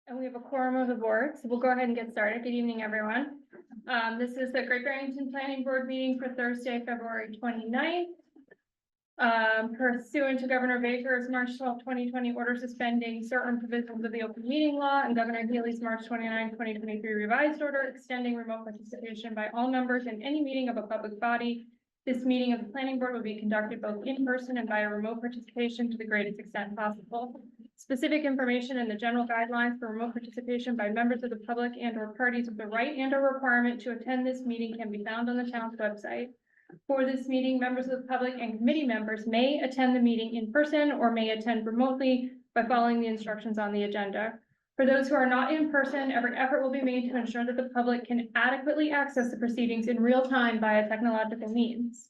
And we have a quorum of the board, so we'll go ahead and get started. Good evening, everyone. This is the Great Barrington Planning Board meeting for Thursday, February 29th. Pursuant to Governor Baker's March 12, 2020 order suspending certain provisions of the open meeting law and Governor Healy's March 29, 2023 revised order extending remote participation by all members in any meeting of a public body. This meeting of the planning board will be conducted both in person and via remote participation to the greatest extent possible. Specific information and the general guidelines for remote participation by members of the public and or parties with the right and or requirement to attend this meeting can be found on the town's website. For this meeting, members of the public and committee members may attend the meeting in person or may attend remotely by following the instructions on the agenda. For those who are not in person, every effort will be made to ensure that the public can adequately access the proceedings in real time via technological means.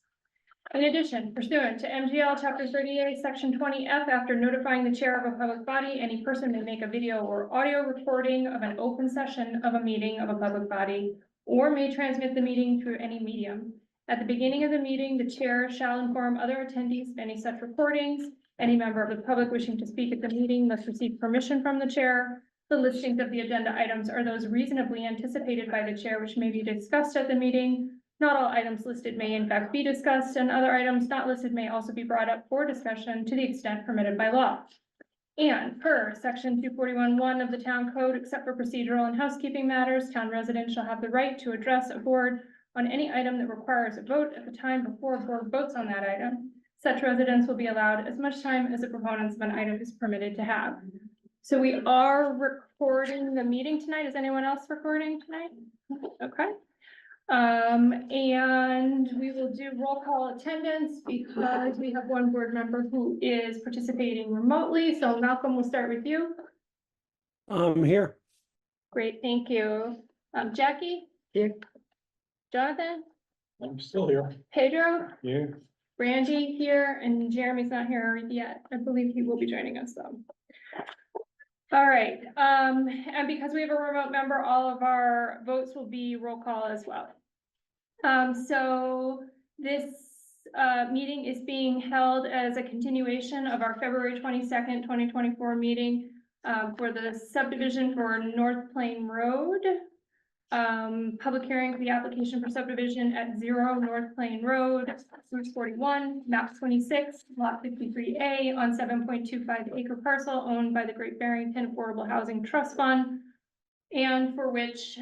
In addition, pursuant to MGL Chapter 38, Section 20F, after notifying the chair of a public body, any person may make a video or audio recording of an open session of a meeting of a public body or may transmit the meeting through any medium. At the beginning of the meeting, the chair shall inform other attendees of any such recordings. Any member of the public wishing to speak at the meeting must receive permission from the chair. The listings of the agenda items are those reasonably anticipated by the chair which may be discussed at the meeting. Not all items listed may in fact be discussed, and other items not listed may also be brought up for discussion to the extent permitted by law. And per section 241(1) of the town code, except for procedural and housekeeping matters, town residents shall have the right to address a board on any item that requires a vote at the time before a board votes on that item. Such residents will be allowed as much time as the proponents of an item is permitted to have. So we are recording the meeting tonight. Is anyone else recording tonight? Okay. And we will do roll call attendance because we have one board member who is participating remotely. So Malcolm, we'll start with you. I'm here. Great, thank you. Jackie? Here. Jonathan? I'm still here. Pedro? Here. Brandy here, and Jeremy's not here yet. I believe he will be joining us though. All right, and because we have a remote member, all of our votes will be roll call as well. So this meeting is being held as a continuation of our February 22nd, 2024 meeting for the subdivision for North Plain Road. Public hearing for the application for subdivision at 0 North Plain Road, Route 41, map 26, lot 53A on 7.25 acre parcel owned by the Great Barrington Affordable Housing Trust Fund, and for which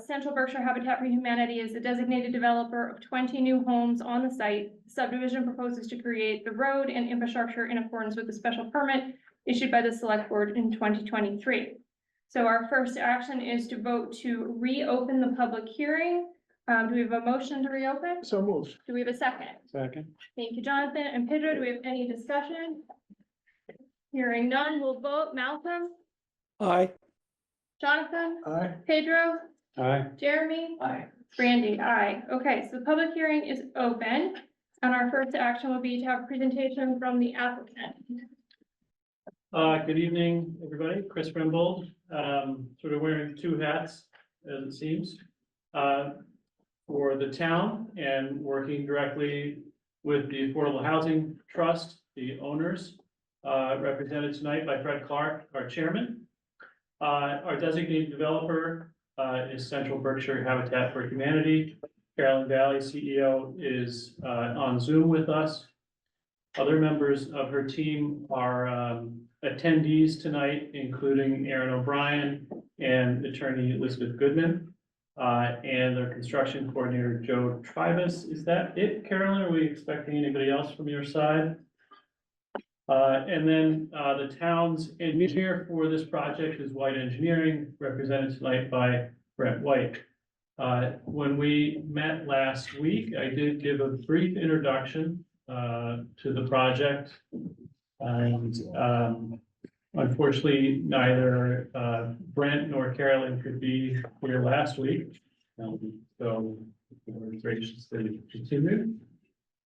Central Berkshire Habitat for Humanity is the designated developer of 20 new homes on the site. Subdivision proposes to create the road and infrastructure in accordance with the special permit issued by the Select Board in 2023. So our first action is to vote to reopen the public hearing. Do we have a motion to reopen? So moved. Do we have a second? Second. Thank you, Jonathan. And Pedro, do we have any discussion? Hearing none, we'll vote. Malcolm? Aye. Jonathan? Aye. Pedro? Aye. Jeremy? Aye. Brandy? Aye. Okay, so the public hearing is open. And our first action will be to have a presentation from the applicant. Good evening, everybody. Chris Rimbold, sort of wearing two hats, as it seems, for the town and working directly with the Affordable Housing Trust, the owners, represented tonight by Fred Clark, our chairman. Our designated developer is Central Berkshire Habitat for Humanity. Carolyn Valley CEO is on Zoom with us. Other members of her team are attendees tonight, including Aaron O'Brien and attorney Elizabeth Goodman, and their construction coordinator, Joe Tribus. Is that it, Carolyn? Are we expecting anybody else from your side? And then the town's engineer for this project is White Engineering, represented tonight by Brent White. When we met last week, I did give a brief introduction to the project. And unfortunately, neither Brent nor Carolyn could be here last week. So we're graciously continued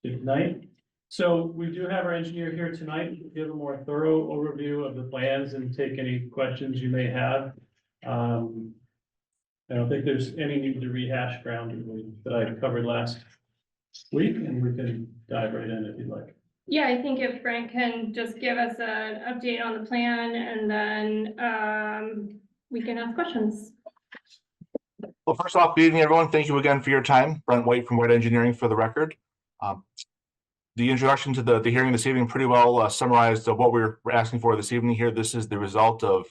tonight. So we do have our engineer here tonight to give a more thorough overview of the plans and take any questions you may have. I don't think there's any need to rehash ground that I covered last week, and we can dive right in if you'd like. Yeah, I think if Frank can just give us an update on the plan and then we can ask questions. Well, first off, good evening, everyone. Thank you again for your time. Brent White from White Engineering for the record. The introduction to the hearing this evening pretty well summarized what we're asking for this evening here. This is the result of,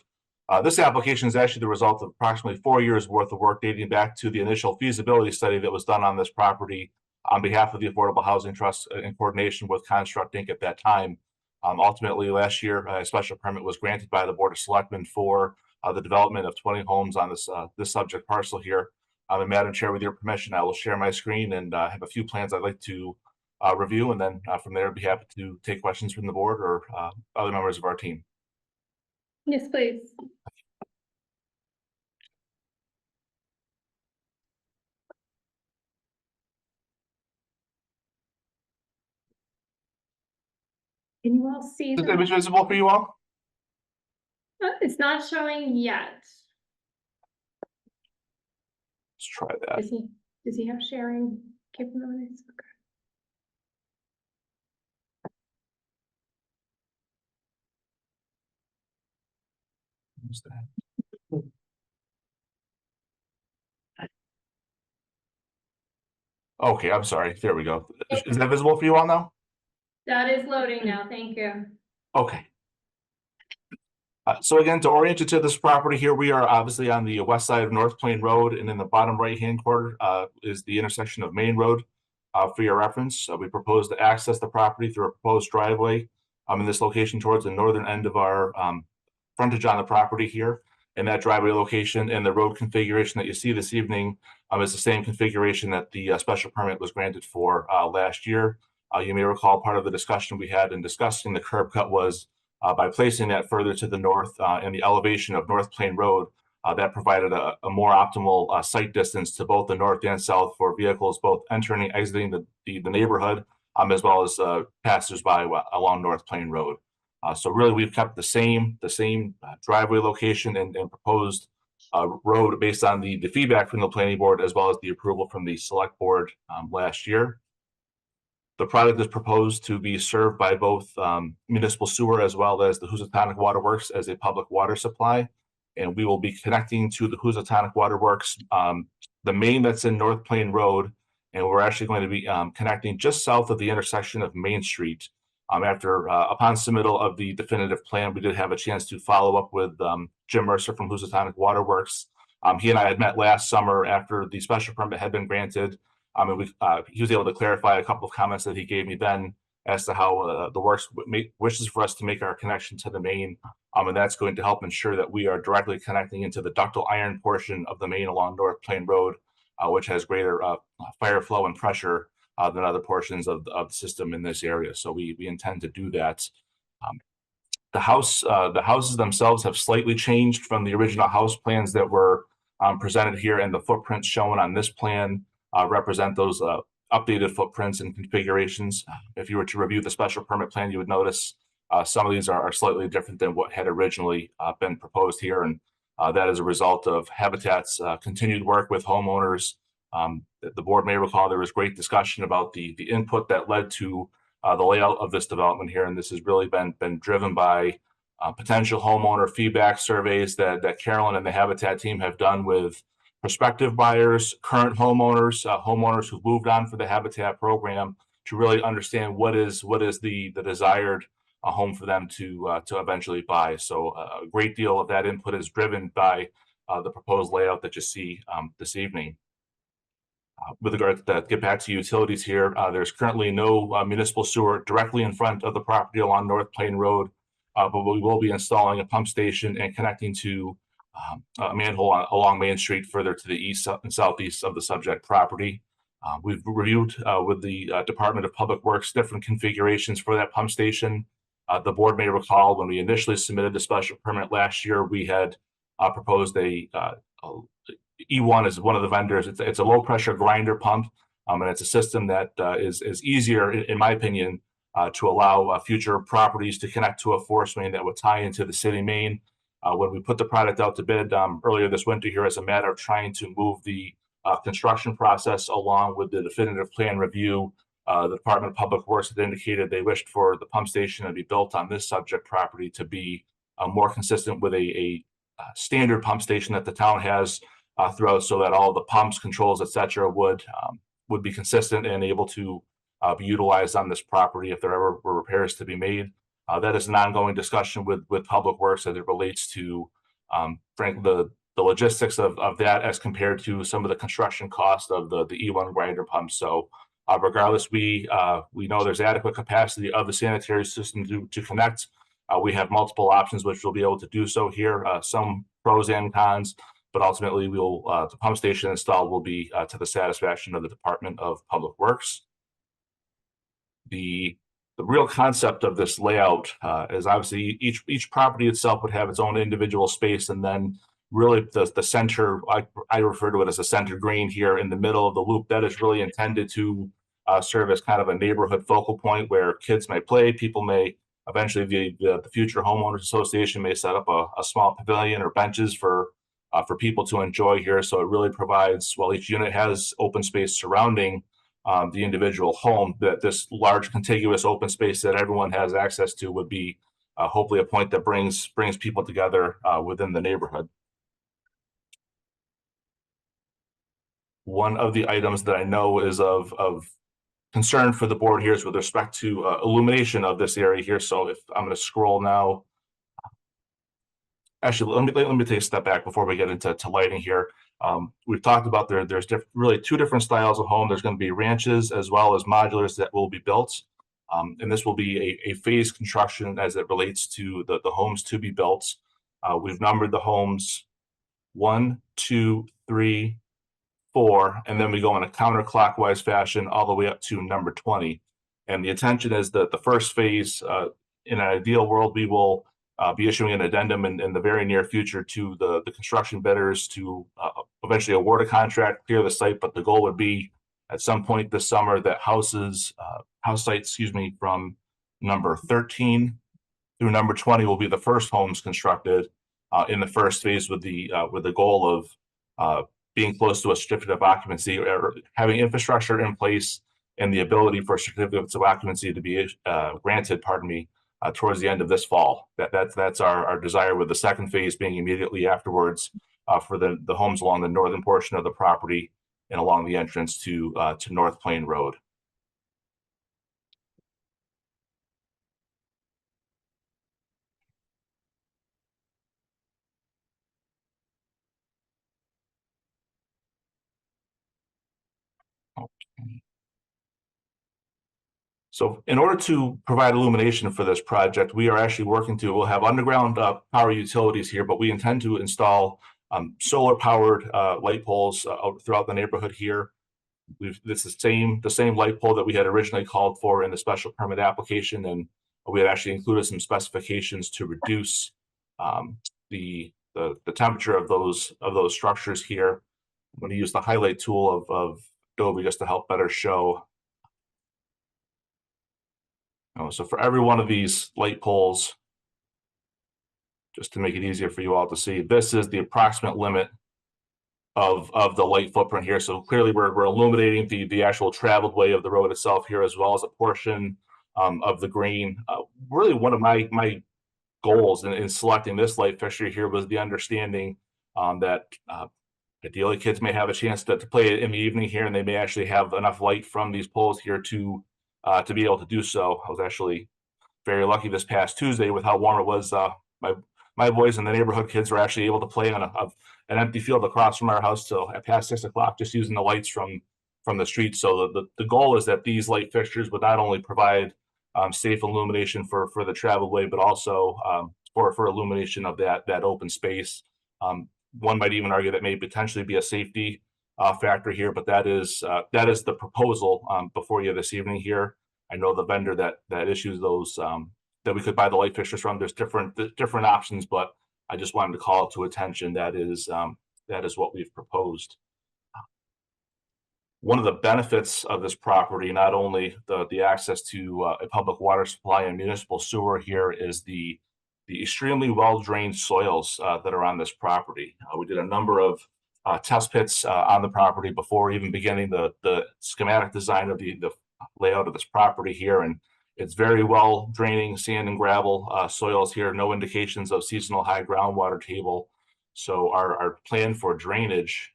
this application is actually the result of approximately 4 years worth of work dating back to the initial feasibility study that was done on this property on behalf of the Affordable Housing Trust in coordination with Construct Inc. at that time. Ultimately, last year, a special permit was granted by the Board of Selectmen for the development of 20 homes on this subject parcel here. And Madam Chair, with your permission, I will share my screen and have a few plans I'd like to review, and then from there, I'd be happy to take questions from the board or other members of our team. Yes, please. Can you all see Is the them? image visible for you all? It's not showing yet. Let's try that. Does he have sharing capabilities? Okay. Who's that? Okay, I'm sorry. There we go. Is that visible for you all now? That is loading now, thank you. Okay. So again, to orient you to this property here, we are obviously on the west side of North Plain Road, and in the bottom right-hand corner is the intersection of Main Road. For your reference, we propose to access the property through a proposed driveway in this location towards the northern end of our frontage on the property here. And that driveway location and the road configuration that you see this evening is the same configuration that the special permit was granted for last year. You may recall part of the discussion we had in discussing the curb cut was by placing that further to the north and the elevation of North Plain Road, that provided a more optimal sight distance to both the north and south for vehicles both entering and exiting the neighborhood, as well as passersby along North Plain Road. So really, we've kept the same driveway location and proposed road based on the feedback from the planning board as well as the approval from the select board last year. The product is proposed to be served by both municipal sewer as well as the Housatonic Water Works as a public water supply. And we will be connecting to the Housatonic Water Works, the main that's in North Plain Road. And we're actually going to be connecting just south of the intersection of Main Street. Upon submittal of the definitive plan, we did have a chance to follow up with Jim Mercer from Housatonic Water Works. He and I had met last summer after the special permit had been granted. And he was able to clarify a couple of comments that he gave me then as to how the works wishes for us to make our connection to the main. And that's going to help ensure that we are directly connecting into the ductile iron portion of the main along North Plain Road, which has greater fire flow and pressure than other portions of the system in this area. So we intend to do that. The houses themselves have slightly changed from the original house plans that were presented here, and the footprints shown on this plan represent those updated footprints and configurations. If you were to review the special permit plan, you would notice some of these are slightly different than what had originally been proposed here, and that is a result of Habitat's continued work with homeowners. The board may recall there was great discussion about the input that led to the layout of this development here, and this has really been driven by potential homeowner feedback surveys that Carolyn and the Habitat team have done with prospective buyers, current homeowners, homeowners who've moved on for the Habitat program to really understand what is the desired home for them to eventually buy. So a great deal of that input is driven by the proposed layout that you see this evening. With regard to that, get back to utilities here. There's currently no municipal sewer directly in front of the property along North Plain Road, but we will be installing a pump station and connecting to a manhole along Main Street further to the east and southeast of the subject property. We've reviewed with the Department of Public Works different configurations for that pump station. The board may recall when we initially submitted the special permit last year, we had proposed a E1 is one of the vendors. It's a low pressure grinder pump, and it's a system that is easier, in my opinion, to allow future properties to connect to a force main that would tie into the city main. When we put the product out to bid earlier this winter here, as a matter of trying to move the construction process along with the definitive plan review, the Department of Public Works had indicated they wished for the pump station to be built on this subject property to be more consistent with a standard pump station that the town has throughout, so that all the pumps, controls, etc., would be consistent and able to be utilized on this property if there ever were repairs to be made. That is an ongoing discussion with Public Works as it relates to, frankly, the logistics of that as compared to some of the construction cost of the E1 grinder pump. So regardless, we know there's adequate capacity of the sanitary system to connect. We have multiple options which we'll be able to do so here, some pros and cons, but ultimately the pump station installed will be to the satisfaction of the Department of Public Works. The real concept of this layout is obviously each property itself would have its own individual space, and then really the center, I refer to it as a center green here in the middle of the loop, that is really intended to serve as kind of a neighborhood focal point where kids may play, people may eventually, the future homeowners association may set up a small pavilion or benches for people to enjoy here. So it really provides, while each unit has open space surrounding the individual home, that this large contiguous open space that everyone has access to would be hopefully a point that brings people together within the neighborhood. One of the items that I know is of concern for the board here is with respect to illumination of this area here. So if I'm going to scroll now, actually, let me take a step back before we get into lighting here. We've talked about there's really two different styles of home. There's going to be ranches as well as modulars that will be built. And this will be a phased construction as it relates to the homes to be built. We've numbered the homes 1, 2, 3, 4, and then we go in a counterclockwise fashion all the way up to number 20. And the intention is that the first phase, in an ideal world, we will be issuing an addendum in the very near future to the construction bidders to eventually award a contract, clear the site. But the goal would be at some point this summer that house sites, from number 13 through number 20 will be the first homes constructed in the first phase, with the goal of being close to a certificate of occupancy, or having infrastructure in place and the ability for certificates of occupancy to be granted, towards the end of this fall. That's our desire, with the second phase being immediately afterwards for the homes along the northern portion of the property and along the entrance to North Plain Road. So in order to provide illumination for this project, we are actually we'll have underground power utilities here, but we intend to install solar powered light poles throughout the neighborhood here. This is the same light pole that we had originally called for in the special permit application, and we had actually included some specifications to reduce the temperature of those structures here. I'm going to use the highlight tool of Adobe just to help better show. So for every one of these light poles, just to make it easier for you all to see, this is the approximate limit of the light footprint here. So clearly we're illuminating the actual traveled way of the road itself here, as well as a portion of the green. Really one of my goals in selecting this light fixture here was the understanding that ideally kids may have a chance to play in the evening here, and they may actually have enough light from these poles here to be able to do so. I was actually very lucky this past Tuesday with how warm it was. My boys and the neighborhood kids were actually able to play on an empty field across from our house till at past 6 o'clock, just using the lights from the street. So the goal is that these light fixtures would not only provide safe illumination for the travel way, but also for illumination of that open space. One might even argue that may potentially be a safety factor here, but that is the proposal before you this evening here. I know the vendor that issues those that we could buy the light fixtures from. There's different options, but I just wanted to call it to attention that is what we've proposed. One of the benefits of this property, not only the access to a public water supply and municipal sewer here, is the extremely well-drained soils that are on this property. We did a number of test pits on the property before even beginning the schematic design of the layout of this property here, and it's very well draining sand and gravel soils here. No indications of seasonal high groundwater table. So our plan for drainage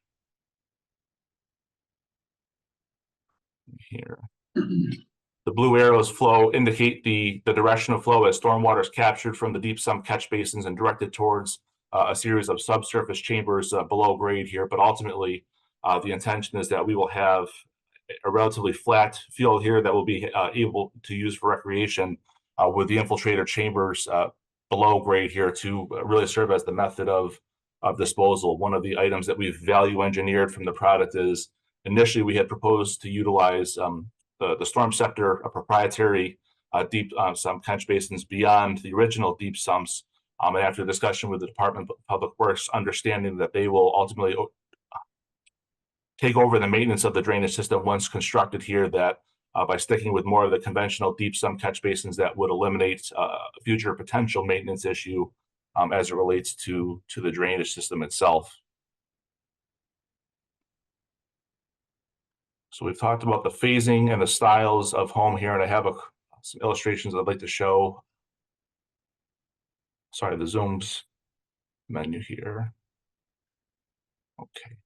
here. The blue arrows flow indicate the direction of flow as stormwater is captured from the deep sump catch basins and directed towards a series of subsurface chambers below grade here. But ultimately, the intention is that we will have a relatively flat field here that will be able to use for recreation with the infiltrator chambers below grade here to really serve as the method of disposal. One of the items that we've value engineered from the product is initially we had proposed to utilize the storm scepter, a proprietary deep sump catch basins beyond the original deep sumps. And after discussion with the Department of Public Works, understanding that they will ultimately take over the maintenance of the drainage system once constructed here, that by sticking with more of the conventional deep sump catch basins, that would eliminate a future potential maintenance issue as it relates to the drainage system itself. So we've talked about the phasing and the styles of home here, and I have some illustrations I'd like to show. Sorry, the Zoom's menu here. Okay.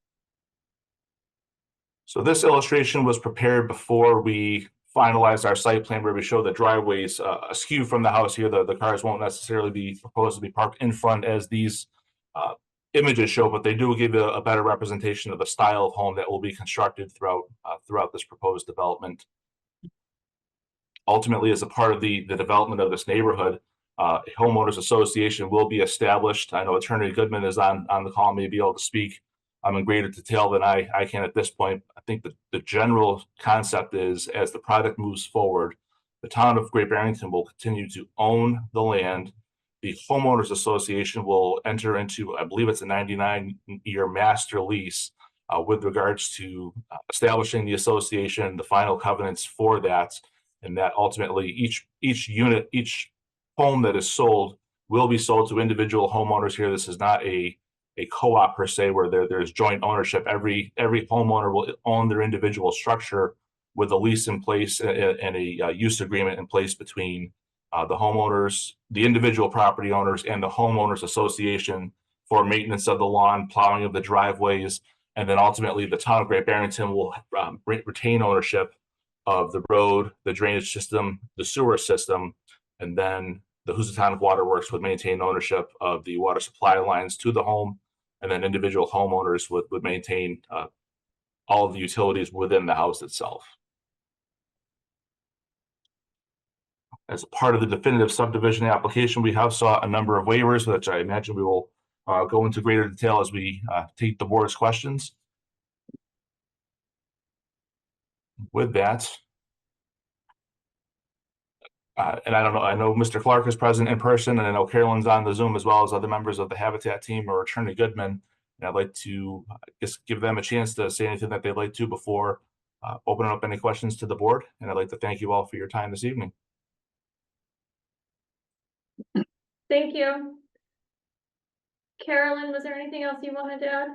So this illustration was prepared before we finalized our site plan, where we show the driveways askew from the house here. The cars won't necessarily be proposed to be parked in front as these images show, but they do give you a better representation of the style of home that will be constructed throughout this proposed development. Ultimately, as a part of the development of this neighborhood, a homeowners association will be established. I know Attorney Goodman is on the call, may be able to speak in greater detail than I can at this point. I think the general concept is, as the project moves forward, the town of Great Barrington will continue to own the land. The homeowners association will enter into, I believe it's a 99-year master lease with regards to establishing the association, the final covenants for that, and that ultimately each unit, each home that is sold will be sold to individual homeowners here. This is not a co-op per se, where there's joint ownership. Every homeowner will own their individual structure with a lease in place and a use agreement in place between the homeowners, the individual property owners, and the homeowners association for maintenance of the lawn, plowing of the driveways, and then ultimately the town of Great Barrington will retain ownership of the road, the drainage system, the sewer system, and then the Housatonic Water Works would maintain ownership of the water supply lines to the home, and then individual homeowners would maintain all of the utilities within the house itself. As a part of the definitive subdivision application, we have saw a number of waivers, which I imagine we will go into greater detail as we take the board's questions. With that, and I don't know, I know Mr. Clark is present in person, and I know Carolyn's on the Zoom, as well as other members of the Habitat team or Attorney Goodman. And I'd like to just give them a chance to say anything that they'd like to before opening up any questions to the board. And I'd like to thank you all for your time this evening. Thank you. Carolyn, was there anything else you wanted to add?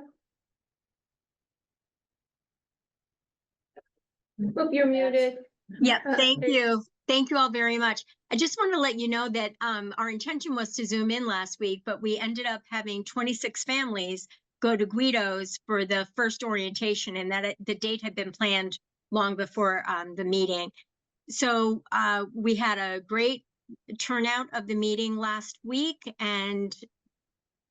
Oop, you're muted. Yeah, thank you. Thank you all very much. I just want to let you know that our intention was to Zoom in last week, but we ended up having 26 families go to Guido's for the first orientation, and that the date had been planned long before the meeting. So we had a great turnout of the meeting last week, and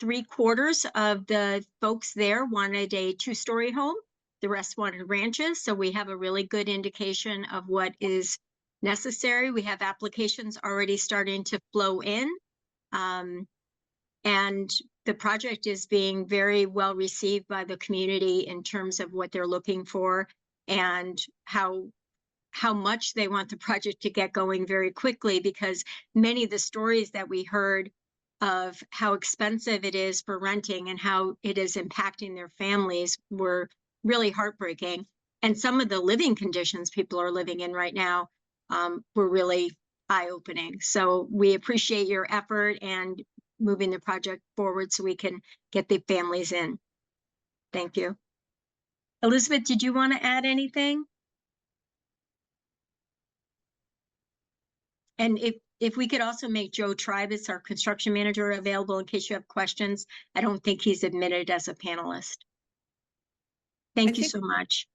3/4 of the folks there wanted a 2-story home. The rest wanted ranches. So we have a really good indication of what is necessary. We have applications already starting to flow in. And the project is being very well received by the community in terms of what they're looking for and how much they want the project to get going very quickly, because many of the stories that we heard of how expensive it is for renting and how it is impacting their families were really heartbreaking. And some of the living conditions people are living in right now were really eye-opening. So we appreciate your effort and moving the project forward so we can get the families in. Thank you. Elizabeth, did you want to add anything? And if we could also make Joe Tribus, our construction manager, available in case you have questions. I don't think he's admitted as a panelist. Thank you think- so much.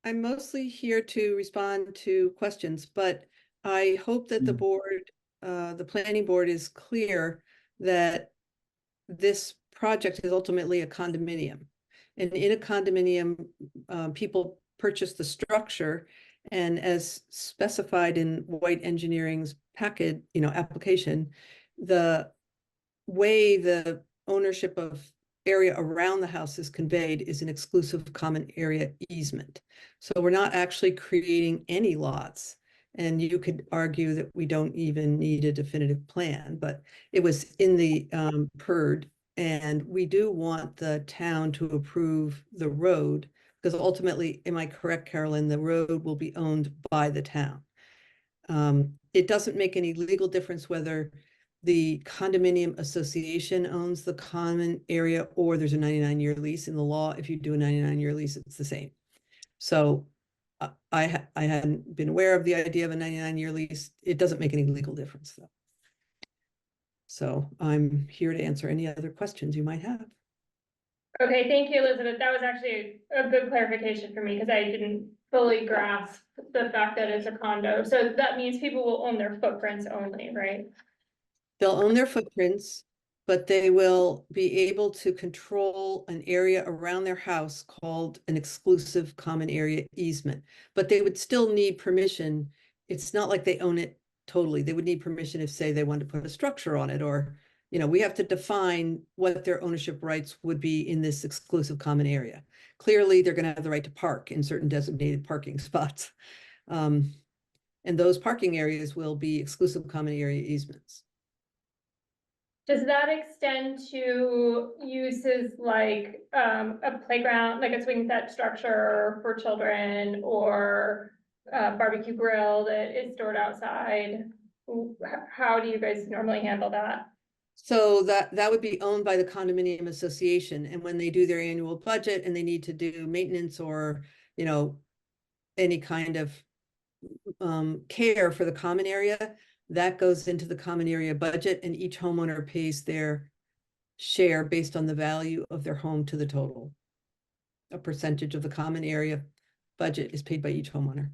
I'm mostly here to respond to questions, but I hope that the board, the planning board is clear that this project is ultimately a condominium. And in a condominium, people purchase the structure, and as specified in White Engineering's packet, application, the way the ownership of area around the house is conveyed is an exclusive common area easement. So we're not actually creating any lots. And you could argue that we don't even need a definitive plan, but it was in the PERD. And we do want the town to approve the road, because ultimately, am I correct, Carolyn, the road will be owned by the town. It doesn't make any legal difference whether the condominium association owns the common area or there's a 99-year lease. In the law, if you do a 99-year lease, it's the same. So I hadn't been aware of the idea of a 99-year lease. It doesn't make any legal difference, though. So I'm here to answer any other questions you might have. Okay, thank you, Elizabeth. That was actually a good clarification for me because I didn't fully grasp the fact that it's a condo. So that means people will own their footprints only, right? They'll own their footprints, but they will be able to control an area around their house called an exclusive common area easement. But they would still need permission. It's not like they own it totally. They would need permission if, say, they wanted to put a structure on it, or, we have to define what their ownership rights would be in this exclusive common area. Clearly, they're going to have the right to park in certain designated parking spots. And those parking areas will be exclusive common area easements. Does that extend to uses like a playground, like a swing set structure for children, or a barbecue grill that is stored outside? How do you guys normally handle that? So that would be owned by the condominium association, and when they do their annual budget and they need to do maintenance or, any kind of care for the common area, that goes into the common area budget, and each homeowner pays their share based on the value of their home to the total. A percentage of the common area budget is paid by each homeowner.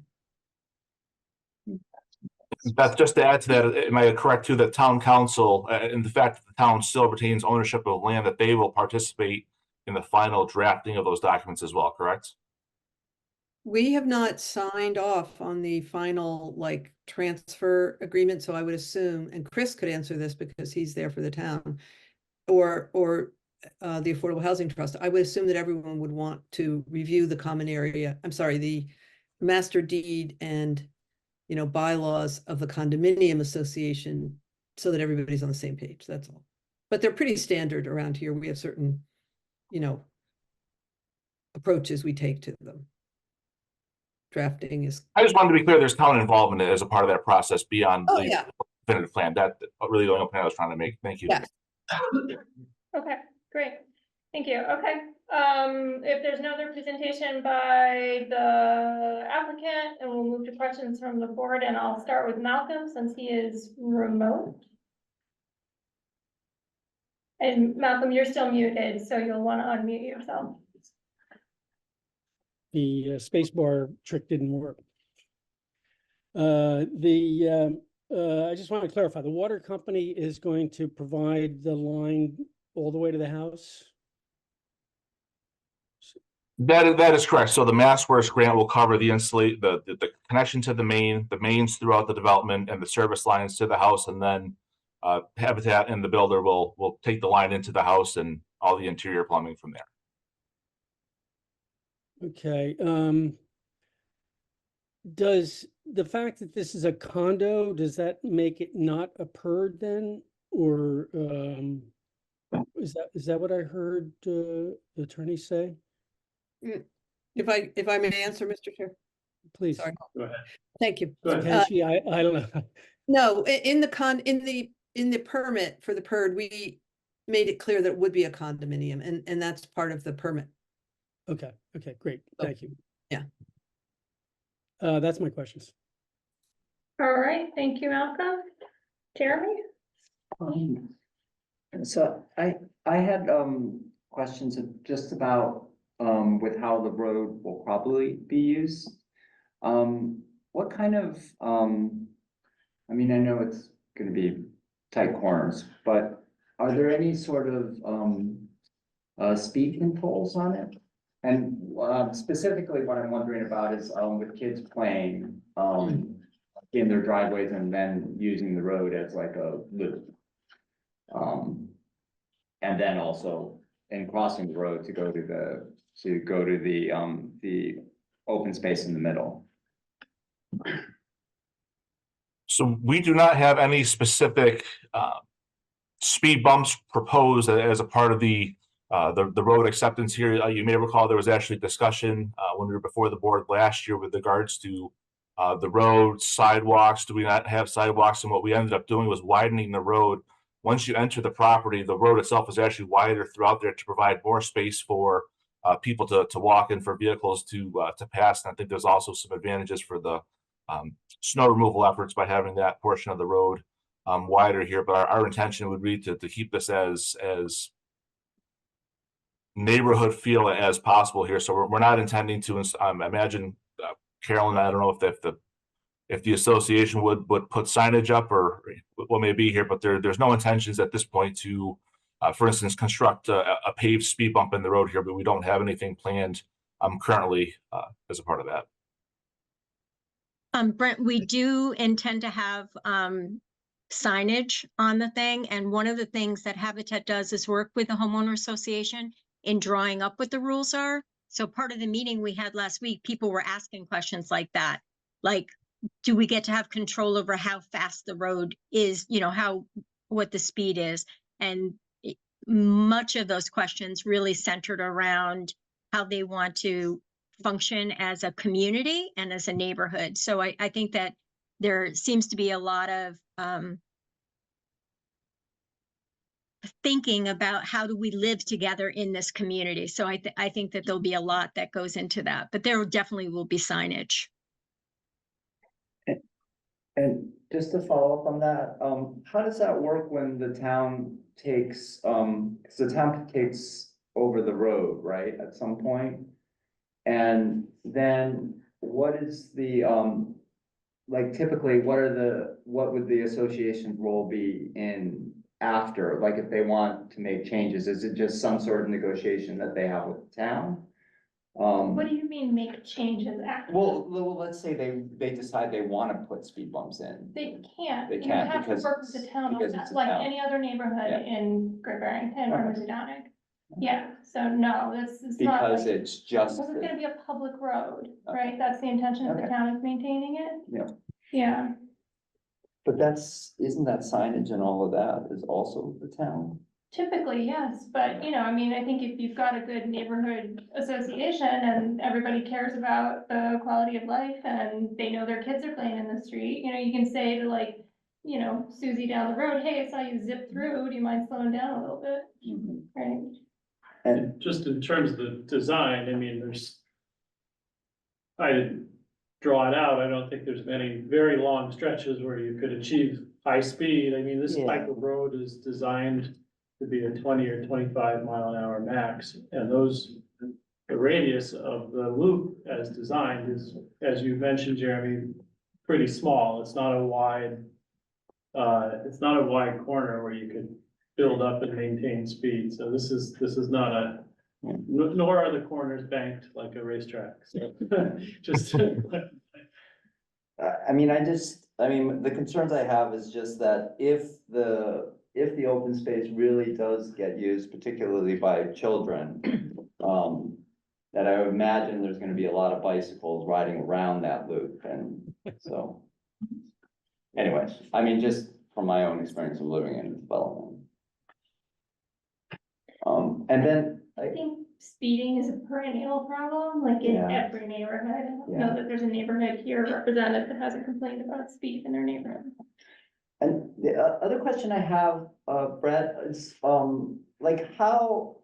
Beth, just to add to that, am I correct too, that town council, and the fact that the town still retains ownership of land, that they will participate in the final drafting of those documents as well, correct? We have not signed off on the final transfer agreement, so I would assume, and Chris could answer this because he's there for the town, or the Affordable Housing Trust. I would assume that everyone would want to review the common area, the master deed and bylaws of the condominium association, so that everybody's on the same page. That's all. But they're pretty standard around here. We have certain, approaches we take to them. Drafting is. I just wanted to be clear, there's town involvement as a part of that process beyond Oh, the yeah. definitive plan. That really the only point I was trying to make. Thank you. Yes. Okay, great. Thank you. Okay. If there's no other presentation by the applicant, and we'll move to questions from the board, and I'll start with Malcolm since he is remote. And Malcolm, you're still muted, so you'll want to unmute yourself. The space bar trick didn't work. I just want to clarify, the water company is going to provide the line all the way to the house? That is correct. So the MassWorks grant will cover the the connection to the mains throughout the development, and the service lines to the house, and then Habitat and the builder will take the line into the house and all the interior plumbing from there. Okay. Does the fact that this is a condo, does that make it not a PERD then? Or is that what I heard the attorney say? If I may answer, Mr. Chair. Please. Sorry. Go ahead. Thank you. Go ahead. Can she? I don't know. No, in the permit for the PERD, we made it clear that it would be a condominium, and that's part of the permit. Okay, great. Thank you. Yeah. That's my questions. All right, thank you, Malcolm. Jeremy? So I had questions just about with how the road will probably be used. What kind of I mean, I know it's gonna be tight corners, but are there any sort of speed controls on it? And specifically what I'm wondering about is with kids playing in their driveways and then using the road as like a loop. And then also in crossing the road to go to the open space in the middle. So we do not have any specific speed bumps proposed as a part of the road acceptance here. You may recall there was actually discussion when we were before the board last year with regards to the road, sidewalks. Do we not have sidewalks? And what we ended up doing was widening the road. Once you enter the property, the road itself is actually wider throughout there to provide more space for people to walk and for vehicles to pass. And I think there's also some advantages for the snow removal efforts by having that portion of the road wider here. But our intention would be to keep this as neighborhood feel as possible here. So we're not intending to imagine Carolyn, I don't know if the association would put signage up or what may be here, but there's no intentions at this point to, for instance, construct a paved speed bump in the road here, but we don't have anything planned currently as a part of that. Brent, we do intend to have signage on the thing. And one of the things that Habitat does is work with the homeowner association in drawing up what the rules are. So part of the meeting we had last week, people were asking questions like that. Like, do we get to have control over how fast the road is, you know, what the speed is? And much of those questions really centered around how they want to function as a community and as a neighborhood. So I think that there seems to be a lot of thinking about how do we live together in this community. So I think that there'll be a lot that goes into that, but there definitely will be signage. And just to follow up on that, how does that work when the town takes, because the town takes over the road, right, at some point? And then what is the, like typically, what would the association's role be in after? Like if they want to make changes, is it just some sort of negotiation that they have with the town? What do you mean make changes after? Well, let's say they decide they want to put speed bumps in. They can't. They You can't have to because work with the town on because that, it's a like town. any other neighborhood Yeah. in Great Barrington or Okay. Housatonic. Yeah, so no, this is not Because like, it's just, this is gonna be a public road, Okay. right? That's the intention of the Okay. town is maintaining it. Yeah. Yeah, but isn't that signage and all of that is also the town? typically, yes, but you know, I mean, I think if you've got a good neighborhood association and everybody cares about the quality of life and they know their kids are playing in the street, you know, you can say to like, you know, Susie down the road, hey, I saw you zip through, do you mind slowing down a little bit? Right? And Just in terms of the design, I mean, I didn't draw it out. I don't think there's many very long stretches where you could achieve high speed. I mean, this Yeah. type of road is designed to be a 20 or 25 mile an hour max. And the radius of the loop as designed is, as you mentioned, Jeremy, pretty small. It's not a wide corner where you could build up and maintain speed. So this is not nor are the corners banked like a racetrack. So just. I mean, the concerns I have is just that if the open space really does get used, particularly by children, that I would imagine there's gonna be a lot of bicycles riding around that loop, and so. Anyways, I mean, just from my own experience of living in development. And then, I think speeding is a perennial problem, like in Yeah. every neighborhood. I don't Yeah. know that there's a neighborhood here represented that hasn't complained about speed in their neighborhood. and the other question I have, Brett, is, like how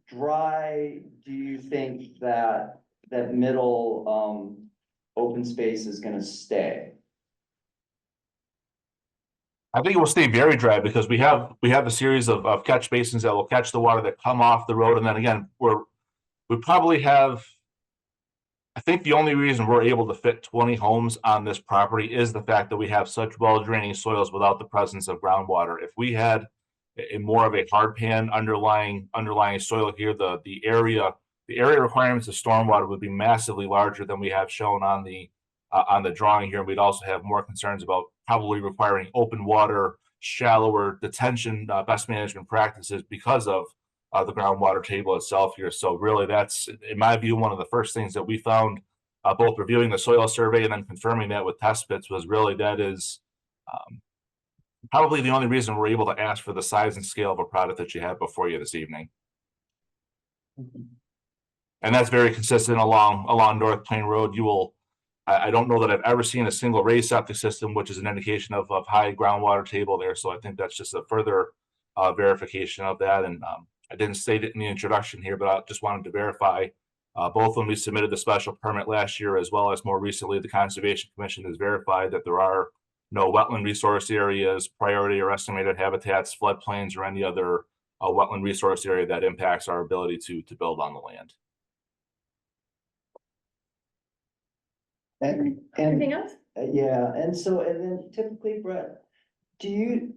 dry do you think that middle, open space is gonna stay? I think it will stay very dry because we have a series of catch basins that will catch the water that come off the road. And then again, we probably have, I think the only reason we're able to fit 20 homes on this property is the fact that we have such well draining soils without the presence of groundwater. If we had a more of a hard pan underlying soil here, the area requirements of stormwater would be massively larger than we have shown on the drawing here. We'd also have more concerns about probably requiring open water, shallower detention, best management practices because of the groundwater table itself here. So really that's, in my view, one of the first things that we found, both reviewing the soil survey and then confirming that with test pits, was really that is probably the only reason we're able to ask for the size and scale of a product that you have before you this evening. And that's very consistent along North Plain Road. You will, I don't know that I've ever seen a single raised septic system, which is an indication of high groundwater table there. So I think that's just a further verification of that. And I didn't state it in the introduction here, but I just wanted to verify both when we submitted the special permit last year, as well as more recently, the Conservation Commission has verified that there are no wetland resource areas, priority or estimated habitats, floodplains, or any other wetland resource area that impacts our ability to build on the land. And Anything else? yeah, and then typically, Brett, do you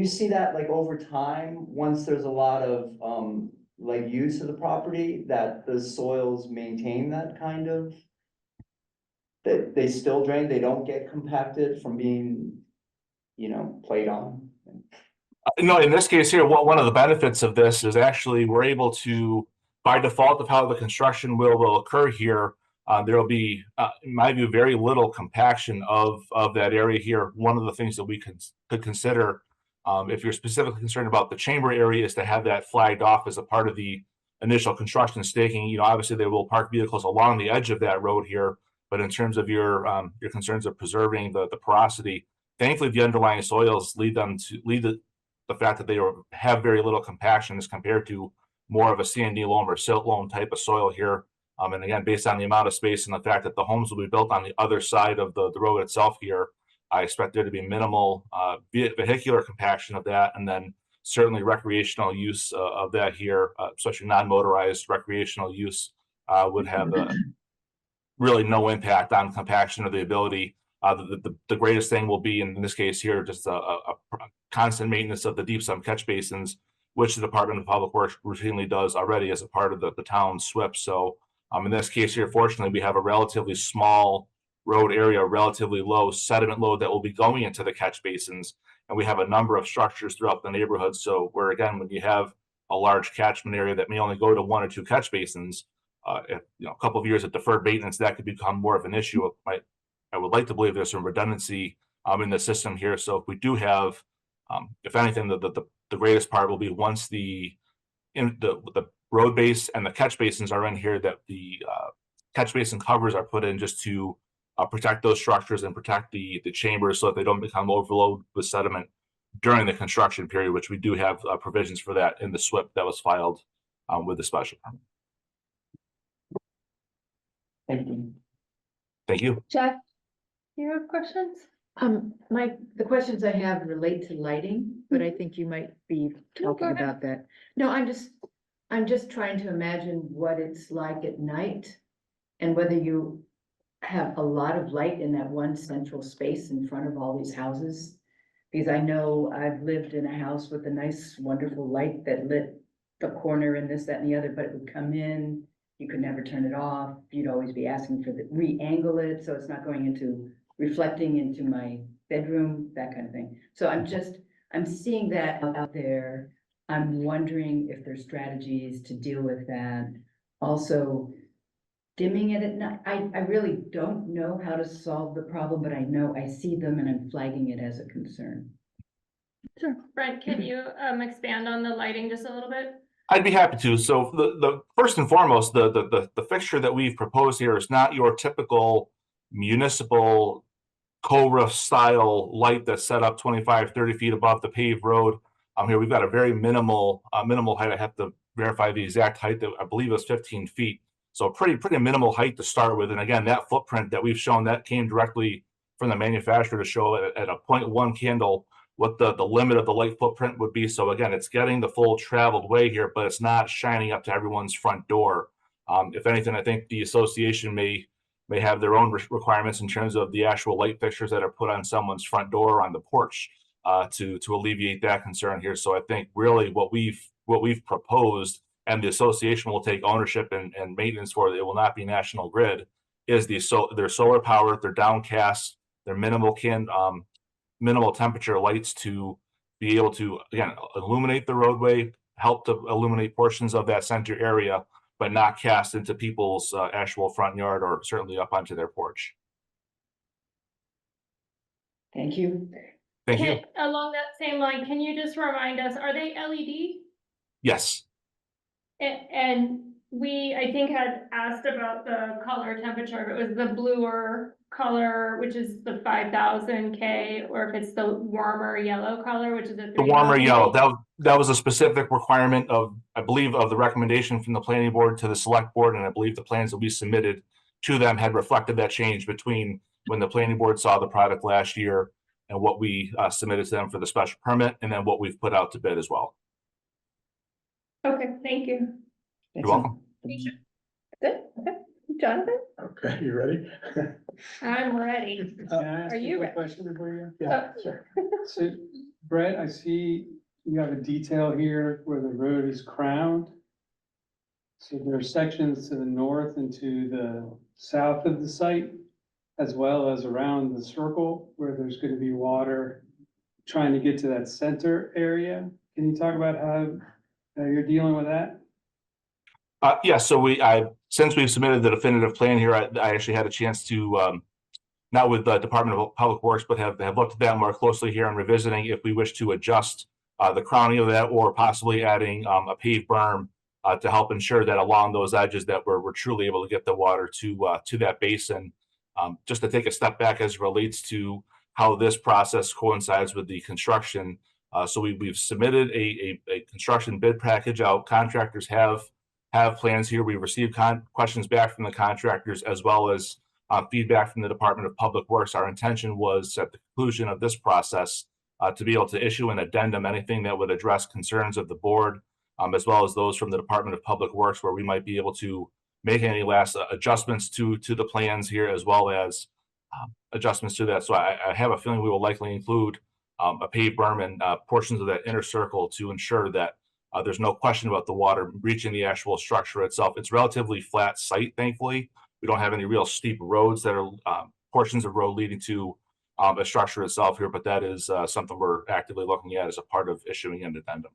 see that like over time, once there's a lot of like use of the property, that the soils maintain that kind of, that they still drain, they don't get compacted from being, played on? No, in this case here, one of the benefits of this is actually we're able to, by default of how the construction will occur here, there will be, in my view, very little compaction of that area here. One of the things that we could consider, if you're specifically concerned about the chamber area, is to have that flagged off as a part of the initial construction staking. Obviously they will park vehicles along the edge of that road here, but in terms of your concerns of preserving the porosity, thankfully the underlying soils lead the fact that they have very little compaction as compared to more of a sandy loam or silt loam type of soil here. And again, based on the amount of space and the fact that the homes will be built on the other side of the road itself here, I expect there to be minimal vehicular compaction of that, and then certainly recreational use of that here, especially non-motorized recreational use, would have really no impact on compaction or the ability. The greatest thing will be, in this case here, just a constant maintenance of the deep sump catch basins, which the Department of Public Works routinely does already as a part of the town SWIP. So in this case here, fortunately, we have a relatively small road area, relatively low sediment load that will be going into the catch basins. And we have a number of structures throughout the neighborhood. So where, again, when you have a large catchment area that may only go to 1 or 2 catch basins, if, a couple of years of deferred maintenance, that could become more of an issue. I would like to believe there's some redundancy in the system here. So if we do have, if anything, the greatest part will be once the road base and the catch basins are in here, that the catch basin covers are put in just to protect those structures and protect the chambers so that they don't become overloaded with sediment during the construction period, which we do have provisions for that in the SWIP that was filed with the special permit. Thank you. Thank you. Jack, do you have questions? The questions I have relate to lighting, but I think you might be talking ahead. about that. No, I'm just trying to imagine what it's like at night and whether you have a lot of light in that one central space in front of all these houses. Because I know I've lived in a house with a nice, wonderful light that lit the corner and this, that, and the other, but it would come in, you could never turn it off. You'd always be asking for re-angle it, so it's not going into, reflecting into my bedroom, that kind of thing. So I'm seeing that out there. I'm wondering if there's strategies to deal with that. Also, dimming it at night. I really don't know how to solve the problem, but I know I see them and I'm flagging it as a concern. Sure. Brent, can you expand on the lighting just a little bit? I'd be happy to. So the first and foremost, the fixture that we've proposed here is not your typical municipal co-roof style light that's set up 25, 30 feet above the paved road. Here we've got a very minimal height. I have to verify the exact height that I believe is 15 feet. So pretty minimal height to start with. And again, that footprint that we've shown, that came directly from the manufacturer to show at a 0.1 candle what the limit of the light footprint would be. So again, it's getting the full traveled way here, but it's not shining up to everyone's front door. If anything, I think the association may have their own requirements in terms of the actual light fixtures that are put on someone's front door or on the porch to alleviate that concern here. So I think really what we've proposed, and the association will take ownership and maintenance for it, it will not be National Grid, is their solar power, their downcast, their minimal temperature lights to be able to, again, illuminate the roadway, help to illuminate portions of that center area, but not cast into people's actual front yard or certainly up onto their porch. Thank you. Thank you. Along that same line, can you just remind us, are they LED? Yes. And we, I think, had asked about the color temperature, if it was the bluer color, which is the 5000 K, or if it's the warmer yellow color, which is a The warmer 3000 yellow, K. that was a specific requirement of, I believe, of the recommendation from the planning board to the select board, and I believe the plans that we submitted to them had reflected that change between when the planning board saw the product last year and what we submitted to them for the special permit, and then what we've put out to bid as well. Okay, thank you. You're welcome. Good, okay. Jonathan? Okay, you ready? I'm ready. Are you ready? Question before you? Yeah, sure. So Brett, I see you have a detail here where the road is crowned. So there are sections to the north and to the south of the site, as well as around the circle where there's going to be water trying to get to that center area. Can you talk about how you're dealing with that? Yeah, so since we've submitted the definitive plan here, I actually had a chance to, not with the Department of Public Works, but have looked at that more closely here and revisiting if we wish to adjust the crowning of that, or possibly adding a paved berm to help ensure that along those edges that we're truly able to get the water to that basin. Just to take a step back as it relates to how this process coincides with the construction. So we've submitted a construction bid package out. Contractors have plans here. We received questions back from the contractors, as well as feedback from the Department of Public Works. Our intention was at the conclusion of this process to be able to issue an addendum, anything that would address concerns of the board, as well as those from the Department of Public Works, where we might be able to make any last adjustments to the plans here, as well as adjustments to that. So I have a feeling we will likely include a paved berm and portions of that inner circle to ensure that there's no question about the water reaching the actual structure itself. It's relatively flat site, thankfully. We don't have any real steep roads that are portions of road leading to a structure itself here, but that is something we're actively looking at as a part of issuing an addendum.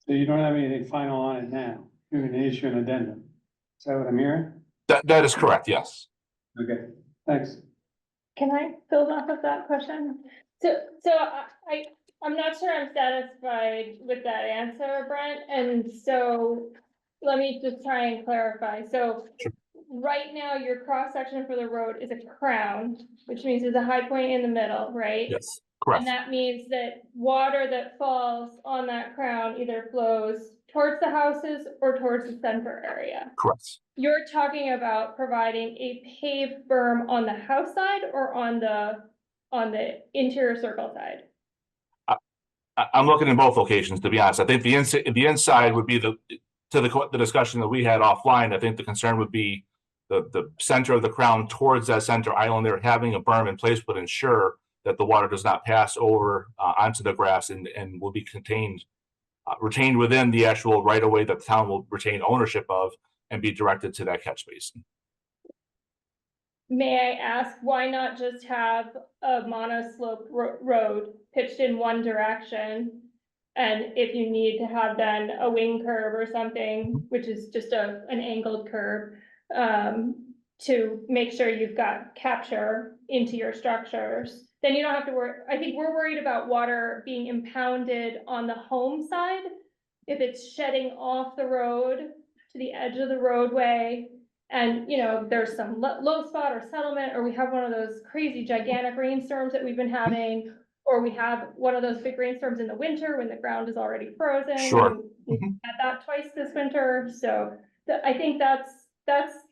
So you don't have anything final on it now? You're going to issue an addendum? Is that what I'm hearing? That is correct, yes. Okay, thanks. Can I build off of that question? So I'm not sure I'm satisfied with that answer, Brent, and so let me just try and clarify. So Sure. Right now, your cross section for the road is a crown, which means there's a high point in the middle, right? Yes, correct. And that means that water that falls on that crown either flows towards the houses or towards the center area. Correct. You're talking about providing a paved berm on the house side or on the interior circle side? I'm looking in both locations, to be honest. I think the inside would be the discussion that we had offline. I think the concern would be the center of the crown towards that center island there. Having a berm in place would ensure that the water does not pass over onto the grass and will be retained within the actual right of way that the town will retain ownership of and be directed to that catch basin. May I ask, why not just have a monoslope road pitched in one direction? And if you need to have then a wing curve or something, which is just an angled curve, to make sure you've got capture into your structures, then you don't have to worry. I think we're worried about water being impounded on the home side. If it's shedding off the road to the edge of the roadway, and there's some low spot or settlement, or we have one of those crazy gigantic rainstorms that we've been having, or we have one of those big rainstorms in the winter when the ground is already frozen. Sure. We had that twice this winter. So I think that's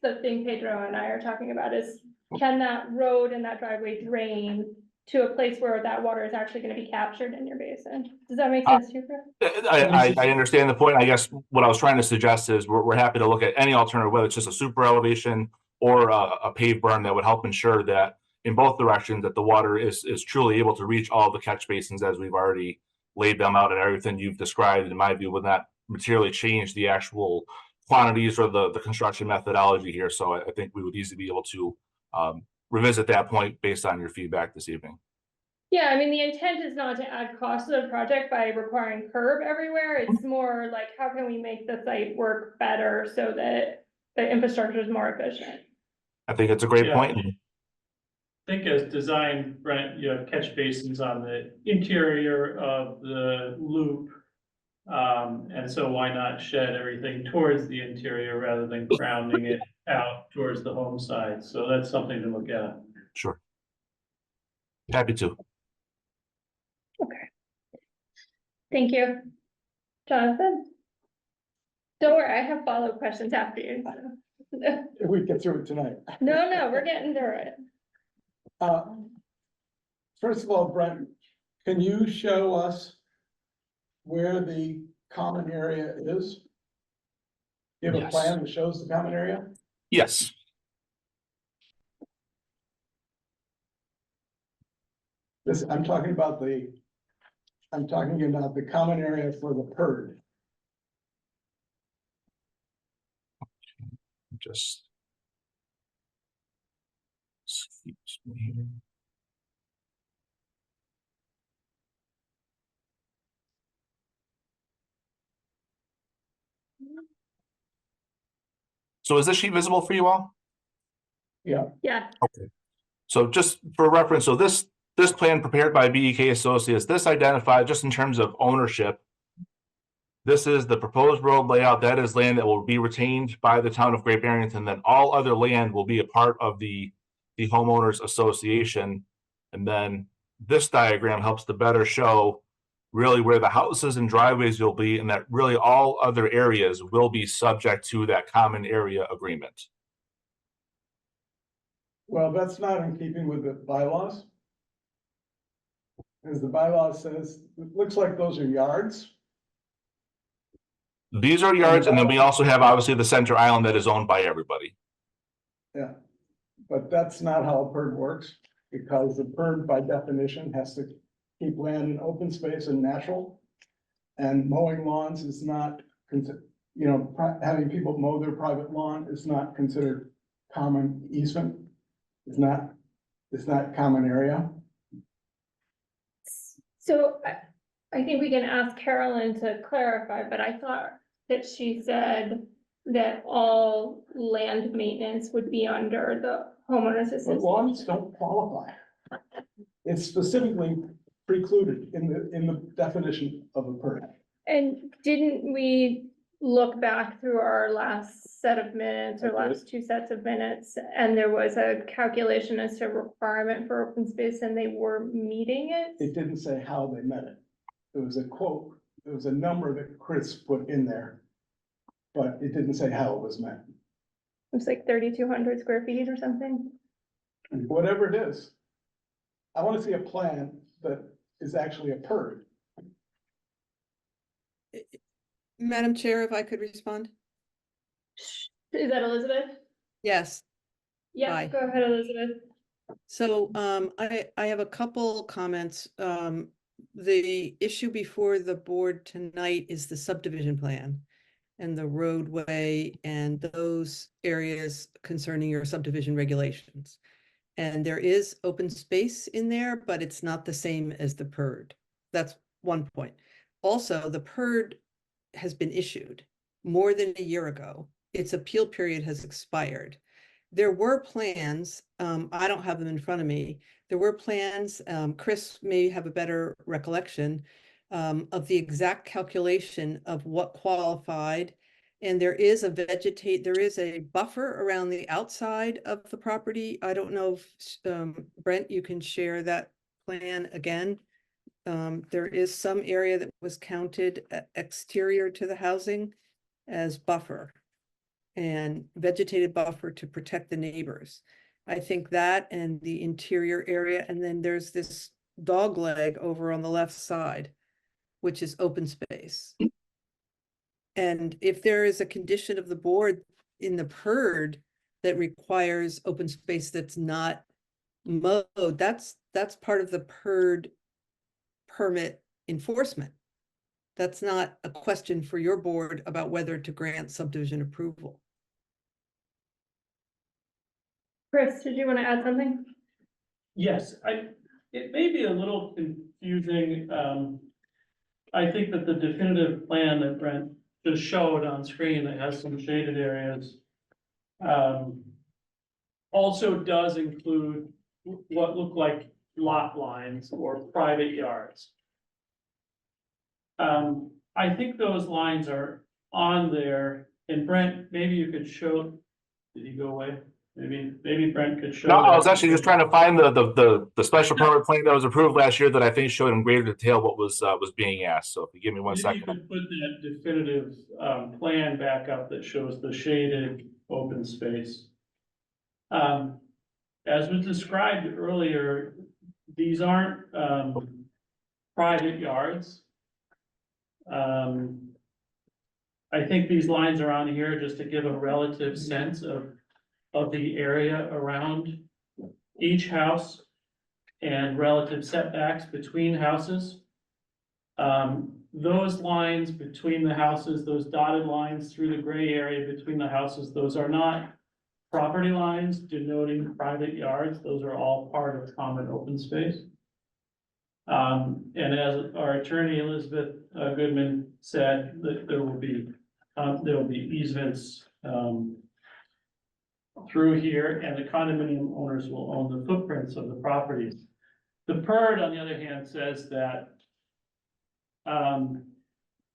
the thing Pedro and I are talking about is can that road and that driveway drain to a place where that water is actually gonna be captured in your basin? Does that make sense to you, Chris? I understand the point. I guess what I was trying to suggest is we're happy to look at any alternative, whether it's just a super elevation or a paved berm that would help ensure that in both directions that the water is truly able to reach all the catch basins as we've already laid them out, and everything you've described, in my view, would not materially change the actual quantities or the construction methodology here. So I think we would easily be able to revisit that point based on your feedback this evening. Yeah, I mean, the intent is not to add cost to the project by requiring curb everywhere. It's more like, how can we make the site work better so that the infrastructure is more efficient? I think it's a great Yeah. point. I think as designed, Brent, you have catch basins on the interior of the loop. And so why not shed everything towards the interior rather than grounding it out towards the home side? So that's something to look at. Sure. Happy to. Thank you. Jonathan? Don't worry, I have follow-up questions after you. If we get through it tonight. No, we're getting through it. First of all, Brent, can you show us where the common area is? You have a Yes. plan that shows the common area? Yes. I'm talking about the common area for the PERD. Just. Excuse me. So is this sheet visible for you all? Yeah, Yeah, So just for reference, so this plan prepared by BEK Associates, this identified just in terms of ownership. This is the proposed road layout. That is land that will be retained by the town of Great Barrington. Then all other land will be a part of the homeowners association. And then this diagram helps to better show really where the houses and driveways will be, and that really all other areas will be subject to that common area agreement. well, that's not in keeping with the bylaws. As the bylaw says, it looks like those are yards. These are yards, and then we also have obviously the center island that is owned by everybody. Yeah, but that's not how a PERD works, because the PERD by definition has to keep land in open space and natural. And mowing lawns is not, having people mow their private lawn is not considered common easement. It's not common area. so I think we can ask Carolyn to clarify, but I thought that she said that all land maintenance would be under the homeowners But association. lawns don't qualify. It's specifically precluded in the definition of a PERD. And didn't we look back through our last set of minutes or last two sets of minutes, and there was a calculation as to requirement for open space and they were meeting it? It didn't say how they met it. It was a quote, it was a number that Chris put in there. But it didn't say how it was met. It was like 3,200 square feet or something. Whatever it is. I want to see a plan that is actually a PERD. Madam Chair, if I could respond? Is that Elizabeth? Yes. Yeah, Hi. go ahead, Elizabeth. So I have a couple comments. The issue before the board tonight is the subdivision plan and the roadway and those areas concerning your subdivision regulations. And there is open space in there, but it's not the same as the PERD. That's one point. Also, the PERD has been issued more than a year ago. Its appeal period has expired. There were plans, I don't have them in front of me. There were plans, Chris may have a better recollection of the exact calculation of what qualified. And there is a buffer around the outside of the property. I don't know if Brent, you can share that plan again. There is some area that was counted exterior to the housing as buffer and vegetated buffer to protect the neighbors. I think that and the interior area, and then there's this dog leg over on the left side, which is open space. And if there is a condition of the board in the PERD that requires open space that's not mowed, that's part of the PERD permit enforcement. That's not a question for your board about whether to grant subdivision approval. Chris, did you want to add something? Yes, it may be a little confusing. I think that the definitive plan that Brent just showed on screen that has some shaded areas also does include what look like lot lines or private yards. I think those lines are on there, and Brent, maybe you could show, did he go away? Maybe Brent could show. No, I was that. actually just trying to find the special permit plan that was approved last year that I think showed in greater detail what was being asked. So if you give me one Maybe second. you could put that definitive plan back up that shows the shaded open space. As was described earlier, these aren't private yards. I think these lines are on here just to give a relative sense of the area around each house and relative setbacks between houses. Those lines between the houses, those dotted lines through the gray area between the houses, those are not property lines denoting private yards. Those are all part of common open space. And as our attorney Elizabeth Goodman said, that there will be easements through here, and the condominium owners will own the footprints of the properties. The PERD, on the other hand, says that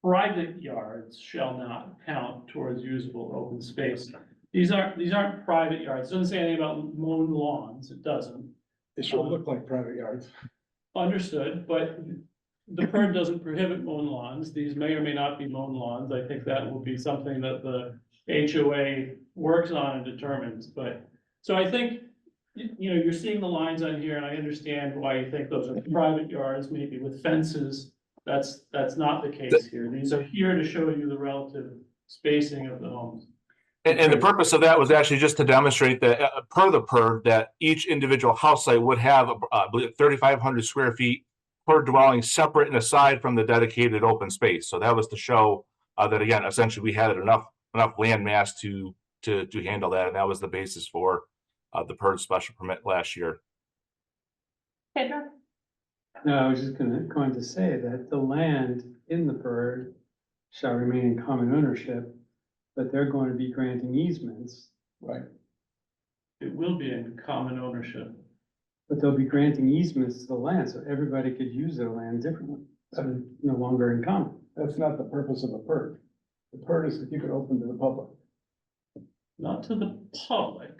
private yards shall not count towards usable open space. These aren't private yards. It doesn't say anything about mown lawns. It doesn't. It should look like private yards. Understood, but the PERD doesn't prohibit mown lawns. These may or may not be mown lawns. I think that will be something that the HOA works on and determines, but, so I think, you know, you're seeing the lines on here, and I understand why you think those are private yards, maybe with fences. That's not the case here. These are here to show you the relative spacing of the homes. And the purpose of that was actually just to demonstrate that per the PERD, that each individual house site would have, I believe, 3,500 square feet per dwelling, separate and aside from the dedicated open space. So that was to show that, again, essentially we had enough land mass to handle that, and that was the basis for the PERD special permit last year. Pedro? No, I was just going to say that the land in the PERD shall remain in common ownership, but they're going to be granting easements. Right. It will be in common ownership. But they'll be granting easements to the land, so everybody could use their land differently. So they're no longer in common. That's not the purpose of a PERD. The PERD is to keep it open to the public. Not to the public.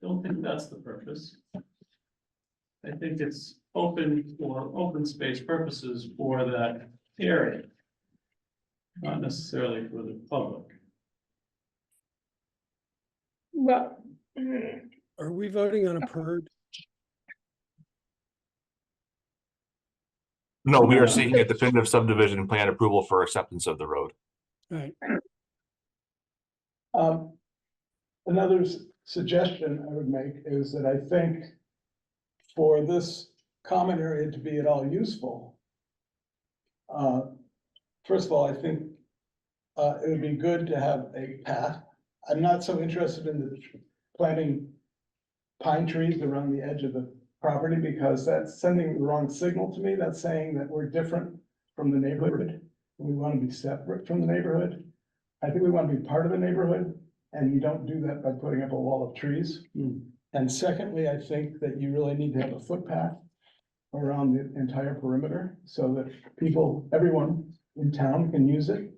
Don't think that's the purpose. I think it's open for open space purposes for that area. Not necessarily for the public. Well, Are we voting on a PERD? No, we are seeking a definitive subdivision plan approval for acceptance of the road. All right. Another suggestion I would make is that I think for this common area to be at all useful, first of all, I think it would be good to have a path. I'm not so interested in the planting pine trees around the edge of the property, because that's sending the wrong signal to me. That's saying that we're different from the neighborhood. We want to be separate from the neighborhood. I think we want to be part of the neighborhood, and you don't do that by putting up a wall of trees. And secondly, I think that you really need to have a footpath around the entire perimeter so that people, everyone in town can use it.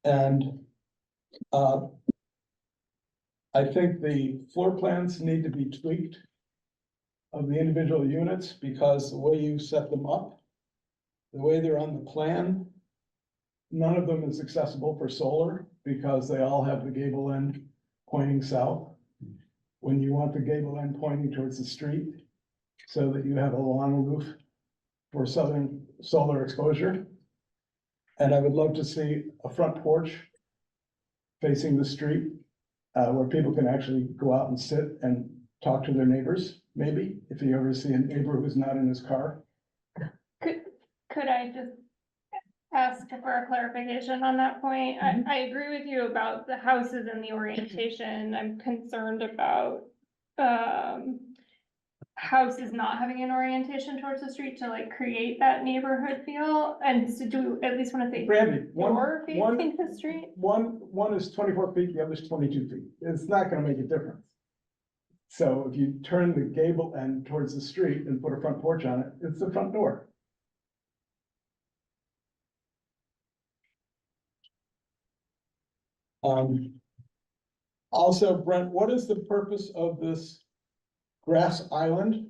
And I think the floor plans need to be tweaked of the individual units, because the way you set them up, the way they're on the plan, none of them is accessible for solar. because they all have the gable end pointing south. When you want the gable end pointing towards the street, so that you have a long roof for southern solar exposure. And I would love to see a front porch facing the street, where people can actually go out and sit and talk to their neighbors, maybe, if you ever see a neighbor who's not in his car. Could I just ask for a clarification on that point? I agree with you about the houses and the orientation. I'm concerned about, houses not having an orientation towards the street to like create that neighborhood feel, and to do at least want to say Brandy, door facing the street. one is 24 feet, the other is 22 feet. It's not gonna make a difference. So if you turn the gable end towards the street and put a front porch on it, it's the front door. Also, Brent, what is the purpose of this grass island?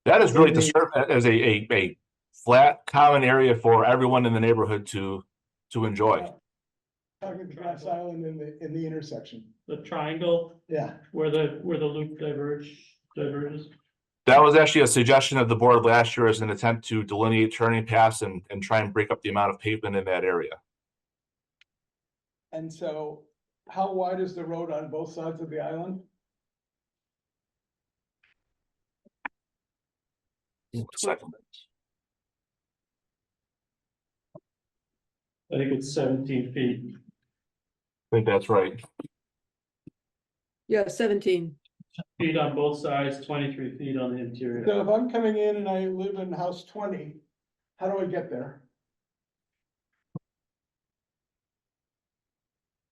That is really to Maybe- serve as a flat common area for everyone in the neighborhood to enjoy. Talking the grass island in the intersection, The triangle yeah. where the loop diverges. That was actually a suggestion of the board last year as an attempt to delineate turning paths and try and break up the amount of pavement in that area. And so how wide is the road on both sides of the island? Second. I think it's 17 feet. I think that's right. Yeah, 17. Feet on both sides, 23 feet on the interior. So if I'm coming in and I live in house 20, how do I get there?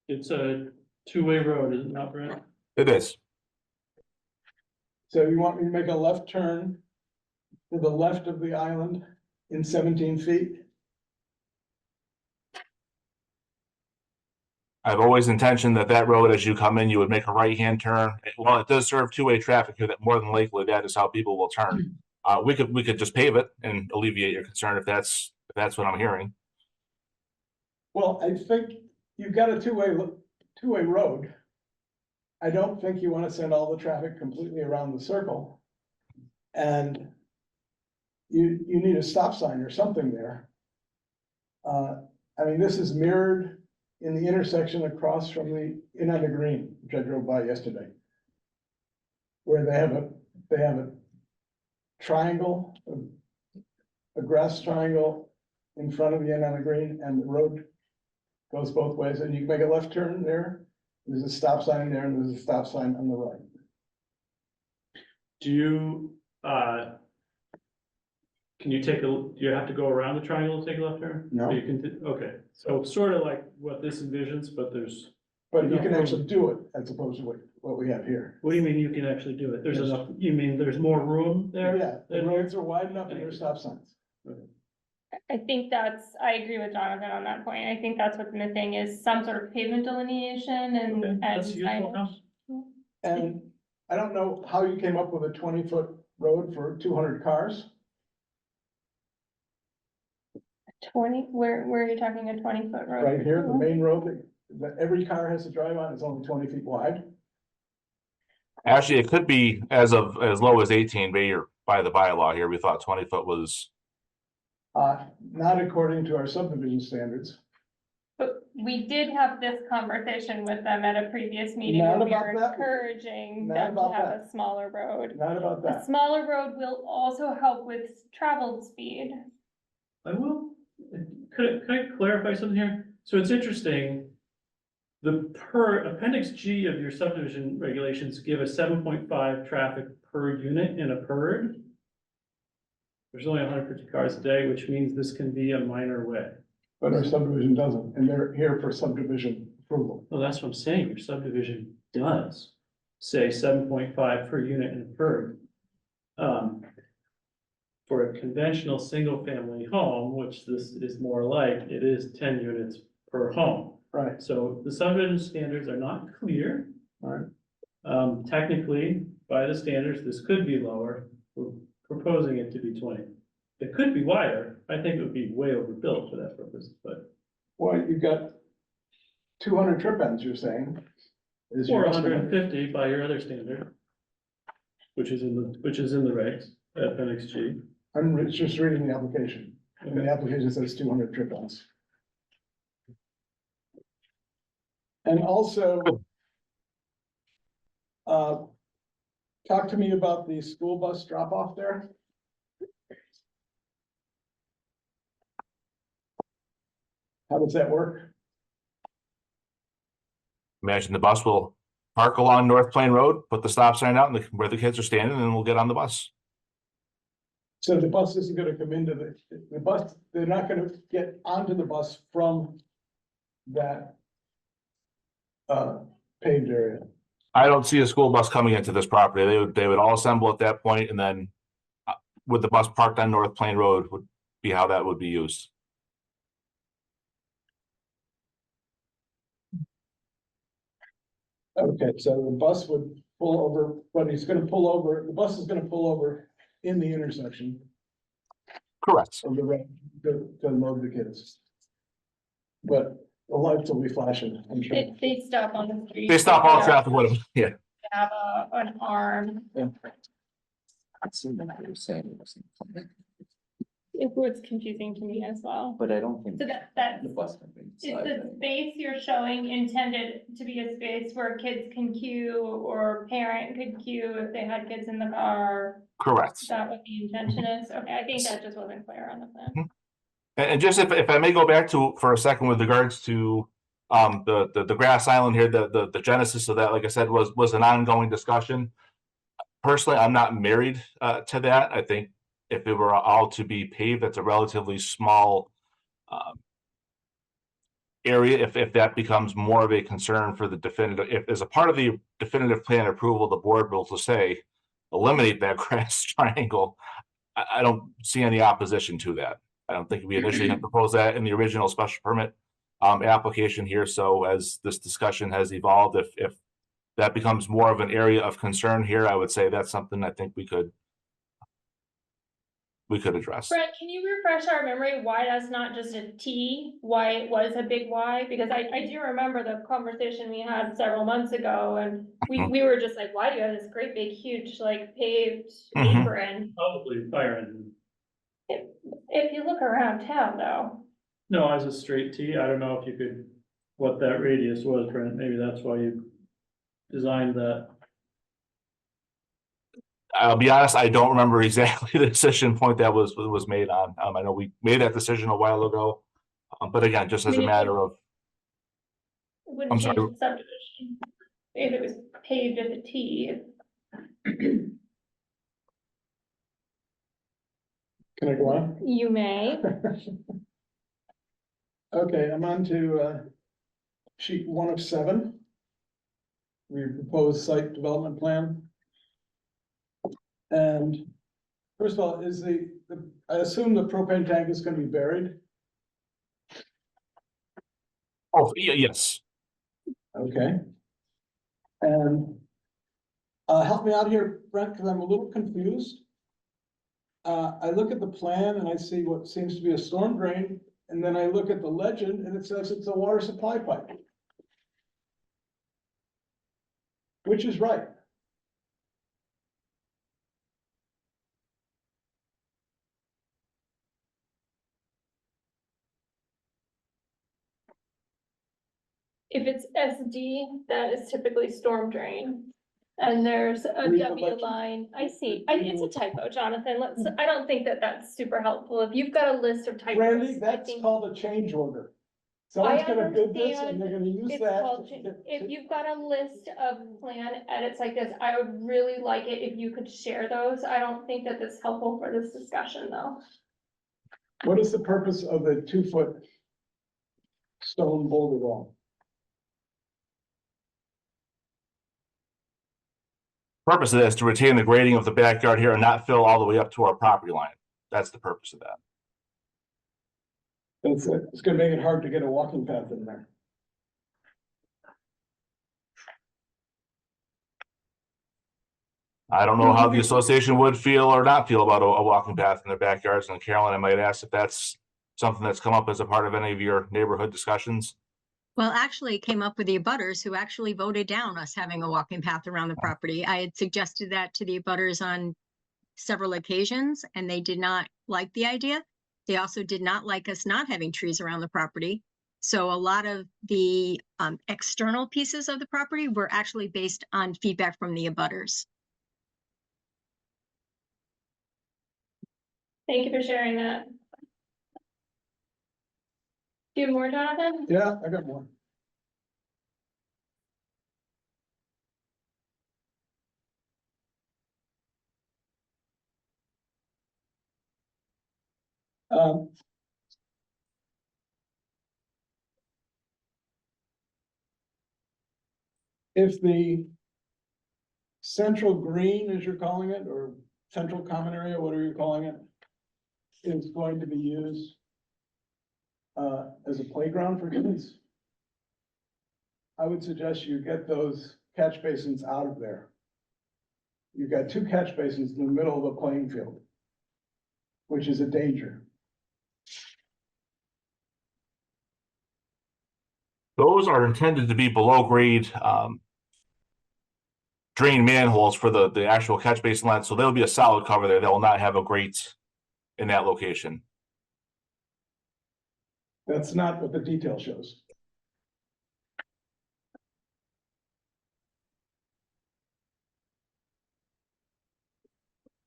It's a two-way road, is it not, Brent? It is. So you want me to make a left turn to the left of the island in 17 feet? I've always intentioned that road, as you come in, you would make a right-hand turn. Well, it does serve two-way traffic here, that more than likely that is how people will turn. We could just pave it and alleviate your concern if that's what I'm hearing. Well, I think you've got a two-way road. I don't think you want to send all the traffic completely around the circle. And you need a stop sign or something there. I mean, this is mirrored in the intersection across from the Inn on the Green, which I drove by yesterday. Where they have a triangle, a grass triangle in front of the Inn on the Green, and the road goes both ways, and you can make a left turn there. There's a stop sign there, and there's a stop sign on the right. Do you, can you do you have to go around the triangle to take a left turn? No. Or you can, okay, so it's sort of like what this envisions, but there's, But you can actually do it as opposed to what we have here. what do you mean you can actually do it? There's enough, you mean there's more room there? Yeah, the roads are wide enough and there's stop signs. I think I agree with Jonathan on that point. I think that's what's missing is some sort of pavement delineation Okay, and that's useful signage. enough. And I don't know how you came up with a 20-foot road for 200 cars. 20, where are you talking a 20-foot road? Right here, the main road that every car has to drive on is only 20 feet wide. Actually, it could be as low as 18 by the bylaw here. We thought 20 foot was. Not according to our subdivision standards. But we did have this conversation with them at a previous meeting. Not When we about were that. encouraging Not them to about have that. a smaller road. Not about A that. smaller road will also help with travel speed. I will, could I clarify something here? So it's interesting. The appendix G of your subdivision regulations give a 7.5 traffic per unit in a PERD. There's only 150 cars a day, which means this can be a minor way. But our subdivision doesn't, and they're here for subdivision approval. Well, that's what I'm saying, your subdivision does say 7.5 per unit in a PERD. For a conventional single-family home, which this is more like, it is 10 units per home. Right. So the subdivision standards are not clear. Right. Technically, by the standards, this could be lower. We're proposing it to be 20. It could be wider. I think it would be way overbuilt for that purpose, but Well, you've got 200 trip ends, you're saying? Is your Or estimate. 150 by your other standard. Which is in the regs, appendix G. I'm just reading the application, and the Okay. application says 200 trip ends. And also, talk to me about the school bus drop off there. How does that work? Imagine the bus will park along North Plain Road, put the stop sign out where the kids are standing, and then we'll get on the bus. So the bus isn't gonna come into the bus, they're not gonna get onto the bus from that paved area. I don't see a school bus coming into this property. They would all assemble at that point, and then with the bus parked on North Plain Road would be how that would be used. Okay, so the bus would pull over, but he's gonna pull over, the bus is gonna pull over in the intersection Correct. of the road to load the kids. But the lights will be flashing, I'm sure. They stop on the street. They stop all traffic with them. Yeah. Have an arm. It was confusing to me as well. But I don't think So that's, the bus can be is inside the there. space you're showing intended to be a space where kids can queue or parent could queue if they had kids in the car? Correct. Is that what the intention is? Okay, I think that just wasn't clear on the plan. And just if I may go back to for a second with regards to the grass island here, the genesis of that, like I said, was an ongoing discussion. Personally, I'm not married to that. I think if it were all to be paved, that's a relatively small area. If that becomes more of a concern for the definitive, if as a part of the definitive plan approval, the board will to say eliminate that grass triangle, I don't see any opposition to that. I don't think we initially had proposed that in the original special permit application here. So as this discussion has evolved, if that becomes more of an area of concern here, I would say that's something I think we could address. Brett, can you refresh our memory why that's not just a T, why it was a big Y? Because I do remember the conversation we had several months ago, and we were just like, why do you have this great big huge like paved Mhm. apron? Probably fire engine. If you look around town though. No, as a straight T, I don't know if you could, what that radius was, Brent, maybe that's why you designed that. I'll be honest, I don't remember exactly the decision point that was made on. I know we made that decision a while ago, but again, just as a matter of, It wouldn't I'm change sorry. the subdivision. If it was paved as a T. Can I go on? You may. Okay, I'm on to sheet 1 of 7. We propose site development plan. And first of all, is I assume the propane tank is gonna be buried? oh, yes. Okay. And help me out here, Brent, because I'm a little confused. I look at the plan and I see what seems to be a storm drain, and then I look at the legend and it says it's a water supply pipe. Which is right? If it's SD, that is typically storm drain. And there's a Read the W legend. line. I see. It's a typo, Jonathan. I don't think that that's super helpful. If you've got a list of typos. Randy, I that's think called a change order. Someone's gonna bid this and understand they're gonna use it's that. called if you've got a list of plan edits like this, I would really like it if you could share those. I don't think that that's helpful for this discussion though. What is the purpose of a 2-foot stone boulder wall? Purpose of that is to retain the grading of the backyard here and not fill all the way up to our property line. That's the purpose of that. It's gonna make it hard to get a walking path in there. I don't know how the association would feel or not feel about a walking path in their backyards. And Carolyn, I might ask if that's something that's come up as a part of any of your neighborhood discussions? Well, actually, it came up with the abutters who actually voted down us having a walking path around the property. I had suggested that to the abutters on several occasions, and they did not like the idea. They also did not like us not having trees around the property. So a lot of the external pieces of the property were actually based on feedback from the abutters. Thank you for sharing that. Do you have more, Jonathan? Yeah, I got one. Um, If the central green, as you're calling it, or central common area, whatever you're calling it, is going to be used as a playground for kids, I would suggest you get those catch basins out of there. You've got two catch basins in the middle of the playing field, which is a danger. Those are intended to be below grade drain manholes for the actual catch basin line, so there'll be a solid cover there. They will not have a grate in that location. That's not what the detail shows.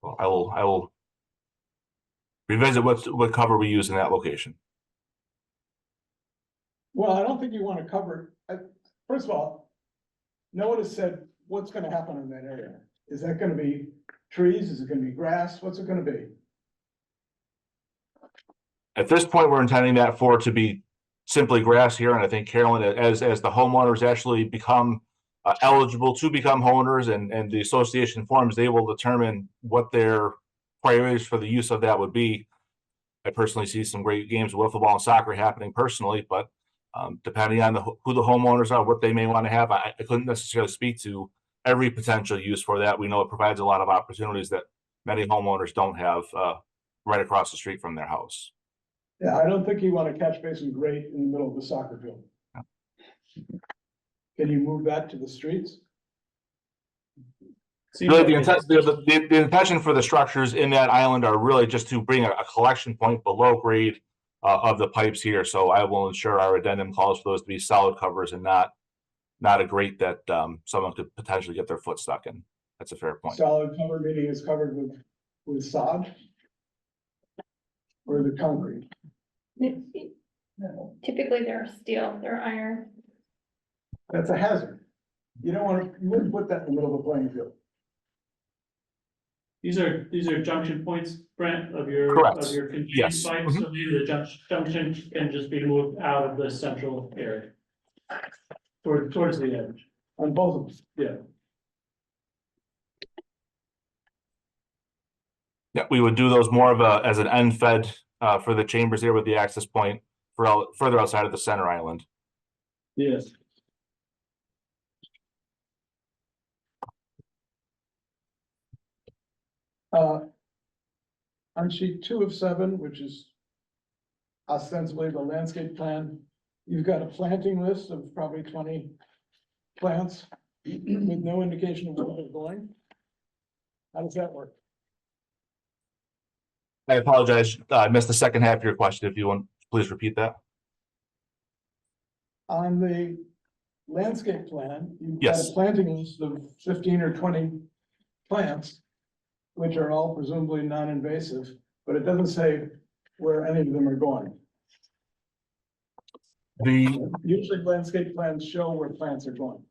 Well, I will revisit what cover we use in that location. Well, I don't think you want to cover, first of all, no one has said what's gonna happen in that area. Is that gonna be trees? Is it gonna be grass? What's it gonna be? At this point, we're intending that for it to be simply grass here, and I think Carolyn, as the homeowners actually become eligible to become homeowners and the association forms, they will determine what their priorities for the use of that would be. I personally see some great games of wiffle ball and soccer happening personally, but depending on who the homeowners are, what they may want to have, I couldn't necessarily speak to every potential use for that. We know it provides a lot of opportunities that many homeowners don't have right across the street from their house. Yeah, I don't think you want a catch basin grate in the middle of the soccer field. Yeah. Can you move that to the streets? Really, the intention for the structures in that island are really just to bring a collection point below grade of the pipes here. So I will ensure our addendum calls for those to be solid covers and not a grate that someone could potentially get their foot stuck in. That's a fair point. Solid cover meaning is covered with sod? Or the concrete? Typically they're steel, they're iron. That's a hazard. You wouldn't put that in the middle of a playing field. These are junction points, Brent, of your Correct. conveyance Yes. pipes, so maybe the junction can just be moved out of the central area. Towards the edge. On both of them. Yeah. Yeah, we would do those more of as an end fed for the chambers here with the access point for further outside of the center island. Yes. On sheet 2 of 7, which is ostensibly the landscape plan, you've got a planting list of probably 20 plants with no indication of where they're going. How does that work? I apologize. I missed the second half of your question. If you want, please repeat that. On the landscape plan, you've got Yes. a planting list of 15 or 20 plants, which are all presumably non-invasive, but it doesn't say where any of them are going. Usually landscape plans show where plants are going.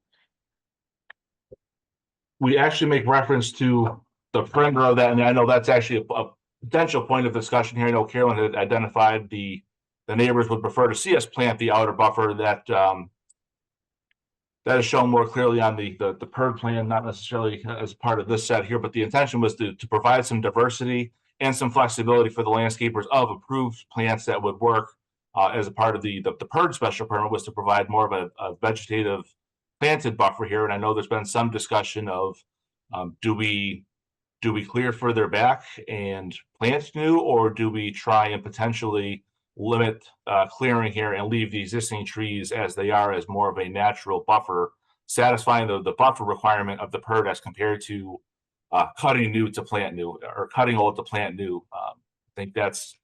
We actually make reference to the perimeter of that, and I know that's actually a potential point of discussion here. I know Carolyn had identified the neighbors would prefer to see us plant the outer buffer that is shown more clearly on the PERD plan, not necessarily as part of this set here, but the intention was to provide some diversity and some flexibility for the landscapers of approved plants that would work as a part of the PERD special permit, was to provide more of a vegetative planted buffer here. And I know there's been some discussion of do we clear further back and plant new, or do we try and potentially limit clearing here and leave the existing trees as they are as more of a natural buffer, satisfying the buffer requirement of the PERD as compared to cutting new to plant new or cutting old to plant new. I think that's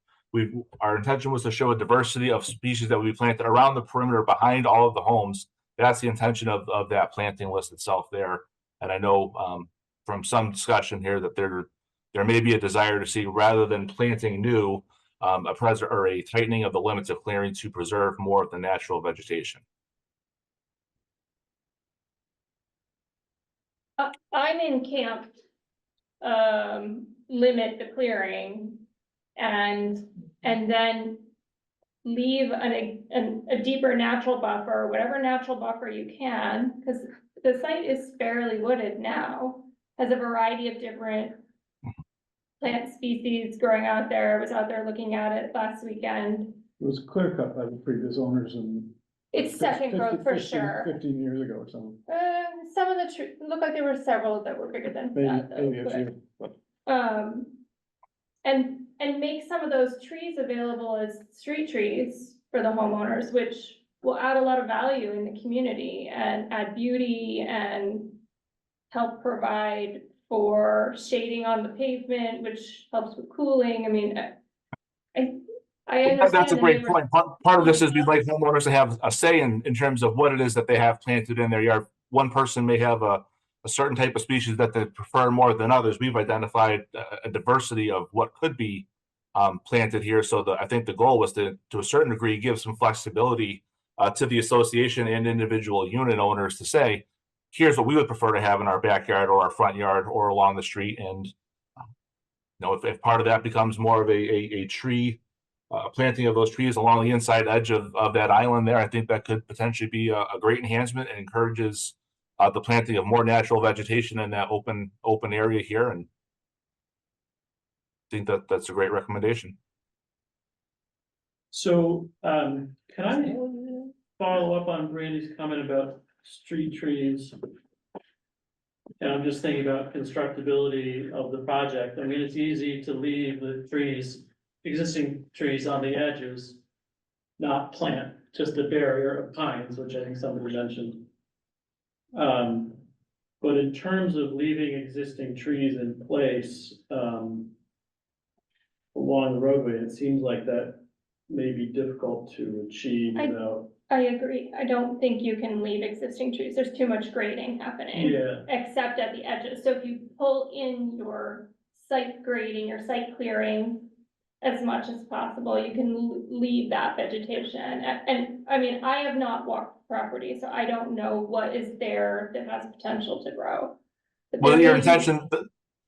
our intention was to show a diversity of species that we planted around the perimeter behind all of the homes. That's the intention of that planting list itself there. And I know from some discussion here that there may be a desire to see, rather than planting new, a tightening of the limits of clearing to preserve more of the natural vegetation. I'm in camp, limit the clearing and then leave a deeper natural buffer, whatever natural buffer you can, because the site is fairly wooded now, has a variety of different plant species growing out there. I was out there looking at it last weekend. It was clear cut by the previous owners and. It's second growth for 15 sure. 15 years ago or something. Some of the trees, looked like there were several that were bigger than Maybe, that though, maybe a but- few, but and make some of those trees available as street trees for the homeowners, which will add a lot of value in the community and add beauty and help provide for shading on the pavement, which helps with cooling. I mean, I understand. That's a the great neighbors- point. Part of this is we'd like homeowners to have a say in terms of what it is that they have planted in their yard. One person may have a certain type of species that they prefer more than others. We've identified a diversity of what could be planted here. So I think the goal was to a certain degree, give some flexibility to the association and individual unit owners to say, here's what we would prefer to have in our backyard or our front yard or along the street. And if part of that becomes more of a tree, planting of those trees along the inside edge of that island there, I think that could potentially be a great enhancement and encourages the planting of more natural vegetation in that open area here. And I think that's a great recommendation. So, can I follow up on Randy's comment about street trees? And I'm just thinking about constructability of the project. I mean, it's easy to leave the trees, existing trees on the edges, not plant just a barrier of pines, which I think somebody mentioned. But in terms of leaving existing trees in place, along the roadway, it seems like that may be difficult to achieve without. I agree. I don't think you can leave existing trees. There's too much grading happening. Yeah, Except at the edges. So if you pull in your site grading, your site clearing as much as possible, you can leave that vegetation. And I mean, I have not walked the property, so I don't know what is there that has potential to grow. But Well, there your may be- intention,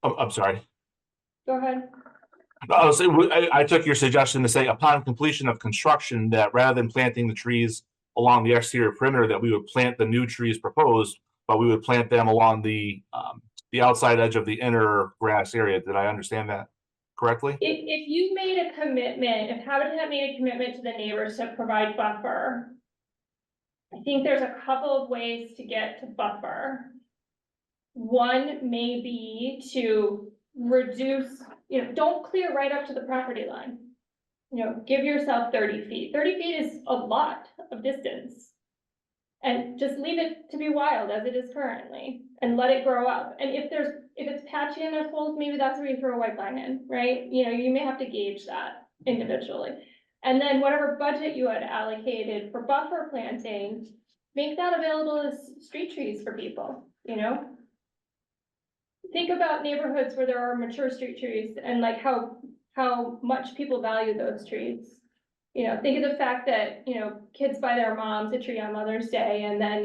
I'm sorry. Go ahead. I took your suggestion to say upon completion of construction that rather than planting the trees along the exterior perimeter, that we would plant the new trees proposed, but we would plant them along the outside edge of the inner grass area. Did I understand that correctly? If you made a commitment, if Habitat made a commitment to the neighbors to provide buffer, I think there's a couple of ways to get to buffer. One may be to reduce, don't clear right up to the property line. Give yourself 30 feet. 30 feet is a lot of distance. And just leave it to be wild as it is currently and let it grow up. And if it's patchy and there's holes, maybe that's where you throw a white pine in, right? You may have to gauge that individually. And then whatever budget you had allocated for buffer planting, make that available as street trees for people, Think about neighborhoods where there are mature street trees and like how much people value those trees. Think of the fact that, kids buy their moms a tree on Mother's Day and then,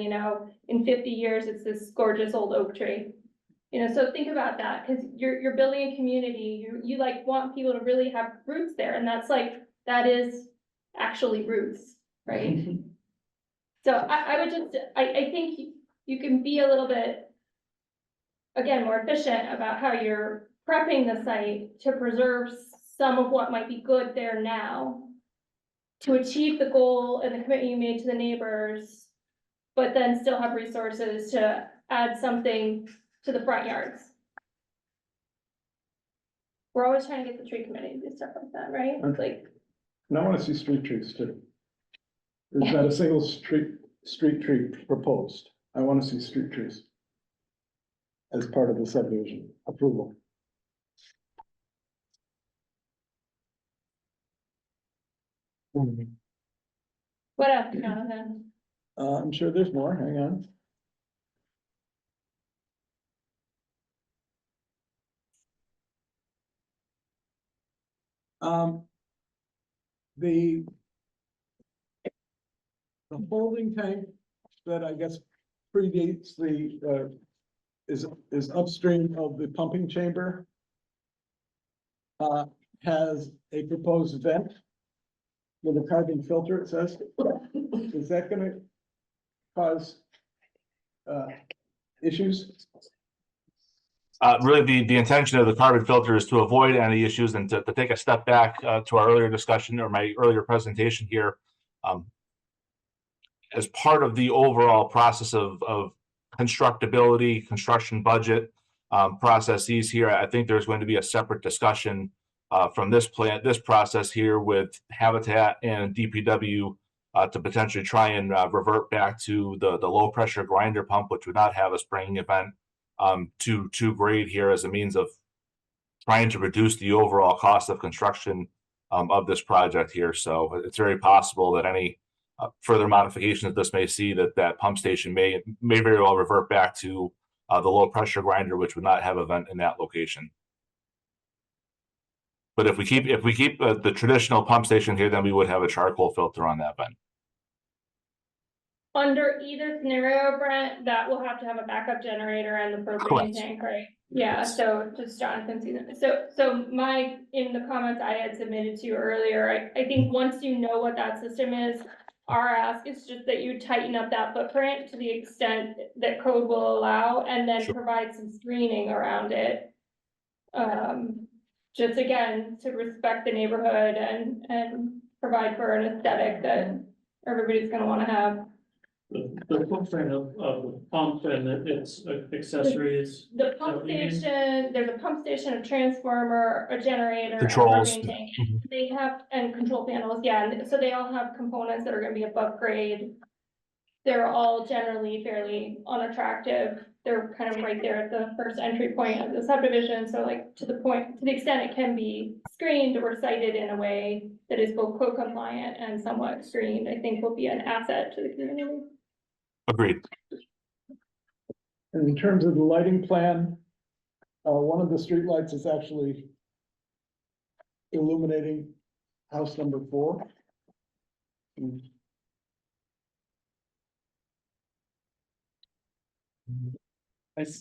in 50 years, it's this gorgeous old oak tree. So think about that because you're building a community, you like want people to really have roots there. And that is actually roots, right? So I think you can be a little bit, again, more efficient about how you're prepping the site to preserve some of what might be good there now to achieve the goal and the commitment you made to the neighbors, but then still have resources to add something to the front yards. We're always trying to get the tree committee to do stuff like that, right? Okay. Like, And I want to see street trees too. There's not a single street tree proposed. I want to see street trees as part of the subdivision approval. What else, Jonathan? I'm sure there's more, hang on. The holding tank that I guess predates the, is upstream of the pumping chamber. Has a proposed vent with a carbon filter, it says. Is that gonna cause, issues? Really, the intention of the carbon filter is to avoid any issues and to take a step back to our earlier discussion or my earlier presentation here. As part of the overall process of constructability, construction budget processes here, I think there's going to be a separate discussion from this process here with Habitat and DPW to potentially try and revert back to the low pressure grinder pump, which would not have a spraying event to grade here as a means of trying to reduce the overall cost of construction of this project here. So it's very possible that any further modifications that this may see that pump station may very well revert back to the low pressure grinder, which would not have a vent in that location. But if we keep the traditional pump station here, then we would have a charcoal filter on that vent. Under either scenario, Brent, that will have to have a backup generator and the propane Correct. tank, right? Yeah, so just Jonathan sees it. So my, in the comments I had submitted to you earlier, I think once you know what that system is, our ask is just that you tighten up that footprint to the extent that code will allow, and then Sure. provide some screening around it. Just again, to respect the neighborhood and provide for an aesthetic that everybody's gonna wanna have. The footprint of the pump and its accessories. The pump what you mean? station, there's a pump station, a transformer, a generator, and a Controls. propane tank. Mhm. They have, and control panels, yeah, and so they all have components that are gonna be above grade. They're all generally fairly unattractive. They're kind of right there at the first entry point of the subdivision, so like to the extent it can be screened or cited in a way that is both code compliant and somewhat screened, I think will be an asset to the community. Agreed. And in terms of the lighting plan, one of the streetlights is actually illuminating house number 4.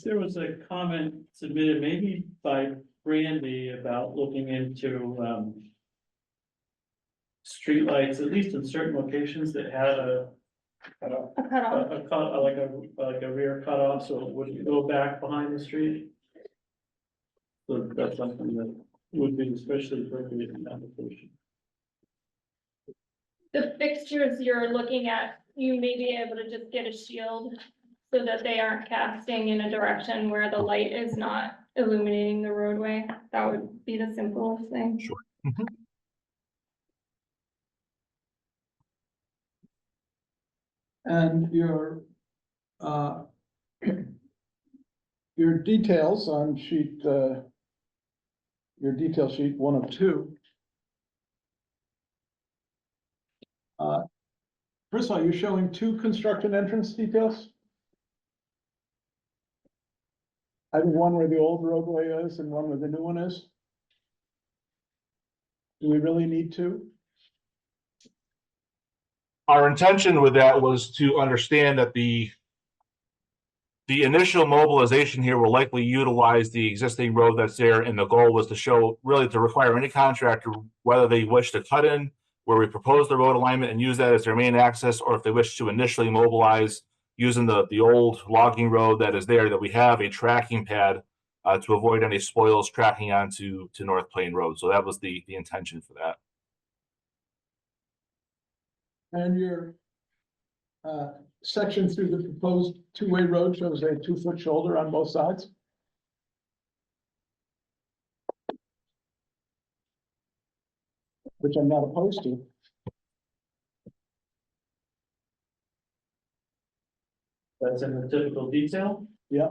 There was a comment submitted maybe by Brandy about looking into streetlights, at least in certain locations that had a A cutoff. like a rear cutoff, so it wouldn't go back behind the street. So that's something that would be especially appropriate in application. The fixtures you're looking at, you may be able to just get a shield so that they aren't casting in a direction where the light is not illuminating the roadway. That would be the simplest thing. Sure. And your details on sheet, your detail sheet 1 of 2. First of all, you're showing 2 construction entrance details? I think one where the old roadway is and one where the new one is. Do we really need 2? Our intention with that was to understand that the initial mobilization here will likely utilize the existing road that's there, and the goal was to show, really to require any contractor, whether they wish to cut in where we propose the road alignment and use that as their main access, or if they wish to initially mobilize using the old logging road that is there, that we have a tracking pad to avoid any spoils tracking onto North Plain Road. So that was the intention for that. And your section through the proposed 2-way road shows a 2-foot shoulder on both sides? which I'm not opposed to. That's in the typical detail. Yeah.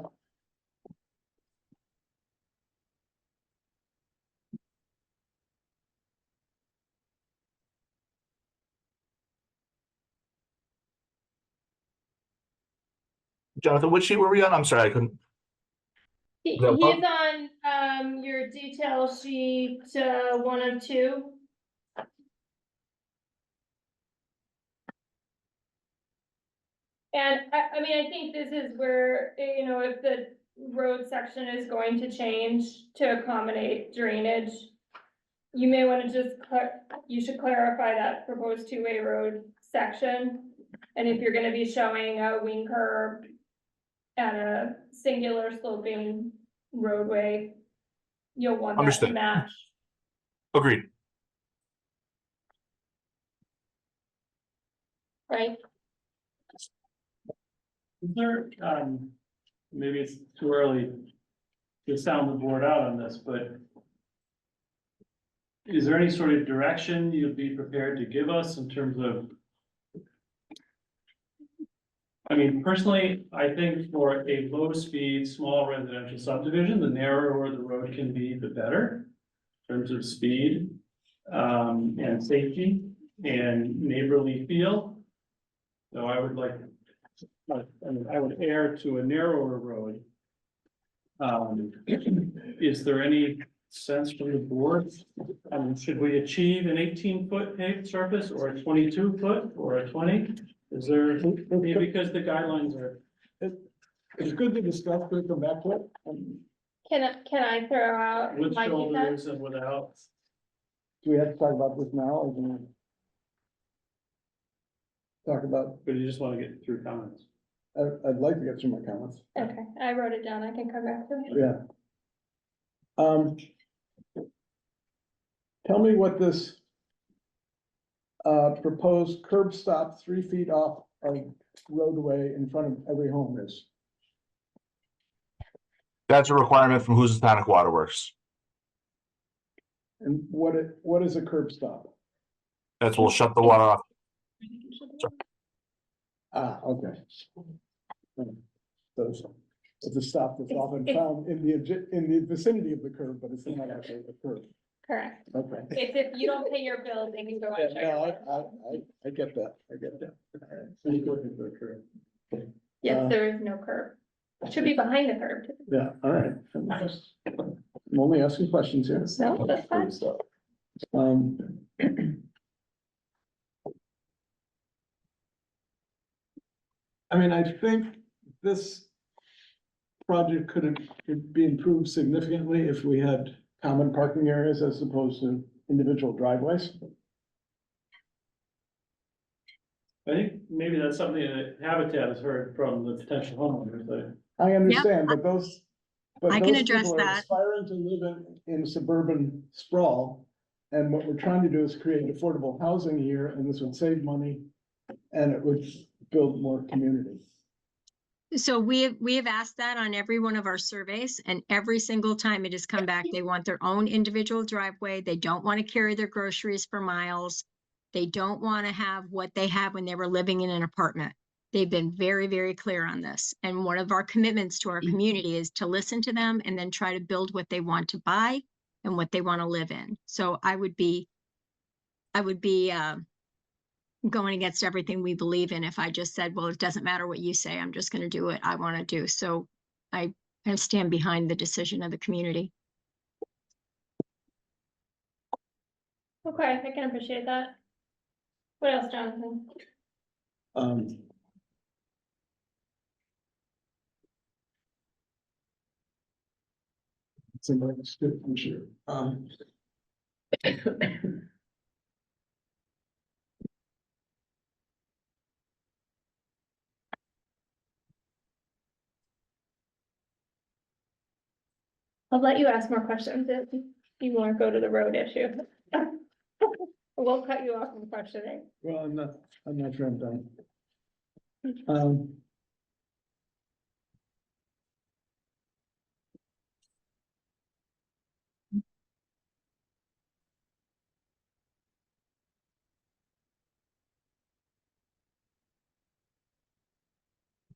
Jonathan, which sheet were we on? I'm sorry, I couldn't. He's Is that above? on, your detail sheet, 1 of 2. And I mean, I think this is where, if the road section is going to change to accommodate drainage, you may want to you should clarify that proposed 2-way road section. And if you're gonna be showing a wing curb at a singular sloping roadway, you'll want that to Understood. match. Agreed. Right? Is there, maybe it's too early to sound the board out on this, but is there any sort of direction you'd be prepared to give us in terms of? I mean, personally, I think for a low-speed, small residential subdivision, the narrower the road can be, the better. In terms of speed, and safety and neighborly feel. So I would I would err to a narrower road. Is there any sense from the board? Should we achieve an 18-foot paved surface or a 22-foot or a 20? Is there, because the guidelines are. It's good to discuss, good to come back to it. Can I throw out With my 2 cents? shoulders and without. Do we have to talk about this now or do we talk about, But you just want to get through comments. I'd like to get through my comments. Okay, I wrote it down. I can come back to it. Yeah. Tell me what this proposed curb stop 3 feet off of roadway in front of every home is. That's a requirement from Housatonic Waterworks. And what is a curb stop? That's will shut the water off. Ah, okay. So it's a stop that's often It's- found in the vicinity of the curb, but it's not actually the curb. Correct. Okay. If you don't pay your bill, they can go Yeah, and check your water. I get that, I get that. So you're looking for a curve. Yes, there is no curb. Should be behind the curb. Yeah, all right. I'm only asking questions here. No, that's fine. Um, I mean, I think this project could be improved significantly if we had common parking areas as opposed to individual driveways. I think maybe that's something that Habitat has heard from the potential homeowners, like. I understand, but those. But I can those address people are that. aspiring to live in suburban sprawl. And what we're trying to do is create affordable housing here, and this would save money. And it would build more community. So we have asked that on every one of our surveys, and every single time it has come back, they want their own individual driveway. They don't want to carry their groceries for miles. They don't want to have what they had when they were living in an apartment. They've been very, very clear on this. And one of our commitments to our community is to listen to them and then try to build what they want to buy and what they want to live in. So I would be going against everything we believe in if I just said, well, it doesn't matter what you say, I'm just going to do what I want to do. So I stand behind the decision of the community. Okay, I can appreciate that. What else, Jonathan? Somebody that's good, I'm sure. I'll let you ask more questions if you want to go to the road issue. We'll cut you off from questioning. Well, I'm not sure I'm done.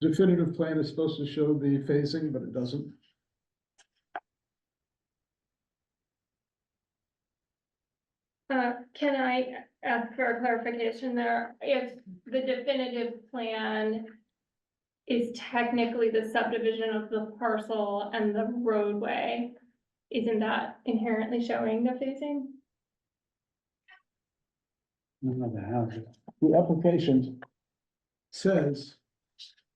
definitive plan is supposed to show the phasing, but it doesn't. Can I ask for a clarification there? If the definitive plan is technically the subdivision of the parcel and the roadway, isn't that inherently showing the phasing? None of the houses. The application says,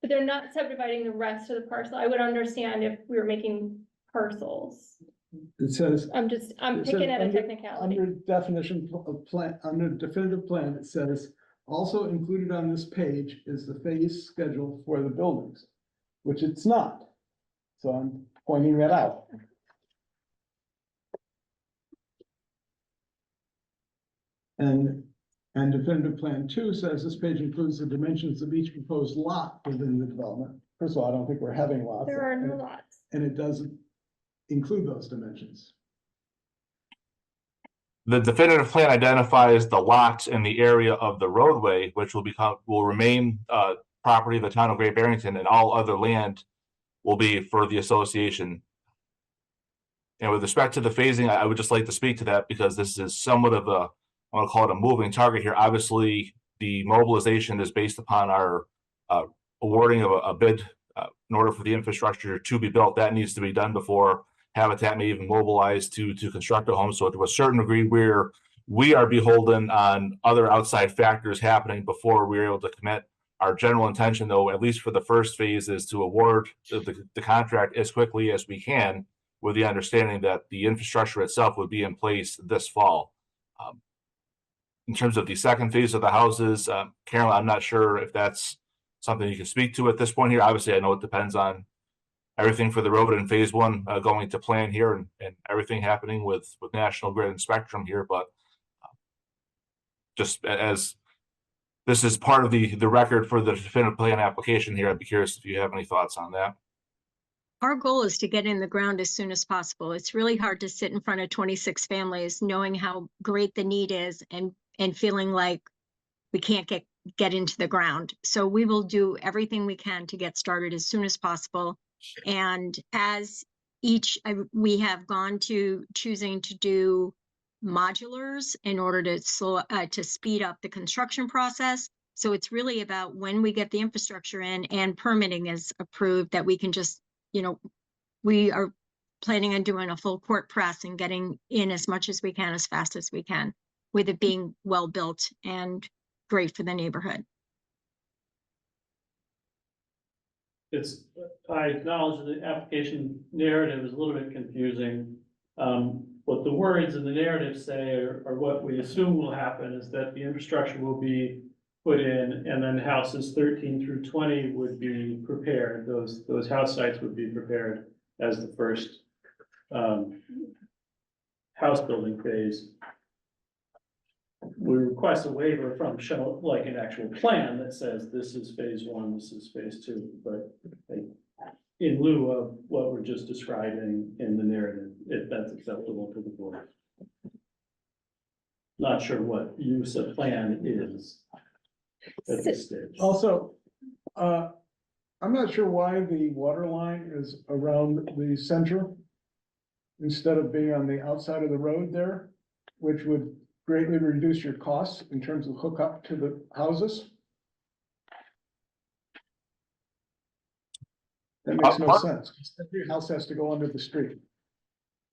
But they're not subdividing the rest of the parcel. I would understand if we were making parcels. it says. I'm it says picking at a under- technicality. Under definition of plan, under definitive plan, it says, also included on this page is the phase schedule for the buildings, which it's not. So I'm pointing that out. And definitive plan 2 says this page includes the dimensions of each proposed lot within the development. First of all, I don't think we're having lots. There are no lots. And it doesn't include those dimensions. The definitive plan identifies the lots in the area of the roadway, which will remain property of the town of Great Barrington, and all other land will be for the association. And with respect to the phasing, I would just like to speak to that because this is somewhat of a, I want to call it a moving target here. Obviously, the mobilization is based upon our awarding of a bid in order for the infrastructure to be built. That needs to be done before Habitat may even mobilize to construct a home. So to a certain degree, we are beholden on other outside factors happening before we're able to commit. Our general intention, though, at least for the first phase, is to award the contract as quickly as we can, with the understanding that the infrastructure itself would be in place this fall. In terms of the second phase of the houses, Carolyn, I'm not sure if that's something you can speak to at this point here. Obviously, I know it depends on everything for the road in phase 1 going to plan here and everything happening with National Grid and Spectrum here, but just as this is part of the record for the definitive plan application here, I'd be curious if you have any thoughts on that. Our goal is to get in the ground as soon as possible. It's really hard to sit in front of 26 families, knowing how great the need is and feeling like we can't get into the ground. So we will do everything we can to get started as soon as possible. And as we have gone to choosing to do modulars in order to speed up the construction process. So it's really about when we get the infrastructure in and permitting is approved, that we can just, we are planning on doing a full court press and getting in as much as we can, as fast as we can, with it being well built and great for the neighborhood. I acknowledge the application narrative is a little bit confusing. What the words in the narrative say are what we assume will happen is that the infrastructure will be put in, and then houses 13 through 20 would be prepared. Those house sites would be prepared as the first house building phase. We request a waiver from show like an actual plan that says this is phase 1, this is phase 2, but in lieu of what we're just describing in the narrative, if that's acceptable to the board. Not sure what use of plan is at this stage. Also, I'm not sure why the water line is around the center instead of being on the outside of the road there, which would greatly reduce your costs in terms of hookup to the houses. That makes no sense. Every house has to go under the street.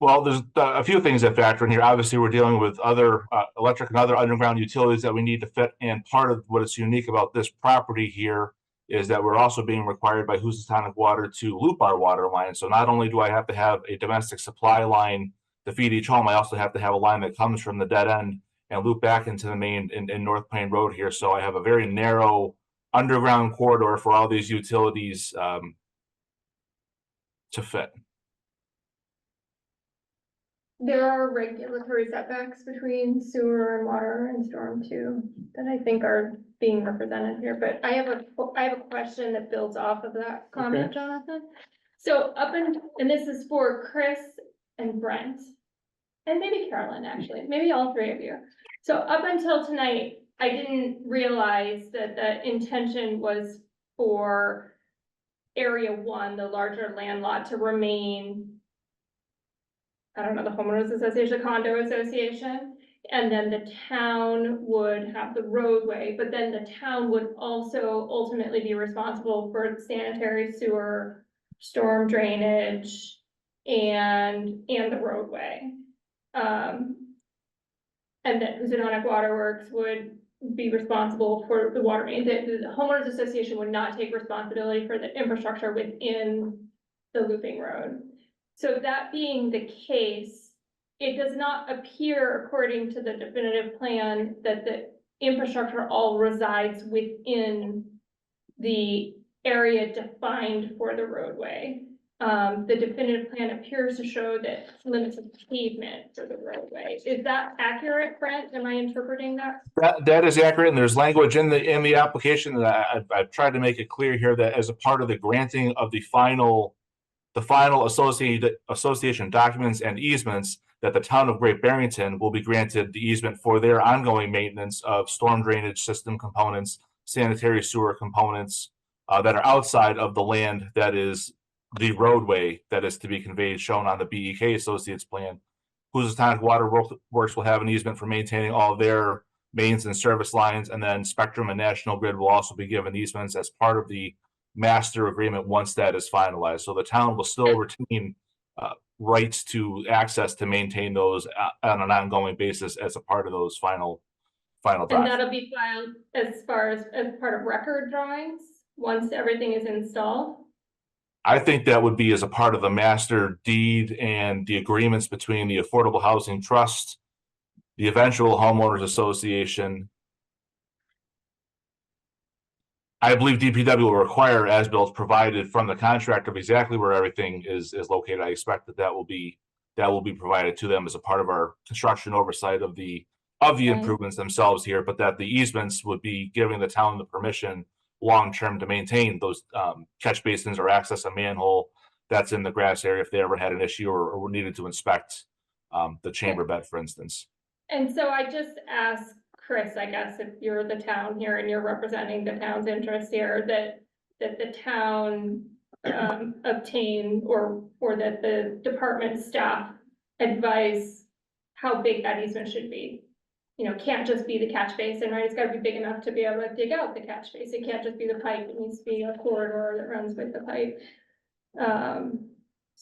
Well, there's a few things that factor in here. Obviously, we're dealing with other electric and other underground utilities that we need to fit. And part of what is unique about this property here is that we're also being required by Housatonic Water to loop our water line. So not only do I have to have a domestic supply line to feed each home, I also have to have a line that comes from the dead end and loop back into the main in North Plain Road here. So I have a very narrow underground corridor for all these utilities to fit. There are regulatory setbacks between sewer and water and storm too, that I think are being represented here, but I have a question that builds off of that comment, Okay. Jonathan. So and this is for Chris and Brent, and maybe Carolyn, actually, maybe all three of you. So up until tonight, I didn't realize that the intention was for area one, the larger land lot, to remain, I don't know, the homeowners association, the condo association. And then the town would have the roadway, but then the town would also ultimately be responsible for sanitary sewer, storm drainage, and the roadway. And that Housatonic Waterworks would be responsible for the water main. The homeowners association would not take responsibility for the infrastructure within the looping road. So that being the case, it does not appear, according to the definitive plan, that the infrastructure all resides within the area defined for the roadway. The definitive plan appears to show that limits of pavement for the roadway. Is that accurate, Brent? Am I interpreting that? That is accurate, and there's language in the application that I've tried to make it clear here that as a part of the granting of the final association documents and easements, that the town of Great Barrington will be granted the easement for their ongoing maintenance of storm drainage system components, sanitary sewer components that are outside of the land that is the roadway that is to be conveyed, shown on the BEK Associates plan. Housatonic Water Works will have an easement for maintaining all of their mains and service lines, and then Spectrum and National Grid will also be given easements as part of the master agreement once that is finalized. So the town will still retain rights to access to maintain those on an ongoing basis as a part of those final And documents. that'll be filed as part of record drawings, once everything is installed? I think that would be as a part of the master deed and the agreements between the Affordable Housing Trust, the eventual homeowners association. I believe DPW will require as-built provided from the contractor of exactly where everything is located. I expect that will be provided to them as a part of our construction oversight of the improvements themselves here, but that the easements would be giving the town the permission long-term to maintain those catch basins or access a manhole that's in the grass area if they ever had an issue or needed to inspect the chamber bed, for instance. And so I just asked Chris, I guess, if you're the town here and you're representing the town's interest here, that the town obtain or that the department staff advise how big that easement should be. You know, can't just be the catch basin, right? It's gotta be big enough to be able to dig out the catch basin. It can't just be the pipe. It needs to be a corridor that runs with the pipe.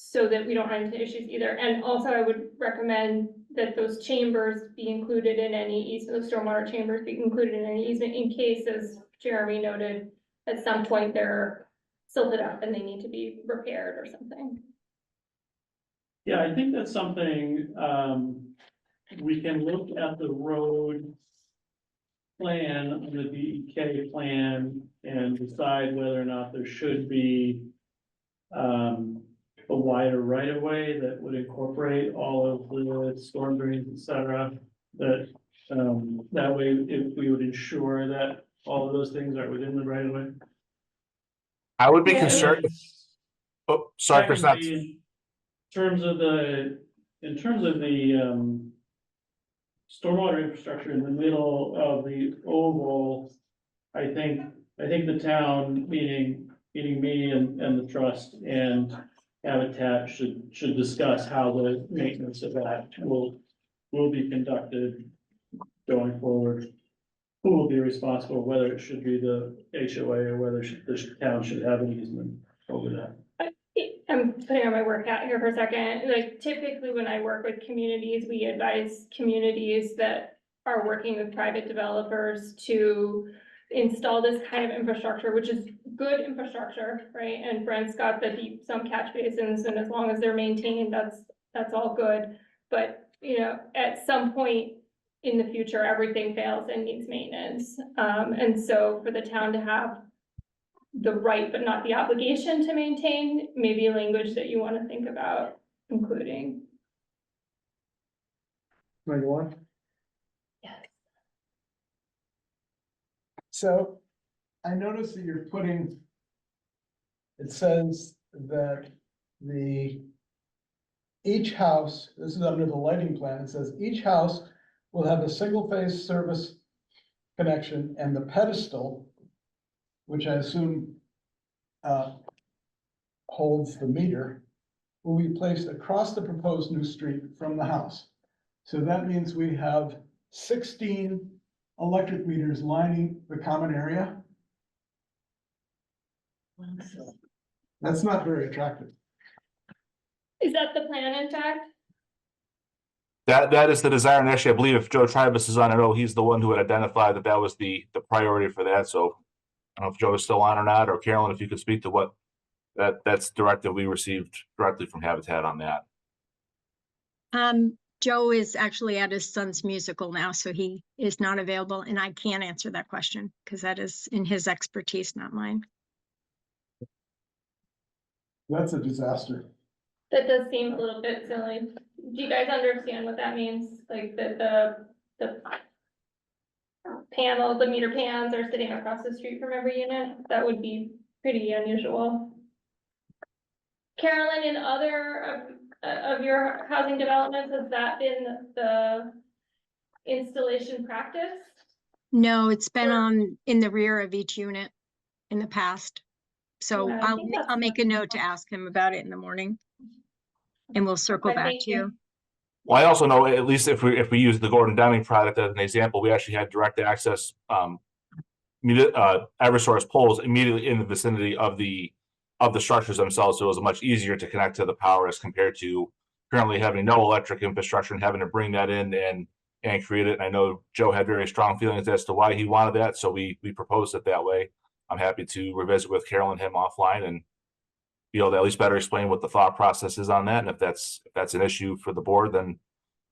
So that we don't run into issues either. And also I would recommend that those chambers be included in any easement, the stormwater chambers be included in any easement in case, as Jeremy noted, at some point they're silted up and they need to be repaired or something. Yeah, I think that's something, we can look at the road plan, on the DEK plan, and decide whether or not there should be a wider right of way that would incorporate all of the storm drains, et cetera. That way, if we would ensure that all of those things are within the right of way. I would be Yeah, concerned. Oh, sorry, Chris. Secondly, in terms of the stormwater infrastructure in the middle of the oval, I think the town, meaning me and the trust and Habitat should discuss how the maintenance of that will be conducted going forward. Who will be responsible, whether it should be the HOA or whether the town should have an easement over that. I'm putting on my work hat here for a second. Like typically when I work with communities, we advise communities that are working with private developers to install this kind of infrastructure, which is good infrastructure, right? And Brent's got some catch basins, and as long as they're maintained, that's all good. But, you know, at some point in the future, everything fails and needs maintenance. And so for the town to have the right but not the obligation to maintain, maybe language that you want to think about including. Number one. Yes. So I noticed that you're putting, it says that each house, this is under the lighting plan, it says each house will have a single phase service connection, and the pedestal, which I assume holds the meter will be placed across the proposed new street from the house. So that means we have 16 electric meters lining the common area. That's not very attractive. Is that the plan in fact? That is the desire, and actually, I believe if Joe Tribus is on, I know he's the one who had identified that that was the priority for that, so I don't know if Joe is still on or not, or Carolyn, if you could speak to what that's directive we received directly from Habitat on that. Joe is actually at his son's musical now, so he is not available, and I can't answer that question because that is in his expertise, not mine. That's a disaster. That does seem a little bit silly. Do you guys understand what that means? Like the panels, the meter pans are sitting across the street from every unit? That would be pretty unusual. Carolyn, in other of your housing developments, has that been the installation practice? No, it's been in the rear of each unit in the past. So Yeah, I think that's I'll make a note to ask him about it in the morning. And we'll circle back to you. Well, I also know, at least if we use the Gordon Deming product as an example, we actually had direct access Eversource poles immediately in the vicinity of the structures themselves, so it was much easier to connect to the power as compared to currently having no electric infrastructure and having to bring that in and create it. And I know Joe had very strong feelings as to why he wanted that, so we proposed it that way. I'm happy to revisit with Carol and him offline and be able to at least better explain what the thought process is on that. And if that's an issue for the board, then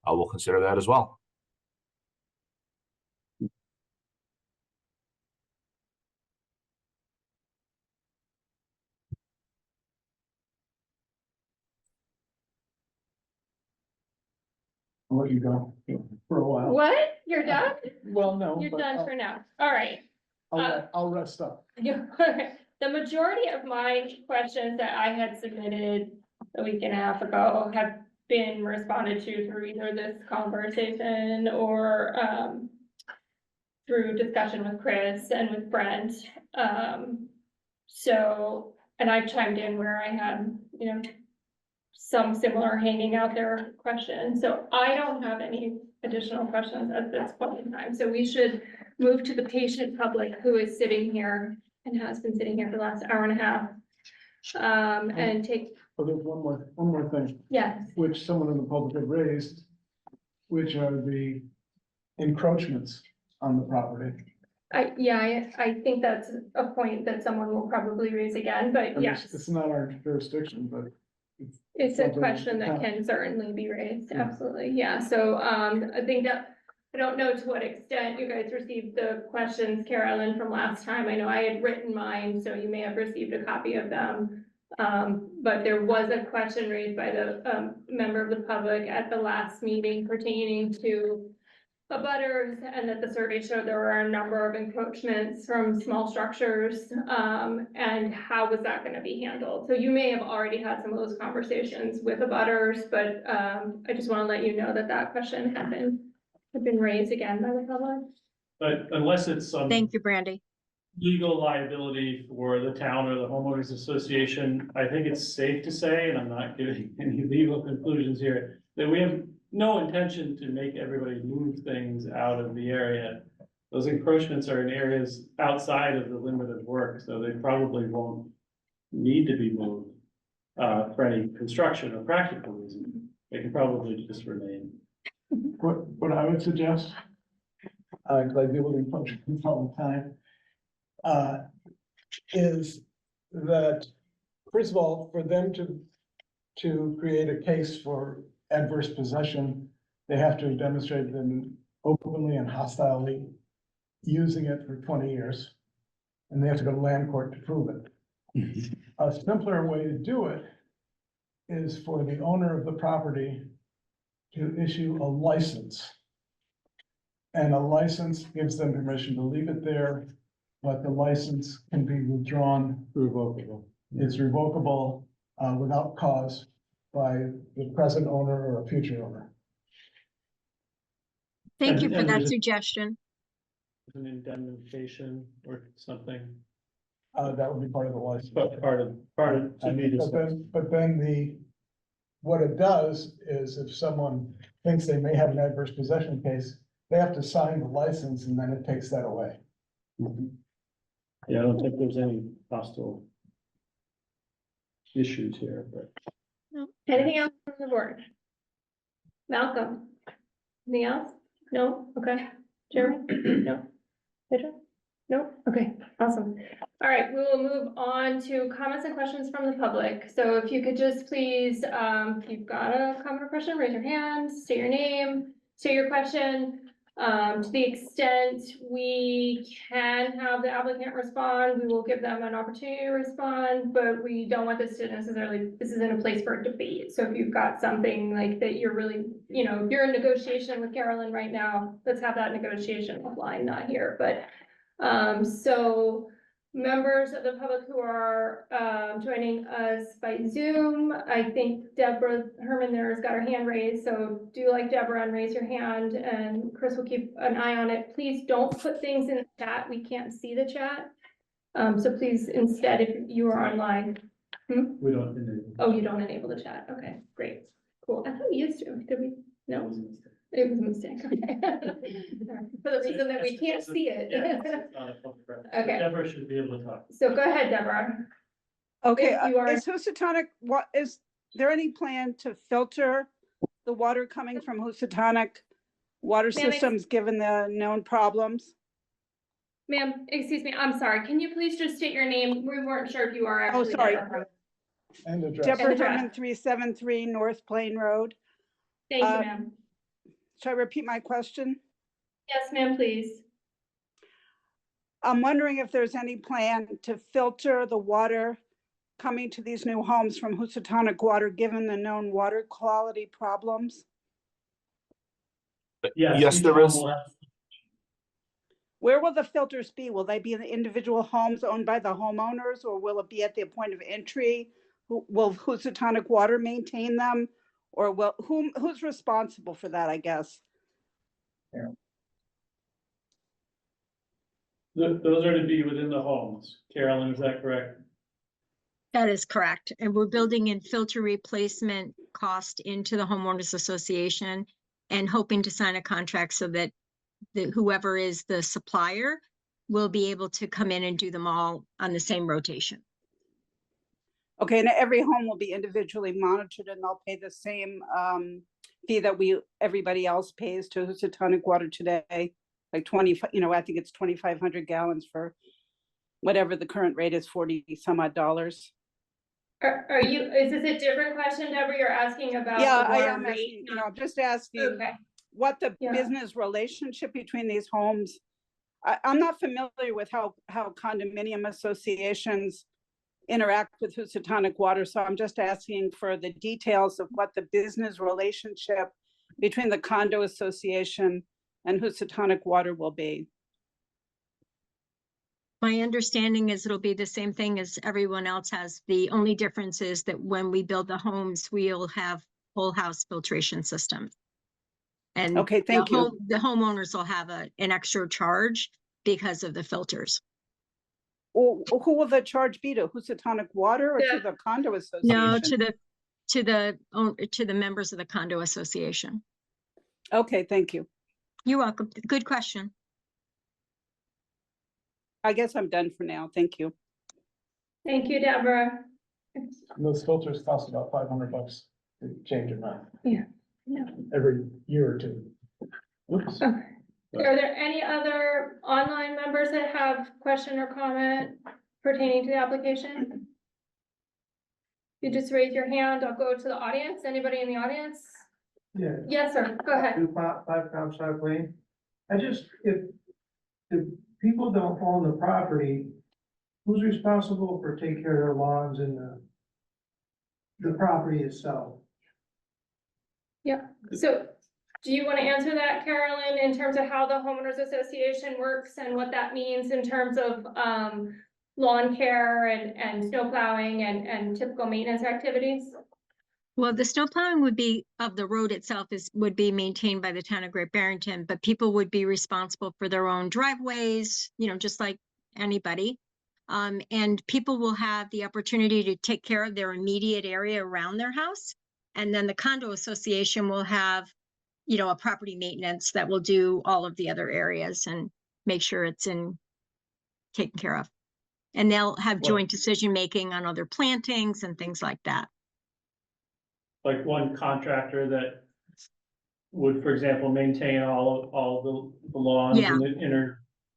we'll consider that as well. I'll let you go for a while. What? You're done? Well, no. You're but done for now. All right. I'll rest up. The majority of my questions that I had submitted a week and a half ago have been responded to through either this conversation or through discussion with Chris and with Brent. So, and I chimed in where I had, some similar hanging out there questions. So I don't have any additional questions at this point in time. So we should move to the patient public who is sitting here and has been sitting here for the last hour and a half. And take, Oh, there's one more thing, yes, which someone in the public had raised, which are the encroachments on the property. I think that's a point that someone will probably raise again, but And yes. It's not our jurisdiction, but. It's a something question that to- can certainly be raised, Yeah. absolutely, yeah, so, I think that, I don't know to what extent you guys received the questions, Carolyn, from last time, I know I had written mine, so you may have received a copy of them. But there was a question raised by the, member of the public at the last meeting pertaining to abutters, and that the survey showed there were a number of encroachments from small structures, and how was that gonna be handled? So you may have already had some of those conversations with abutters, but, I just wanna let you know that that question had been raised again by the public. But unless it's some Thank you, Brandy. legal liability for the town or the homeowners association, I think it's safe to say, and I'm not giving any legal conclusions here, that we have no intention to make everybody move things out of the area. Those encroachments are in areas outside of the limit of work, so they probably won't need to be moved for any construction or practical reason. They can probably just remain. What I would suggest, cause I deal with encroachments all the time, is that, first of all, for them to create a case for adverse possession, they have to demonstrate them openly and hostilely using it for 20 years. And they have to go to land court to prove it. A simpler way to do it is for the owner of the property to issue a license. And a license gives them permission to leave it there, but the license can be withdrawn. Revocable. It's revocable without cause by the present owner or a future owner. Thank you And- for and that there's- suggestion. An indemnification or something. That would be part of the license. But part of, to be But discussed. then what it does is if someone thinks they may have an adverse possession case, they have to sign the license and then it takes that away. Yeah, I don't think there's any hostile issues here, but. Anything else from the board? Malcolm? Anything else? No? Okay. Jeremy? No? Pedro? No? Okay, awesome. All right, we will move on to comments and questions from the public. So if you could just please, if you've got a comment or question, raise your hand, state your name, state your question. To the extent we can have the applicant respond, we will give them an opportunity to respond, but we don't want this to necessarily, this isn't a place for a debate. So if you've got something like that you're really, you know, if you're in negotiation with Carolyn right now, let's have that negotiation offline, not here, but so members of the public who are joining us by Zoom, I think Deborah Herman there has got her hand raised, so do like Deborah and raise your hand, and Chris will keep an eye on it. Please don't put things in the chat, we can't see the chat. So please, instead, if you are online. We don't enable. Oh, you don't enable the chat, okay, great, cool. I thought we used to, did we? No, it was a mistake, okay. For the reason that we can't see it. Okay. Deborah should be able to talk. So go ahead, Deborah. Okay, If you are- is Housatonic, what, is there any plan to filter the water coming from Housatonic water Ma'am, systems, given the known problems? Ma'am, excuse me, I'm sorry. Can you please just state your name? We weren't sure if you are Oh, actually. sorry. there. And address. Deborah address. Herman, 373 North Plain Road. Thank you, Uh, ma'am. Should I repeat my question? Yes, ma'am, please. I'm wondering if there's any plan to filter the water coming to these new homes from Housatonic water, given the known water quality problems? Yes, each there home is. will have- Where will the filters be? Will they be in the individual homes owned by the homeowners, or will it be at the point of entry? Will Housatonic Water maintain them? Or who's responsible for that, I guess? Those are to be within the homes. Carolyn, is that correct? That is correct. And we're building in filter replacement cost into the homeowners association and hoping to sign a contract so that whoever is the supplier will be able to come in and do them all on the same rotation. Okay, and every home will be individually monitored and they'll pay the same fee that everybody else pays to Housatonic Water today, like 20, I think it's 2,500 gallons for whatever the current rate is, 40 some odd dollars. Is this a different question, Deborah? You're asking about Yeah, the I water am rate? asking, I'm just asking Okay, what the Yeah. business relationship between these homes. I'm not familiar with how condominium associations interact with Housatonic Water, so I'm just asking for the details of what the business relationship between the condo association and Housatonic Water will be. My understanding is it'll be the same thing as everyone else has. The only difference is that when we build the homes, we'll have whole house filtration systems. And Okay, thank you. The homeowners will have an extra charge because of the filters. Or who will the charge be to? Housatonic Water or to Yeah. the condo association? No, to the members of the condo association. Okay, thank you. You're welcome. Good question. I guess I'm done for now. Thank you. thank you, Deborah. And those filters cost about $500 to change them out. Yeah. No. Every year or two. Oops. Okay. Are there any other online members that have question or comment pertaining to the application? You just raise your hand. I'll go to the audience. Anybody in the audience? Yeah. Yes, sir. Go ahead. 5 Comstock Lane. If people don't own the property, who's responsible for taking care of their lawns and the property itself? So do you want to answer that, Carolyn, in terms of how the homeowners association works and what that means in terms of lawn care and snow plowing and typical maintenance activities? Well, the snow plowing would be of the road itself would be maintained by the town of Great Barrington, but people would be responsible for their own driveways, just like anybody. And people will have the opportunity to take care of their immediate area around their house. And then the condo association will have, you know, a property maintenance that will do all of the other areas and make sure it's taken care of. And they'll have joint decision-making on other plantings and things like that. Like one contractor that would, for example, maintain all the lawns Yeah. and the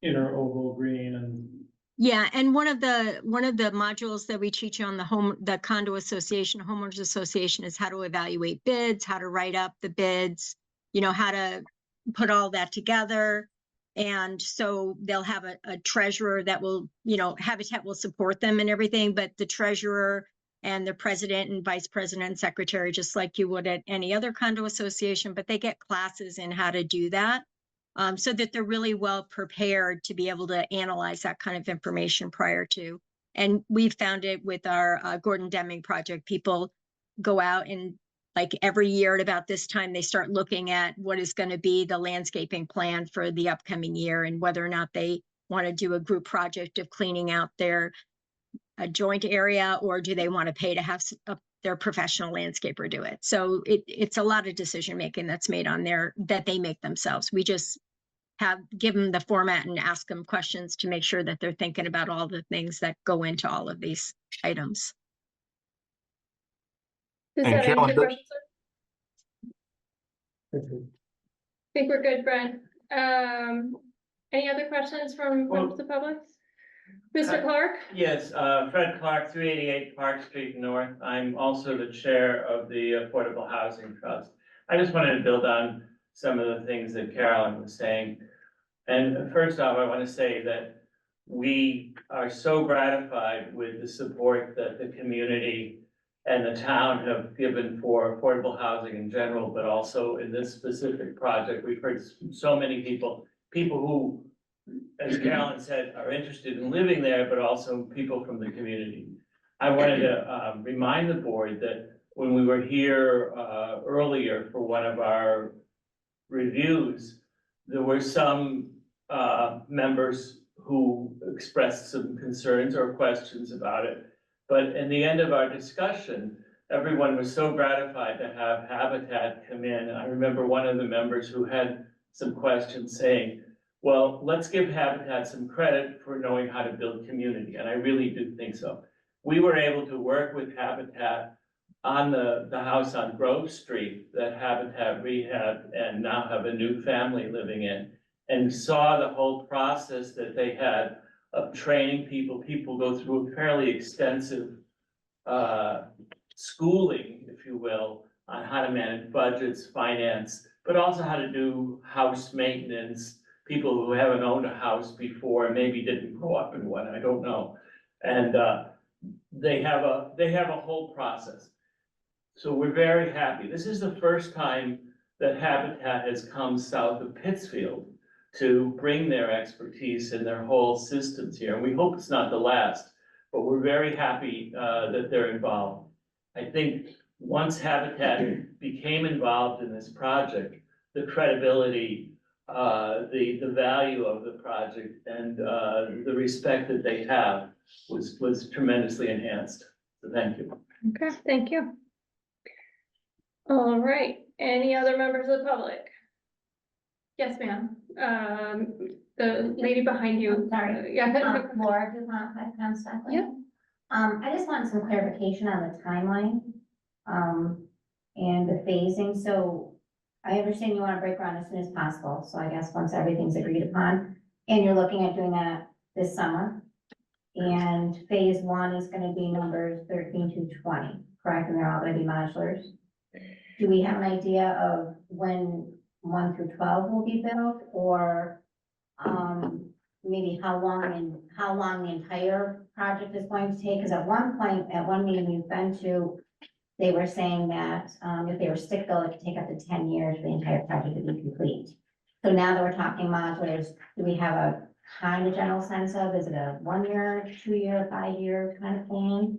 inner oval green and. Yeah, and one of the modules that we teach on the condo association, homeowners association, is how to evaluate bids, how to write up the bids, you know, how to put all that together. And so they'll have a treasurer that will, you know, Habitat will support them and everything, but the treasurer and the president and vice president and secretary, just like you would at any other condo association, but they get classes in how to do that. So that they're really well prepared to be able to analyze that kind of information prior to. And we've found it with our Gordon Deming project. People go out and like every year at about this time, they start looking at what is going to be the landscaping plan for the upcoming year and whether or not they want to do a group project of cleaning out their joint area, or do they want to pay to have their professional landscaper do it. So it's a lot of decision making that's made on there that they make themselves. We just give them the format and ask them questions to make sure that they're thinking about all the things that go into all of these items. Does And that answer Carolyn, your question, sir? I think we're good, Brent. Any other questions from the public? Mr. Clark? Yes, Fred Clark, 388 Park Street North. I'm also the chair of the Affordable Housing Trust. I just wanted to build on some of the things that Carolyn was saying. And first off, I want to say that we are so gratified with the support that the community and the town have given for affordable housing in general, but also in this specific project. We've heard so many people who, as Carolyn said, are interested in living there, but also people from the community. I wanted to remind the board that when we were here earlier for one of our reviews, there were some members who expressed some concerns or questions about it. But in the end of our discussion, everyone was so gratified to have Habitat come in. I remember one of the members who had some questions saying, well, let's give Habitat some credit for knowing how to build community. And I really do think so. We were able to work with Habitat on the house on Grove Street that Habitat rehabbed and now have a new family living in, and saw the whole process that they had of training people. People go through a fairly extensive schooling, if you will, on how to manage budgets, finance, but also how to do house maintenance. People who haven't owned a house before and maybe didn't grow up in one, I don't know. And they have a whole process. So we're very happy. This is the first time that Habitat has come south of Pittsfield to bring their expertise and their whole systems here. And we hope it's not the last, but we're very happy that they're involved. I think once Habitat became involved in this project, the credibility, the value of the project and the respect that they have was tremendously enhanced. So thank you. Okay, thank you. All right, any other members of the public? Yes, ma'am. The lady behind you. Sorry. Yeah. Laura Dumont, 5 Pound Stockland. Yeah. I just want some clarification on the timeline, and the phasing. So I understand you want to break ground as soon as possible. So I guess once everything's agreed upon, and you're looking at doing that this summer. And phase 1 is going to be numbers 13 to 20, correct? And they're all going to be modulars. Do we have an idea of when 1 through 12 will be built, or maybe how long the entire project is going to take? Because at one point, at one meeting we've been to, they were saying that if they were stick built, it could take up to 10 years for the entire project to be complete. So now that we're talking modulars, do we have a kind of general sense of, is it a 1 year, 2 year, 5 year kind of plan?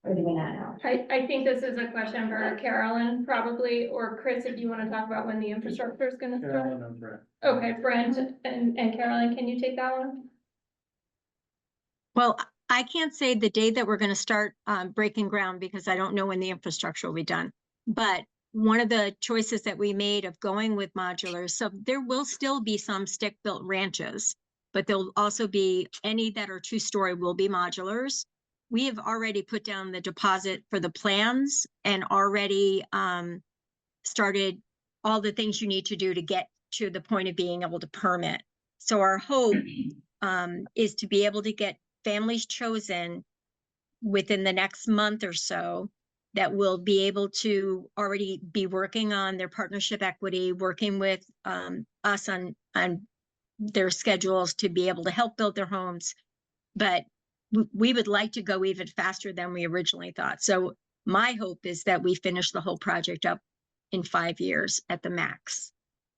Or do we not know? I think this is a question for Carolyn probably, or Chris, if you want to talk about when the infrastructure is going to start. Carolyn and Brent. Okay, Brent and Carolyn, can you take that one? Well, I can't say the day that we're going to start breaking ground because I don't know when the infrastructure will be done. But one of the choices that we made of going with modulars, so there will still be some stick-built ranches, but there'll also be any that are two-story will be modulars. We have already put down the deposit for the plans and already started all the things you need to do to get to the point of being able to permit. So our hope is to be able to get families chosen within the next month or so that will be able to already be working on their partnership equity, working with us on their schedules to be able to help build their homes. But we would like to go even faster than we originally thought. So my hope is that we finish the whole project up in 5 years at the max.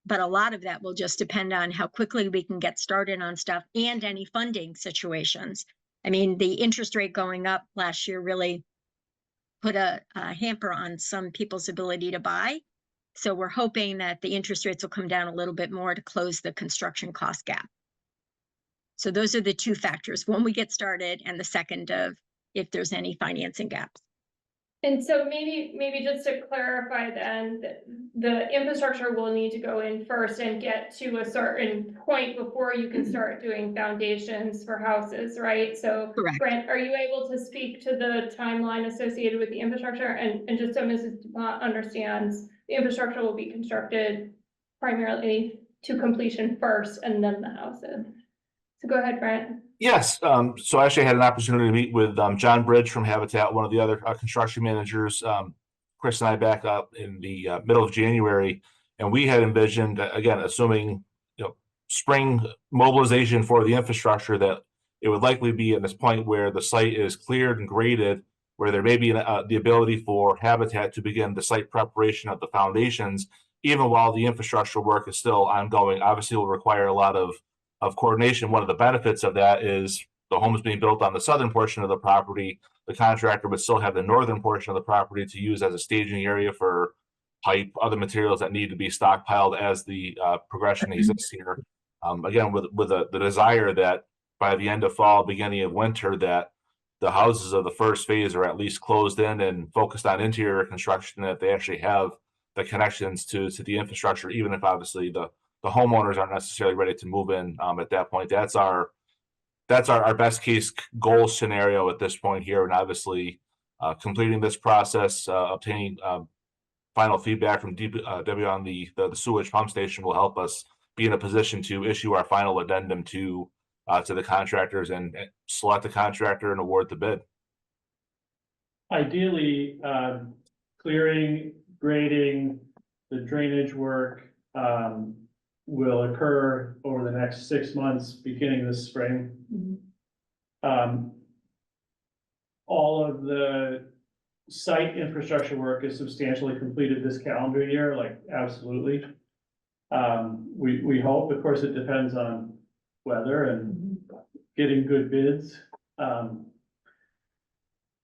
But a lot of that will just depend on how quickly we can get started on stuff and any funding situations. I mean, the interest rate going up last year really put a hamper on some people's ability to buy. So we're hoping that the interest rates will come down a little bit more to close the construction cost gap. So those are the two factors, when we get started and the second of if there's any financing gaps. And so maybe just to clarify then, the infrastructure will need to go in first and get to a certain point before you can start doing foundations for houses, right? So Correct. Brent, are you able to speak to the timeline associated with the infrastructure? And just so Mrs. DuPont understands, the infrastructure will be constructed primarily to completion first and then the houses. So go ahead, Brent. Yes, so I actually had an opportunity to meet with John Bridge from Habitat, one of the other construction managers, Chris and I back up in the middle of January, and we had envisioned, again, assuming spring mobilization for the infrastructure, that it would likely be at this point where the site is cleared and graded, where there may be the ability for Habitat to begin the site preparation of the foundations, even while the infrastructure work is still ongoing. Obviously, it will require a lot of coordination. One of the benefits of that is the home is being built on the southern portion of the property. The contractor would still have the northern portion of the property to use as a staging area for pipe, other materials that need to be stockpiled as the progression exists here. Again, with the desire that by the end of fall, beginning of winter, that the houses of the first phase are at least closed in and focused on interior construction, that they actually have the connections to the infrastructure, even if obviously the homeowners aren't necessarily ready to move in at that point. That's our best case goal scenario at this point here. And obviously completing this process, obtaining final feedback from DPW on the sewage pump station will help us be in a position to issue our final addendum to the contractors and select the contractor and award the bid. Ideally, clearing, grading, the drainage work, will occur over the next 6 months, beginning this spring. All of the site infrastructure work is substantially completed this calendar year, like absolutely. We hope, of course, it depends on weather and getting good bids.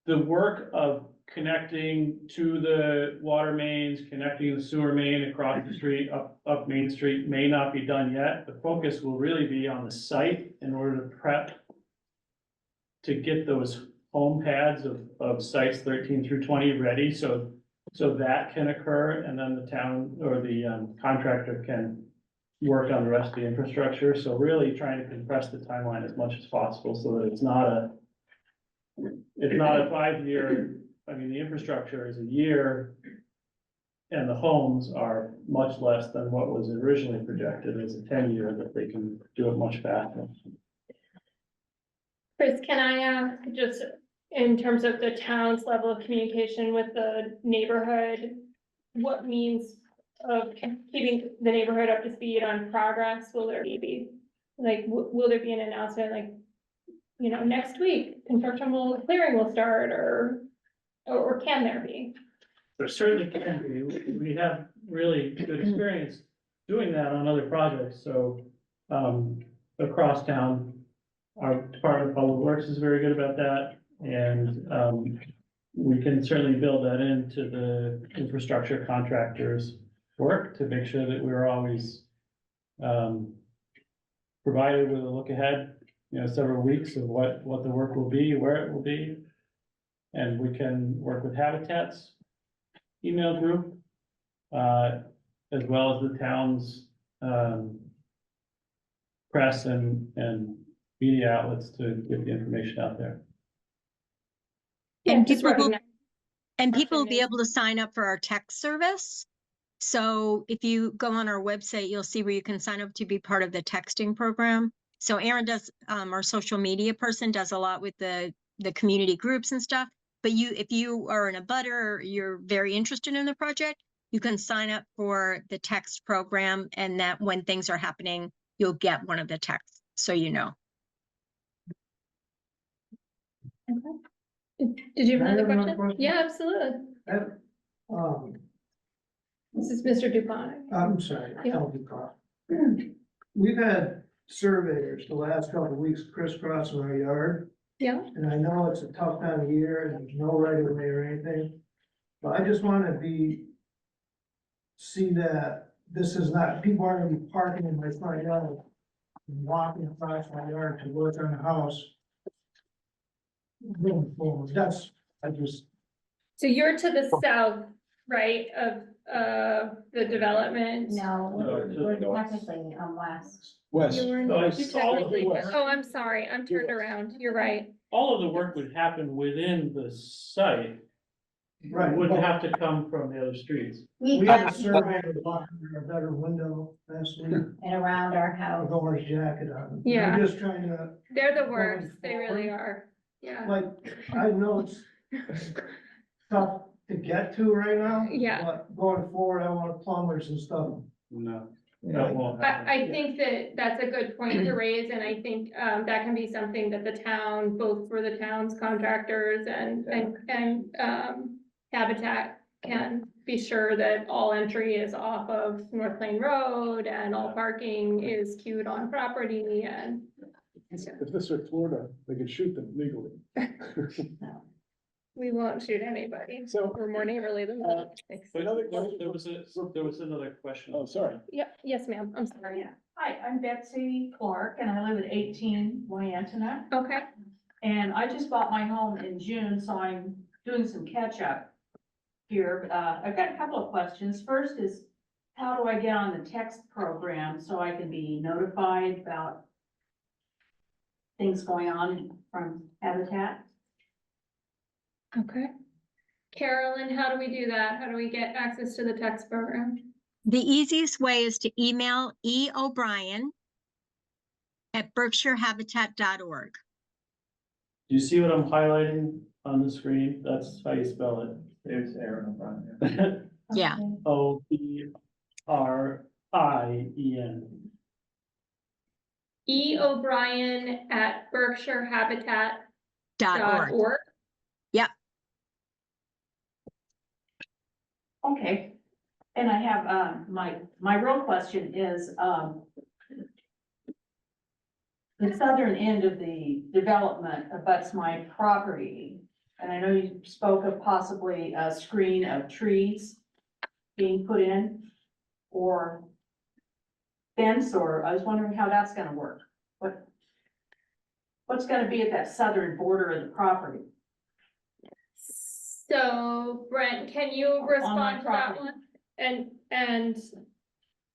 The work of connecting to the water mains, connecting the sewer main across the street, up Main Street may not be done yet. The focus will really be on the site in order to prep to get those home pads of sites 13 through 20 ready, so that can occur, and then the town or the contractor can work on the rest of the infrastructure. So really trying to compress the timeline as much as possible so that it's not a 5-year. I mean, the infrastructure is a year and the homes are much less than what was originally projected as a 10-year, that they can do it much faster. Chris, can I ask, just in terms of the town's level of communication with the neighborhood, what means of keeping the neighborhood up to speed on progress? Will there be, like, will there be an announcement, like, next week, clearing will start, or can there be? There certainly can be. We have really good experience doing that on other projects. So across town, our Department of Public Works is very good about that. And we can certainly build that into the infrastructure contractors' work to make sure that we're always provided with a look ahead several weeks of what the work will be, where it will be. And we can work with Habitat's email group, as well as the town's, press and media outlets to get the information out there. And just people will, recognize- and people will be recognize- able to sign up for our text service. So if you go on our website, you'll see where you can sign up to be part of the texting program. So Aaron does, our social media person does a lot with the community groups and stuff. But if you are in a butter, or you're very interested in the project, you can sign up for the text program, and that when things are happening, you'll get one of the texts, so you know. Did you have Can I another have another question? question? Yeah, absolutely. Um, This is Mr. Dupont. I'm sorry, Yeah. I'll be caught. We've had surveyors the last couple of weeks crisscrossing our yard, Yeah, and I know it's a tough time of year and there's no right of way or anything. But I just wanna see that this is not, people aren't gonna be parking in my front yard and walking across my yard to work on the house. Going forward, so you're to the south, right, of the development? No, No, we're no, technically on west. West. You're No, I think all of technically- the work, Oh, I'm sorry, I'm turned around, you're right. all of the work would happen within the site. It right. wouldn't have to come from the other streets. We had a surveyor walking in a better window last week, And around our with house. orange jacket on. Yeah. I'm just trying to, They're the worst, they really forward. are, yeah. like, I know it's tough to get to right now. Yeah. But going forward, I want plumbers and stuff. No, that won't happen. I think that that's a good point to raise, and I think, that can be something that the town, both for the town's contractors and Habitat can be sure that all entry is off of North Plain Road and all parking is queued on property and. If this were Florida, they could shoot them legally. We won't shoot anybody. So, We're more neighborly than that. But there was another question. oh, sorry. Yep, yes, ma'am, I'm sorry. Hi, I'm Betsy Clark and I live at 18 Wyandotte. Okay, And I just bought my home in June, so I'm doing some catch up here. I've got a couple of questions. First is, how do I get on the text program so I can be notified about things going on from Habitat? okay. Carolyn, how do we do that? How do we get access to the text program? The easiest way is to email eO'Brien@berkshirehabitat.org. Do you see what I'm highlighting on the screen? That's how you spell it. There's Aaron O'Brien. Yeah. O'Brien. E. O'Brien at berkshirehabitat.org. .org. Okay. And I have, my real question is, the southern end of the development abuts my property. And I know you spoke of possibly a screen of trees being put in or fence, or I was wondering how that's gonna work. What's gonna be at that southern border of the property? So Brent, can you respond to that property. one? And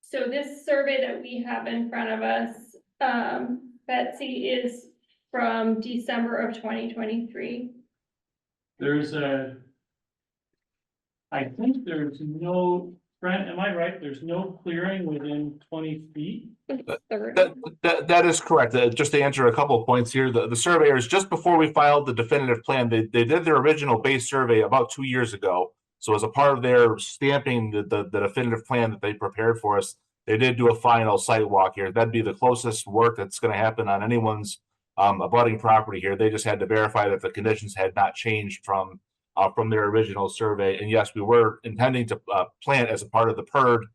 so this survey that we have in front of us, Betsy, is from December of 2023. I think there's no, Brent, am I right? There's no clearing within 20 feet? That is correct. Just to answer a couple of points here, the surveyors, just before we filed the definitive plan, they did their original base survey about 2 years ago. So as a part of their stamping the definitive plan that they prepared for us, they did do a final site walk here. That'd be the closest work that's going to happen on anyone's abutting property here. They just had to verify that the conditions had not changed from their original survey. And yes, we were intending to plant as a part of the PERD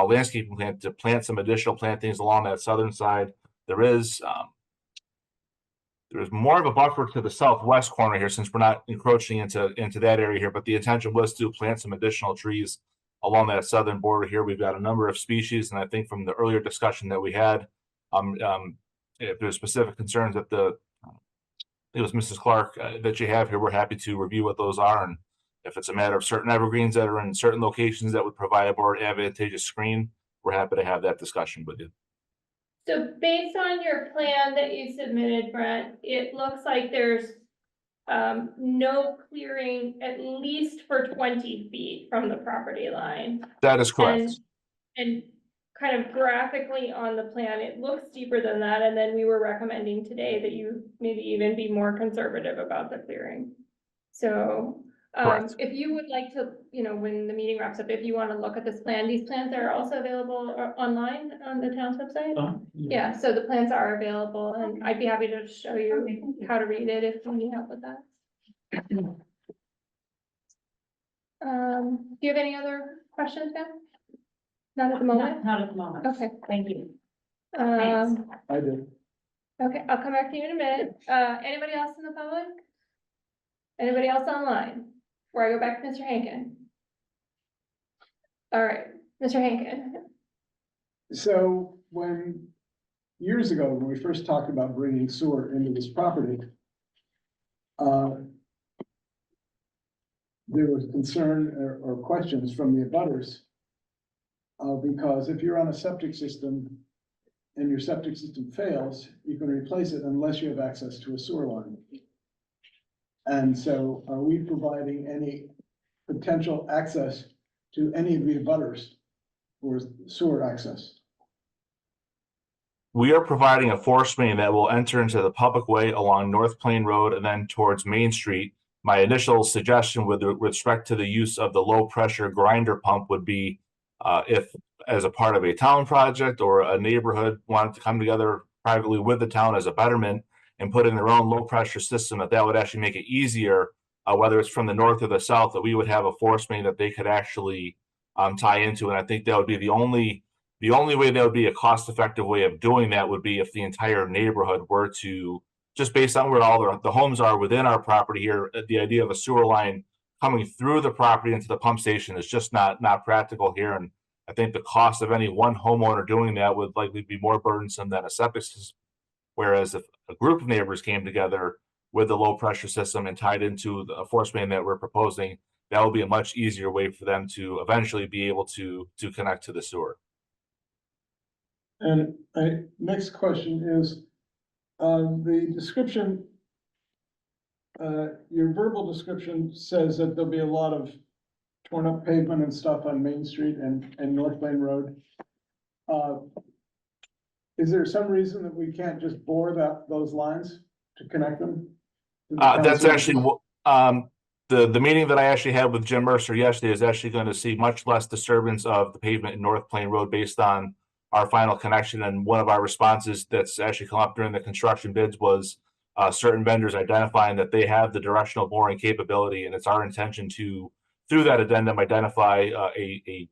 landscaping plan to plant some additional plantings along that southern side. There's more of a buffer to the southwest corner here since we're not encroaching into that area here, but the intention was to plant some additional trees along that southern border here. We've got a number of species, and I think from the earlier discussion that we had, if there's specific concerns that it was Mrs. Clark that you have here, we're happy to review what those are. And if it's a matter of certain evergreens that are in certain locations that would provide a more advantageous screen, we're happy to have that discussion with you. So based on your plan that you submitted, Brent, it looks like there's no clearing at least for 20 feet from the property line. That is correct. And kind of graphically on the plan, it looks deeper than that, and then we were recommending today that you maybe even be more conservative about the clearing. So, Correct. if you would like to, you know, when the meeting wraps up, if you want to look at this plan, these plans are also available online on the town's website. Yeah, so the plans are available, and I'd be happy to show you how to read it if you need help with that. Do you have any other questions, Ben? Not at the moment? Not at the moment. Okay. Thank you. Um, I did. okay, I'll come back to you in a minute. Anybody else in the public? Anybody else online? Before I go back to Mr. Hankin. All right, Mr. Hankin. So years ago, when we first talked about bringing sewer into this property, there was concern or questions from the abutters. Because if you're on a septic system and your septic system fails, you can replace it unless you have access to a sewer line. And so are we providing any potential access to any of the abutters for sewer access? We are providing a force main that will enter into the public way along North Plain Road and then towards Main Street. My initial suggestion with respect to the use of the low pressure grinder pump would be if as a part of a town project or a neighborhood wanted to come together privately with the town as a betterment and put in their own low pressure system, that would actually make it easier, whether it's from the north or the south, that we would have a force main that they could actually tie into. And I think that would be the only way that would be a cost-effective way of doing that would be if the entire neighborhood were to, just based on where all the homes are within our property here, the idea of a sewer line coming through the property into the pump station is just not practical here. And I think the cost of any one homeowner doing that would likely be more burdensome than a septic system. Whereas if a group of neighbors came together with the low pressure system and tied into the force main that we're proposing, that will be a much easier way for them to eventually be able to connect to the sewer. And next question is, the description, your verbal description says that there'll be a lot of torn up pavement and stuff on Main Street and North Plain Road. Is there some reason that we can't just bore those lines to connect them? That's actually the meeting that I actually had with Jim Mercer yesterday is actually going to see much less disturbance of the pavement in North Plain Road based on our final connection. And one of our responses that's actually come up during the construction bids was certain vendors identifying that they have the directional boring capability, and it's our intention to, through that addendum, identify a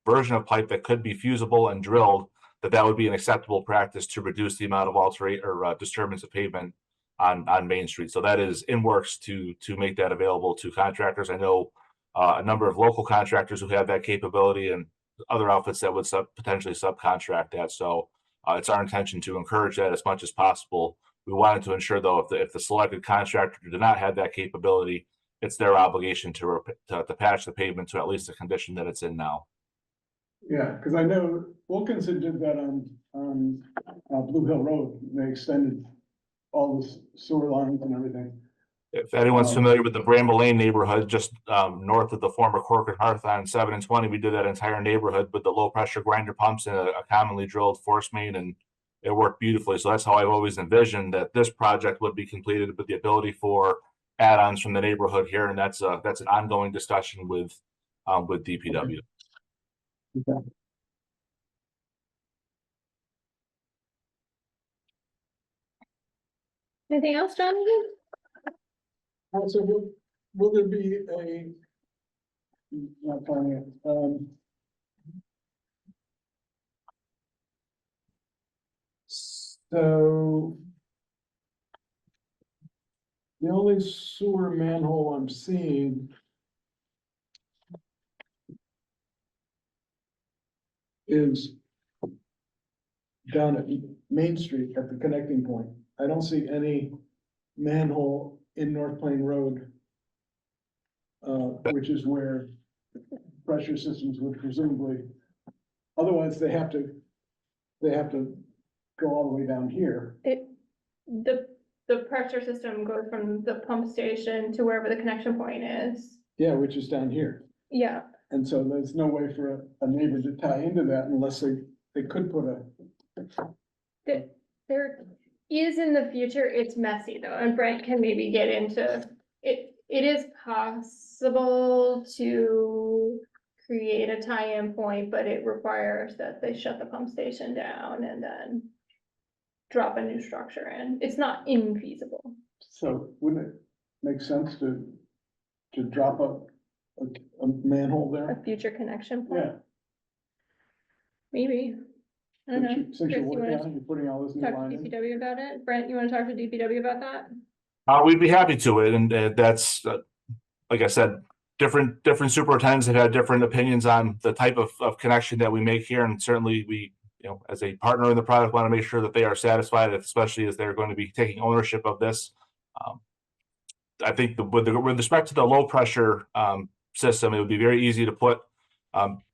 version of pipe that could be fusible and drilled, that would be an acceptable practice to reduce the amount of disturbance of pavement on Main Street. So that is in works to make that available to contractors. I know a number of local contractors who have that capability and other outfits that would potentially subcontract that. So it's our intention to encourage that as much as possible. We wanted to ensure, though, if the selected contractor did not have that capability, it's their obligation to patch the pavement to at least the condition that it's in now. Yeah, because I know Wilkinson did that on Blue Hill Road. They extended all the sewer lines and everything. If anyone's familiar with the Bramble Lane neighborhood, just north of the former Corcoran Hearth on 7 and 20, we did that entire neighborhood with the low pressure grinder pumps and a commonly drilled force main, and it worked beautifully. So that's how I've always envisioned that this project would be completed, with the ability for add-ons from the neighborhood here, and that's an ongoing discussion with DPW. Okay. Anything else, Jonathan? Also, will there be not finding it. So the only sewer manhole I'm seeing is down at Main Street at the connecting point. I don't see any manhole in North Plain Road, which is where pressure systems would presumably, otherwise they have to go all the way down here. The pressure system goes from the pump station to wherever the connection point is. Yeah, which is down here. Yeah, And so there's no way for a neighbor to tie into that unless they could put a, there is in the future, it's messy though, and Brent can maybe get into it. It is possible to create a tie-in point, but it requires that they shut the pump station down and then drop a new structure in. It's not infeasible. so wouldn't it make sense to drop a manhole A there? future connection point, Yeah. maybe. I don't know. Since Chris, you're you working wanna on it, you're putting all this new talk to line in. DPW about it? Brent, you wanna talk to DPW about that? We'd be happy to it, and that's, like I said, different superintendents have had different opinions on the type of connection that we make here, and certainly we, as a partner in the product, want to make sure that they are satisfied, especially as they're going to be taking ownership of this. I think with respect to the low pressure system, it would be very easy to put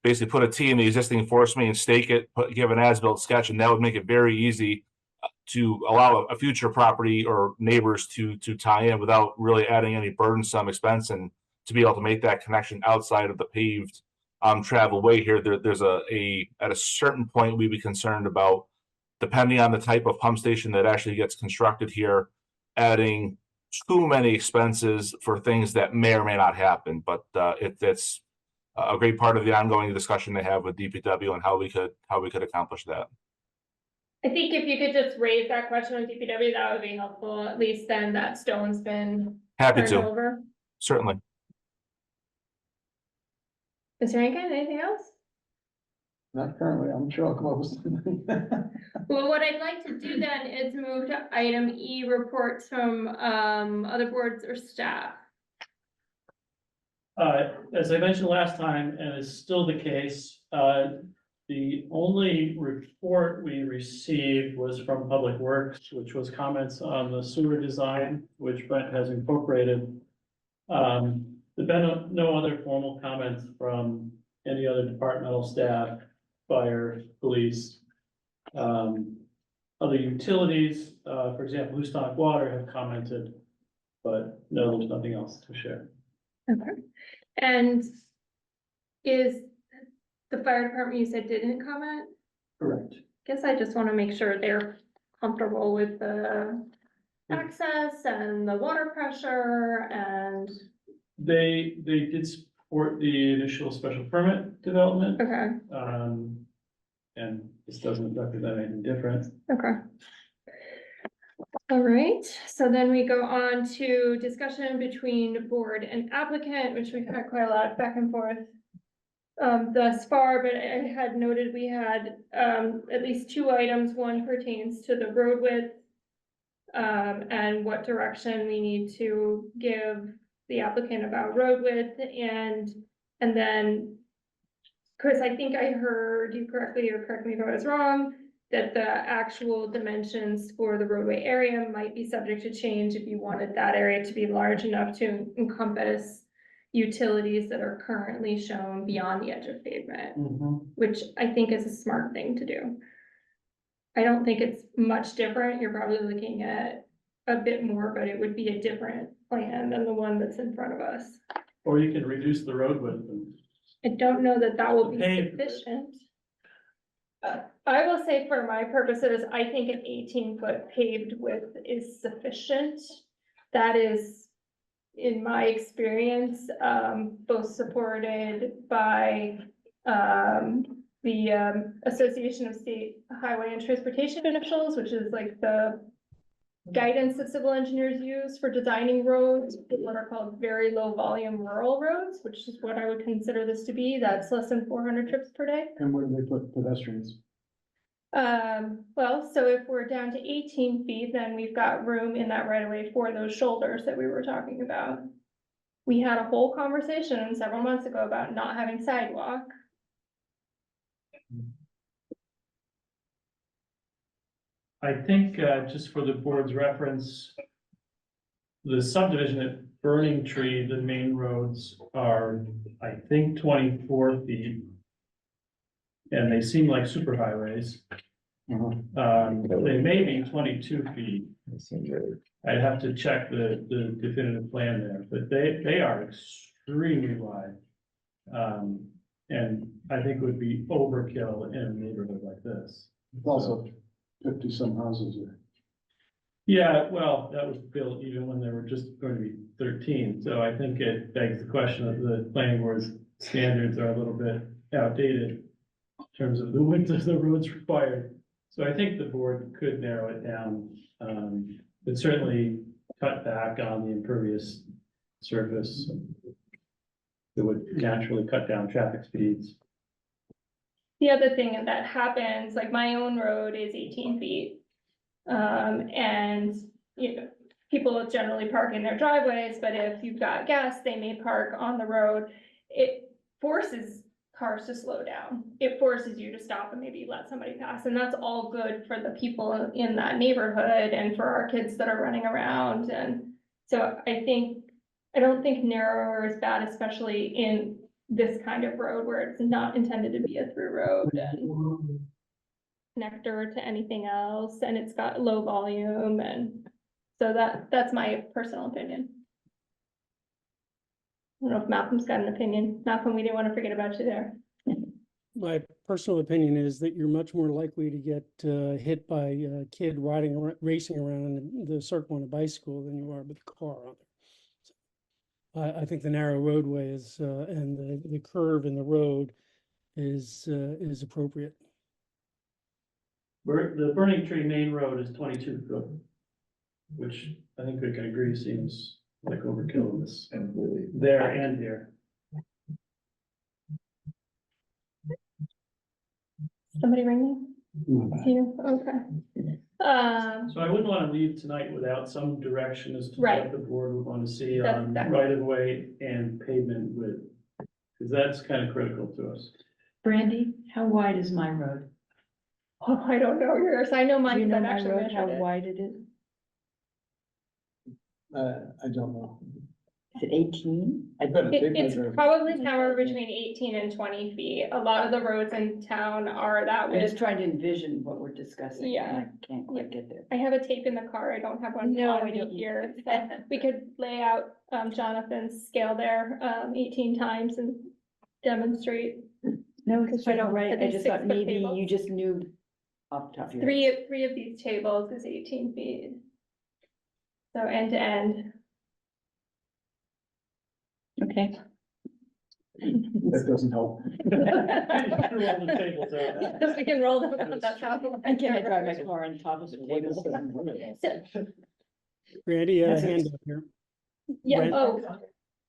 basically put a T in the existing force main, stake it, give an as-built sketch, and that would make it very easy to allow a future property or neighbors to tie in without really adding any burdensome expense, and to be able to make that connection outside of the paved travel way here. There's at a certain point we'd be concerned about, depending on the type of pump station that actually gets constructed here, adding too many expenses for things that may or may not happen. But it's a great part of the ongoing discussion they have with DPW and how we could accomplish that. I think if you could just raise that question with DPW, that would be helpful. At least then that stone's been Happy turned to, over. certainly. Mr. Rankin, anything else? Not currently, I'm sure I'll come up with something. Well, what I'd like to do then is move to item E, reports from other boards or staff. As I mentioned last time, and is still the case, the only report we received was from Public Works, which was comments on the sewer design, which Brent has incorporated. There've been no other formal comments from any other departmental staff, fire, police. Other utilities, for example, Houstonic Water have commented, but no, there's nothing else to share. Okay. And is the fire department, you said, didn't comment? Correct. Guess I just want to make sure they're comfortable with the access and the water pressure and. They did support the initial special permit development. Okay, And this doesn't represent anything different. okay. All right, so then we go on to discussion between board and applicant, which we've had quite a lot of back and forth thus far, but I had noted we had at least two items. One pertains to the road width and what direction we need to give the applicant about road width, and then Chris, I think I heard you correctly, or correct me if I was wrong, that the actual dimensions for the roadway area might be subject to change if you wanted that area to be large enough to encompass utilities that are currently shown beyond the edge of pavement, which I think is a smart thing to do. I don't think it's much different. You're probably looking at a bit more, but it would be a different plan than the one that's in front of us. Or you can reduce the road width. I don't know that that will be Paved. sufficient. I will say for my purposes, I think an 18-foot paved width is sufficient. That is, in my experience, both supported by the Association of State Highway and Transportation Officials, which is like the guidance that civil engineers use for designing roads, what are called very low volume rural roads, which is what I would consider this to be. That's less than 400 trips per day. And where do they put pedestrians? Well, so if we're down to 18 feet, then we've got room in that right of way for those shoulders that we were talking about. We had a whole conversation several months ago about not having sidewalk. I think, just for the board's reference, the subdivision at Burning Tree, the main roads are, I think, 24 feet. And they seem like superhighways. They may be 22 feet. I'd have to check the definitive plan there, but they are extremely wide. And I think would be overkill in a neighborhood like this. It's also 50 some houses there. Yeah, well, that was built even when there were just going to be 13, so I think it begs the question of the planning board's standards are a little bit outdated in terms of the width of the roads required. So I think the board could narrow it down, but certainly cut back on the impervious surface. It would naturally cut down traffic speeds. The other thing that happens, like my own road is 18 feet. And, you know, people generally park in their driveways, but if you've got guests, they may park on the road. It forces cars to slow down. It forces you to stop and maybe let somebody pass. And that's all good for the people in that neighborhood and for our kids that are running around. And so I don't think narrower is bad, especially in this kind of road where it's not intended to be a through road and connector to anything else, and it's got low volume, and so that's my personal opinion. I don't know if Malcolm's got an opinion. Malcolm, we didn't want to forget about you there. My personal opinion is that you're much more likely to get hit by a kid racing around in the circle on a bicycle than you are with a car on there. So I think the narrow roadway is and the curve in the road is appropriate. The Burning Tree main road is 22 foot, which I think we can agree seems like overkill in this, and there and here. Somebody ring me? You? Okay. So I wouldn't want to leave tonight without some direction as to Right. what the board would want to see That's on exactly. right of way and pavement width. Because that's kind of critical to us. Brandy, how wide is my road? Oh, I don't know yours. I know Do mine you because know I've my actually road, how measured it. wide it is? I don't know. Is it 18? I've been a tape It's measure. probably somewhere between 18 and 20 feet. A lot of the roads in town are that I'm width. just trying to envision what we're discussing. Yeah. And I can't quite get there. I have a tape in the car. I don't have one No, on I me don't. here. So we could lay out Jonathan's scale there 18 times and demonstrate. No, Because it's quite you all right. have I these just thought 6-foot maybe tables. you just knew off the top of your head. Three of these tables is 18 feet. So end to end. Okay. That doesn't help. Roll the tables out. Because we can roll them out, that's how. I can't drive my car on top of the table. Randy, you had a That's hand up here. Yeah, Brent? oh,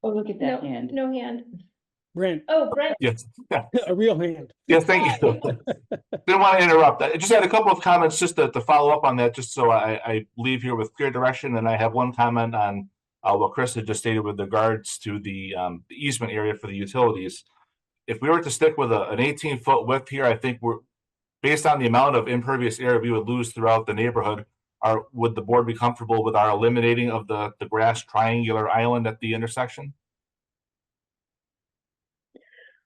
Oh, look at no, that hand. no hand. Brent, Oh, Brent, Yes, a real hand. yes, thank you. Didn't want to interrupt. I just had a couple of comments just to follow up on that, just so I leave here with clear direction. And I have one comment on what Chris had just stated with regards to the easement area for the utilities. If we were to stick with an 18-foot width here, I think we're, based on the amount of impervious area we would lose throughout the neighborhood, would the board be comfortable with our eliminating of the grass triangular island at the intersection?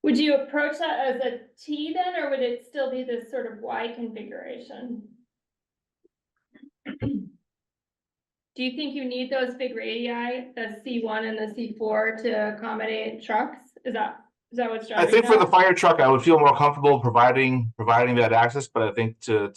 would you approach that as a T then, or would it still be this sort of Y configuration? Do you think you need those big radii, the C1 and the C4 to accommodate trucks? Is that what's driving I think for the that? fire truck, I would feel more comfortable providing that access, but I think to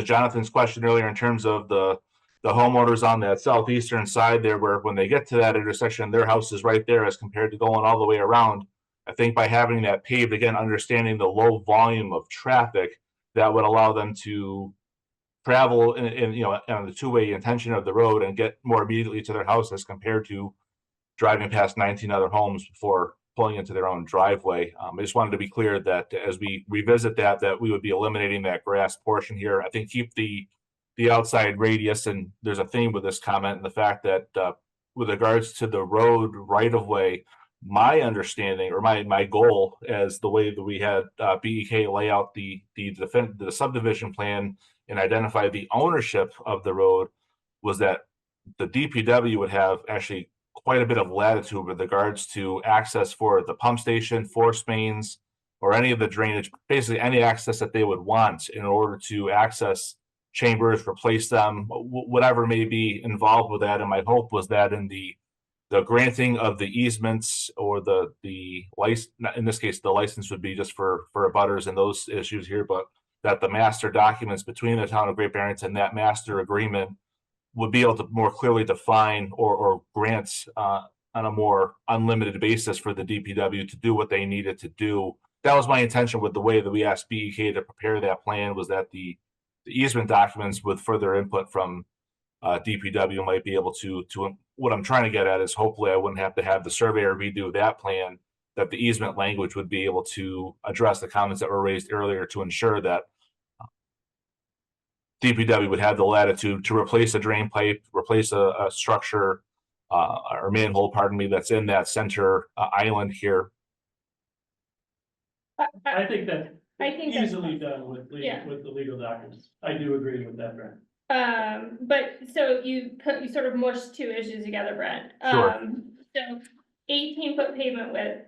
Jonathan's question earlier in terms of the homeowners on that southeastern side there, where when they get to that intersection, their house is right there as compared to going all the way around. I think by having that paved, again, understanding the low volume of traffic, that would allow them to travel in you know, on the two-way intention of the road and get more immediately to their house as compared to driving past 19 other homes before pulling into their own driveway. I just wanted to be clear that as we revisit that we would be eliminating that grass portion here. I think keep the outside radius, and there's a theme with this comment and the fact that with regards to the road right of way, my understanding or my goal as the way that we had BEK lay out the subdivision plan and identify the ownership of the road, was that the DPW would have actually quite a bit of latitude with regards to access for the pump station, force mains, or any of the drainage, basically any access that they would want in order to access chambers, replace them, whatever may be involved with that. And my hope was that in the granting of the easements or the license, in this case, the license would be just for abutters and those issues here, but that the master documents between the town of Great Barrington and that master agreement would be able to more clearly define or grant on a more unlimited basis for the DPW to do what they needed to do. That was my intention with the way that we asked BEK to prepare that plan, was that the easement documents with further input from DPW might be able to what I'm trying to get at is hopefully I wouldn't have to have the surveyor redo that plan, that the easement language would be able to address the comments that were raised earlier to ensure that DPW would have the latitude to replace a drain pipe, replace a structure or manhole, pardon me, that's in that center island here. I think that I think that's easily done with Yeah. with the legal documents. I do agree with that, Brent. But so you sort of mushed two issues together, Brent. Sure. So 18-foot pavement width,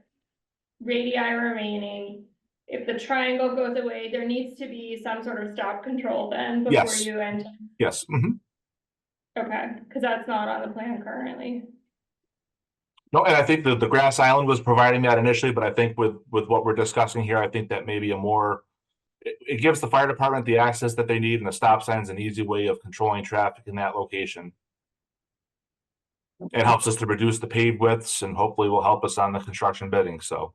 radii remaining. If the triangle goes away, there needs to be some sort of stop control then before Yes. you enter. Yes. Okay, because that's not on the plan currently. No, and I think the grass island was providing that initially, but I think with what we're discussing here, I think that maybe it gives the fire department the access that they need, and the stop sign's an easy way of controlling traffic in that location. It helps us to reduce the paved widths and hopefully will help us on the construction bidding, so.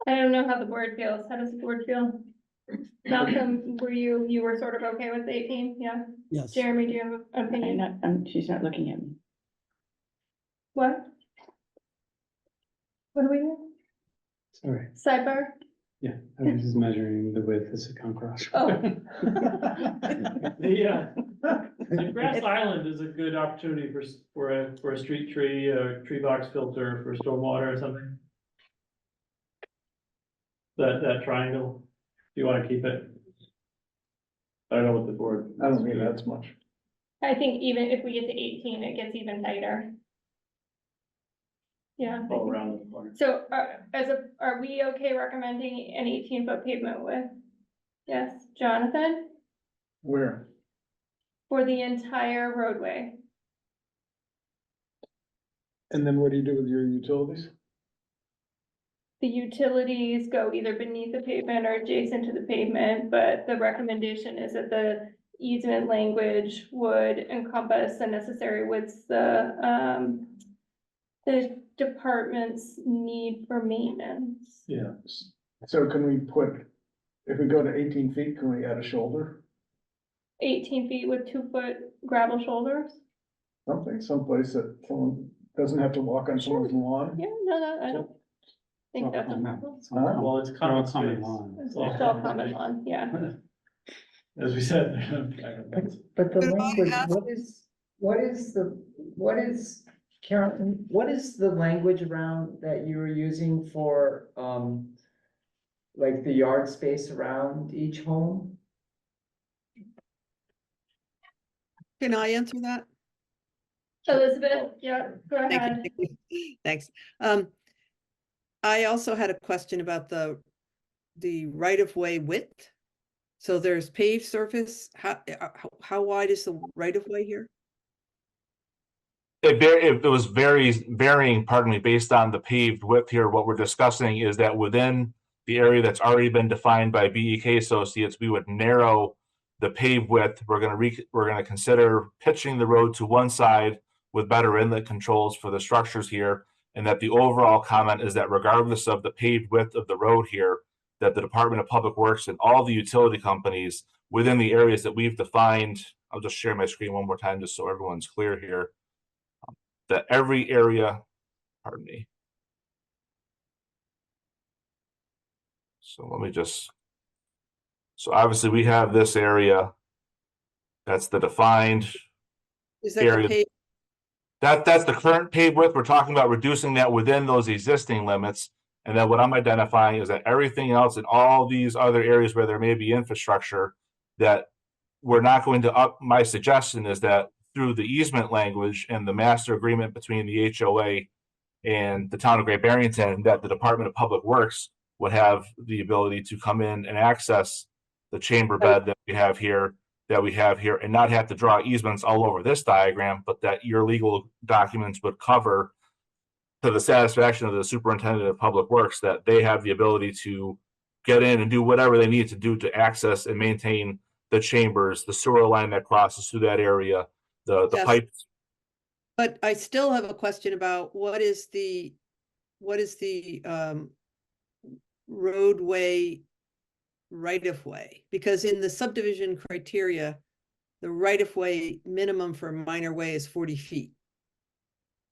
I don't know how the board feels. How does the board feel? Malcolm, you were sort of okay with 18? Yeah. Yes. Jeremy, do you have an opinion? She's not looking at me. What? What do we do? Sorry, Sidebar? yeah, I was just measuring the width as a cross. Oh. The grass island is a good opportunity for a street tree, a tree box filter for stormwater or something. That triangle, do you want to keep it? I don't know what the board. I don't think that's much. I think even if we get to 18, it gets even tighter. Yeah. All around the corner. So are we okay recommending an 18-foot pavement width? Yes, Jonathan, Where? for the entire roadway. And then what do you do with your utilities? The utilities go either beneath the pavement or adjacent to the pavement, but the recommendation is that the easement language would encompass the necessary widths the department's need for maintenance. Yeah. So can we if we go to 18 feet, can we add a shoulder? 18 feet with 2-foot gravel shoulders? Something, someplace that someone doesn't have to walk on someone's lawn? Yeah, no, I don't think that's a problem. Well, it's common common space. lawn. It's all common lawn, yeah. As we said. But the Could I language, ask- Carolyn, what is the language around that you were using for, like the yard space around each home? can I answer that? Elizabeth, yeah, go Thank ahead. you. Thanks. I also had a question about the right-of-way width. So there's paved surface. How wide is the right-of-way here? It was varying, pardon me, based on the paved width here. What we're discussing is that within the area that's already been defined by BEK Associates, we would narrow the paved width. We're gonna consider pitching the road to one side with better inlet controls for the structures here. And that the overall comment is that regardless of the paved width of the road here, that the Department of Public Works and all the utility companies within the areas that we've defined, I'll just share my screen one more time just so everyone's clear here. That every area, pardon me. So let me so obviously we have this area. That's the defined Is that the area. paved? That's the current paved width. We're talking about reducing that within those existing limits. And then what I'm identifying is that everything else in all these other areas where there may be infrastructure that we're not going to up, my suggestion is that through the easement language and the master agreement between the HOA and the town of Great Barrington, that the Department of Public Works would have the ability to come in and access the chamber bed that we have here, and not have to draw easements all over this diagram, but that your legal documents would cover, to the satisfaction of the superintendent of public works, that they have the ability to get in and do whatever they need to do to access and maintain the chambers, the sewer line that crosses through that area, the Yes. pipes. But I still have a question about what is the roadway right of way? Because in the subdivision criteria, the right of way minimum for a minor way is 40 feet.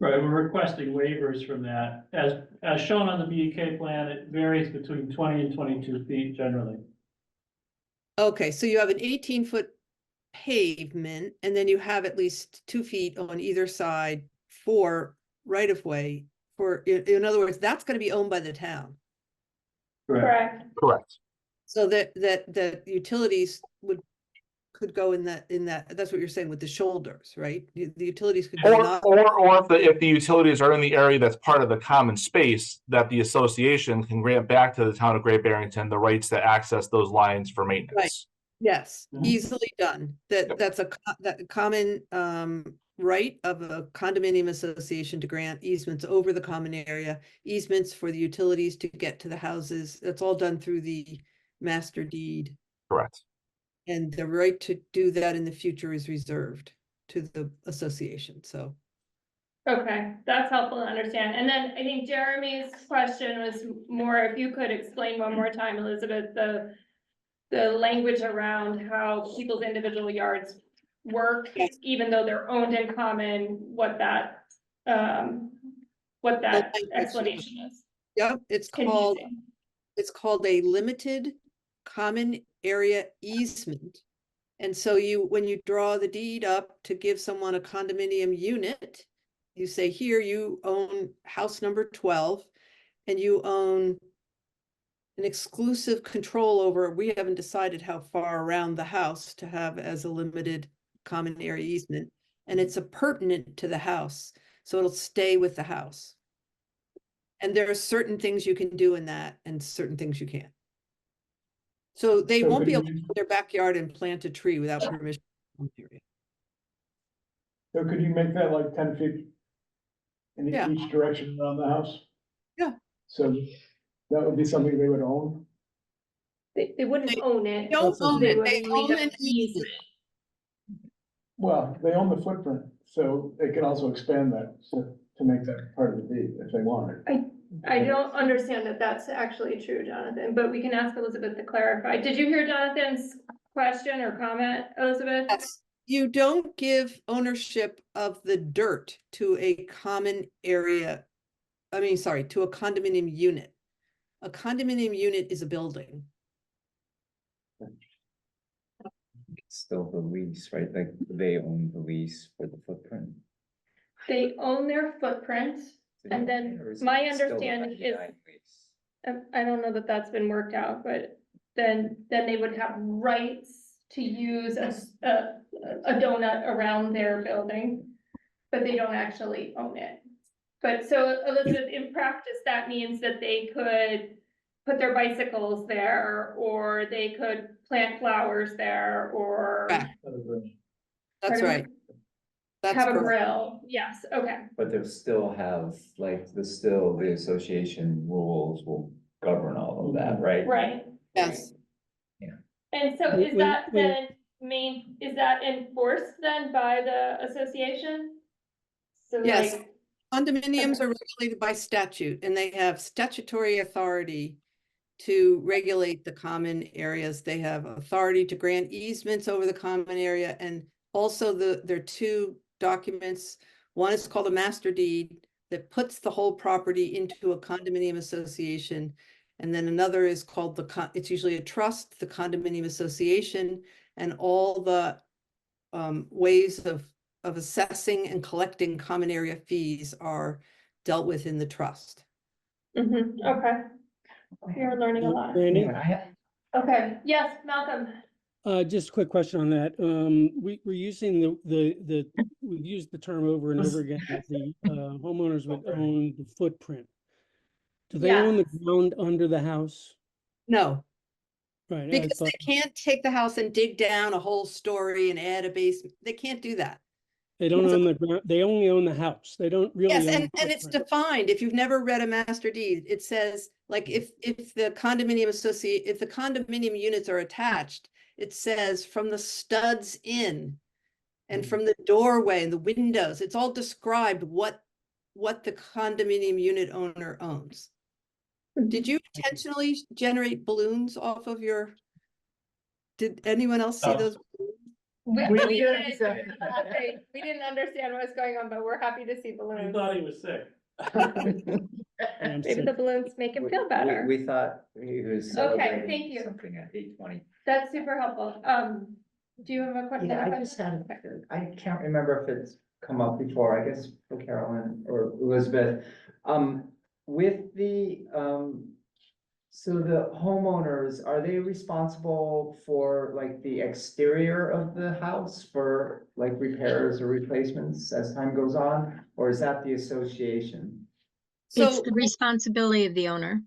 Right, we're requesting waivers from that. As shown on the BEK plan, it varies between 20 and 22 feet generally. Okay, so you have an 18-foot pavement, and then you have at least 2 feet on either side for right of way. In other words, that's going to be owned by the town. Correct. Correct. So that utilities could go in that, that's what you're saying with the shoulders, right? The utilities could go not. Or if the utilities are in the area that's part of the common space, that the association can grant back to the town of Great Barrington the rights to access those lines for maintenance. Right. Yes, Mhm. easily done. That's a common right of a condominium association to grant easements over the common area, easements for the utilities to get to the houses. That's all done through the master deed. Correct. And the right to do that in the future is reserved to the association, so. Okay, that's helpful to understand. And then I think Jeremy's question was more, if you could explain one more time, Elizabeth, the language around how people's individual yards work, even though they're owned in common, what that explanation is. Yep, it's Confusing. called a limited common area easement. And so when you draw the deed up to give someone a condominium unit, you say, here you own house number 12, and you own an exclusive control over, we haven't decided how far around the house to have as a limited common area easement. And it's appurtenant to the house, so it'll stay with the house. And there are certain things you can do in that and certain things you can't. So they won't be able to go in their backyard and plant a tree without permission. So could you make that like 10 feet in Yeah. each direction around the house? Yeah. So that would be something they would own? They wouldn't own it. Don't own it, would they leave own an an easement. Well, they own the footprint, so they could also expand that to make that part of the deed if they wanted. I don't understand that that's actually true, Jonathan, but we can ask Elizabeth to clarify. Did you hear Jonathan's question or comment, Elizabeth? Yes. You don't give ownership of the dirt to a common area. I mean, sorry, to a condominium unit. A condominium unit is a building. Still the lease, right? Like they own the lease for the footprint. They own their footprint, and then my understanding is, I don't know that that's been worked out, but then they would have rights to use a donut around their building, but they don't actually own it. But so Elizabeth, in practice, that means that they could put their bicycles there, or they could plant flowers there, or. Correct. That's Pardon? right. That's Have a correct. grill, yes, okay. But they'll still have, like, the association rules will govern all of that, right? Right, Yes. and so is that then is that enforced then by the association? So Yes. like, Condominiums are regulated by statute, and they have statutory authority to regulate the common areas. They have authority to grant easements over the common area, and also there are two documents. One is called a master deed that puts the whole property into a condominium association. And then another is called it's usually a trust, the condominium association, and all the ways of assessing and collecting common area fees are dealt with in the trust. okay, you're learning a lot. Randy? Okay, yes, Malcolm. Just a quick question on that. We're using we've used the term over and over again that the homeowners would own the footprint. Do they own the ground under the house? No, Right. I because thought they can't take the house and dig down a whole story and add a basement. They can't do that. they don't own the ground, they only own the house. They don't really Yes, own. and it's footprint. defined. If you've never read a master deed, it says, like, if the condominium if the condominium units are attached, it says from the studs in and from the doorway and the windows, it's all described what the condominium unit owner owns. Did you intentionally generate balloons off of your, did anyone else see Oh. those? We We didn't, did. okay, we didn't understand what was going on, but we're happy to see We balloons. thought he was sick. I'm Maybe sick. the balloons make him feel better. We thought he was Okay, celebrating thank you. something at 8:20. That's super helpful. Do you have a question? Yeah, I just had, I can't remember if it's come up before, I guess for Carolyn or Elizabeth. With the, so the homeowners, are they responsible for like the exterior of the house for like repairs or replacements as time goes on? Or is that the association? It's So the responsibility of the owner.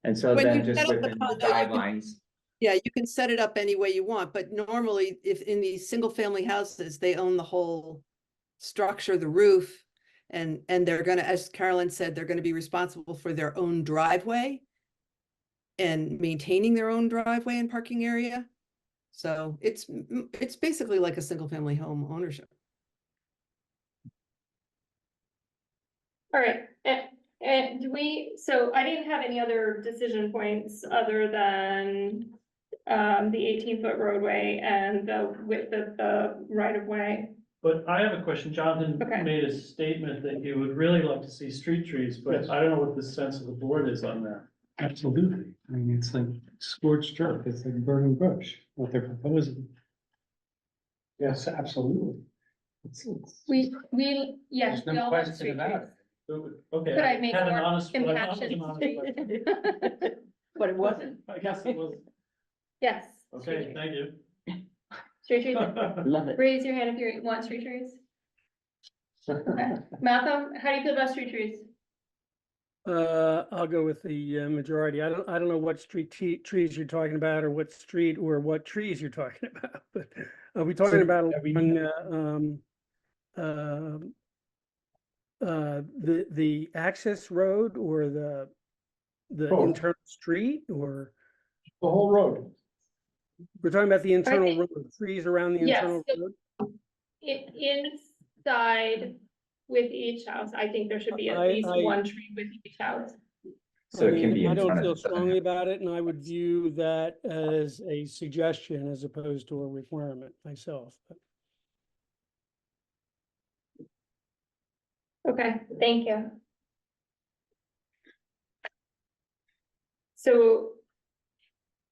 And so when then you just set up the within the condo, you can- guidelines. yeah, you can set it up any way you want, but normally if in these single family houses, they own the whole structure, the roof. And they're gonna, as Carolyn said, they're gonna be responsible for their own driveway and maintaining their own driveway and parking area. So it's basically like a single family home ownership. All right, and do we, so I didn't have any other decision points other than the 18-foot roadway and the width of the right of way. But I have a question. Jonathan Okay. made a statement that he would really like to see street trees, but Yes. I don't know what the sense of the board is on that. Absolutely. I mean, it's like scorched earth. It's like burning bush, what they're proposing. Yes, absolutely. It's Yes, There's we no all want question street about trees. Okay. Could I make had a an more honest- well, that was impassioned an honest question. But it wasn't. I guess it was. Yes. Okay, thank you. Street trees. Love it. Raise your hand if you want street trees. Okay. Malcolm, how do you feel about street trees? I'll go with the majority. I don't know what trees you're talking about or what street or what trees you're talking about, but are we talking about the access road or the Both. internal street, or The whole road. we're talking about the internal think- road, trees around the Yes, internal so- road? Inside with each house, I think there should be at I- least I- one tree with each house. So I it can mean, be I in don't front feel of. strongly about it, and I would view that as a suggestion as opposed to a requirement myself. But Okay, thank you. So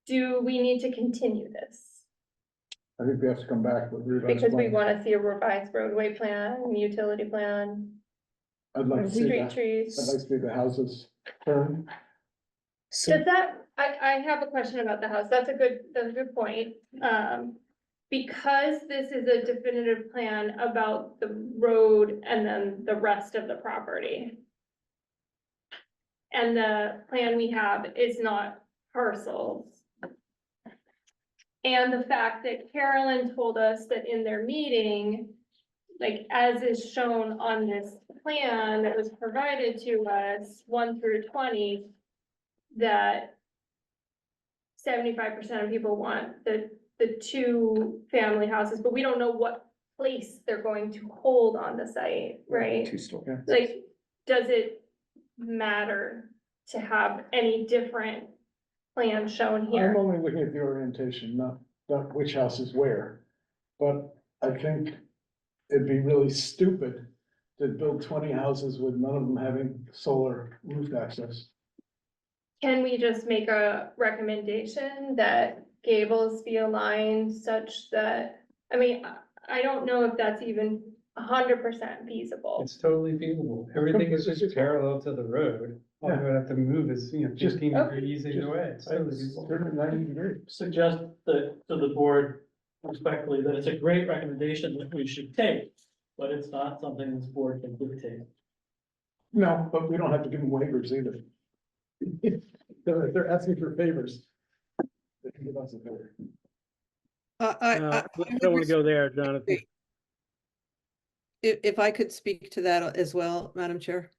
do we need to continue this? I think we have to come back with revised Because we plan. want to see a revised roadway plan, utility plan, I'd like to see street that. I'd like trees. to see the houses turn. Does that, I have a question about the house. That's a good point. Because this is a definitive plan about the road and then the rest of the property. And the plan we have is not parcels. And the fact that Carolyn told us that in their meeting, like as is shown on this plan that was provided to us, 1 through 20, that 75% of people want the 2 family houses, but we don't know what place they're going to hold on the site, right? 2-story. Like, does it matter to have any different plan shown I'm here? only looking at the orientation, not which house is where. But I think it'd be really stupid to build 20 houses with none of them having solar roof access. Can we just make a recommendation that gables be aligned such that, I mean, I don't know if that's even 100% feasible. It's totally feasible. Everything is just parallel to the road. All we would have to move is, 15 degrees either way. It's totally feasible. Suggest that to the board respectfully that it's a great recommendation that we should take, but it's not something this board can dictate. No, but we don't have to give them waivers either. They're asking for favors. They can give us a favor. I I would don't want to go there, Jonathan. If I could speak to that as well, Madam Chair.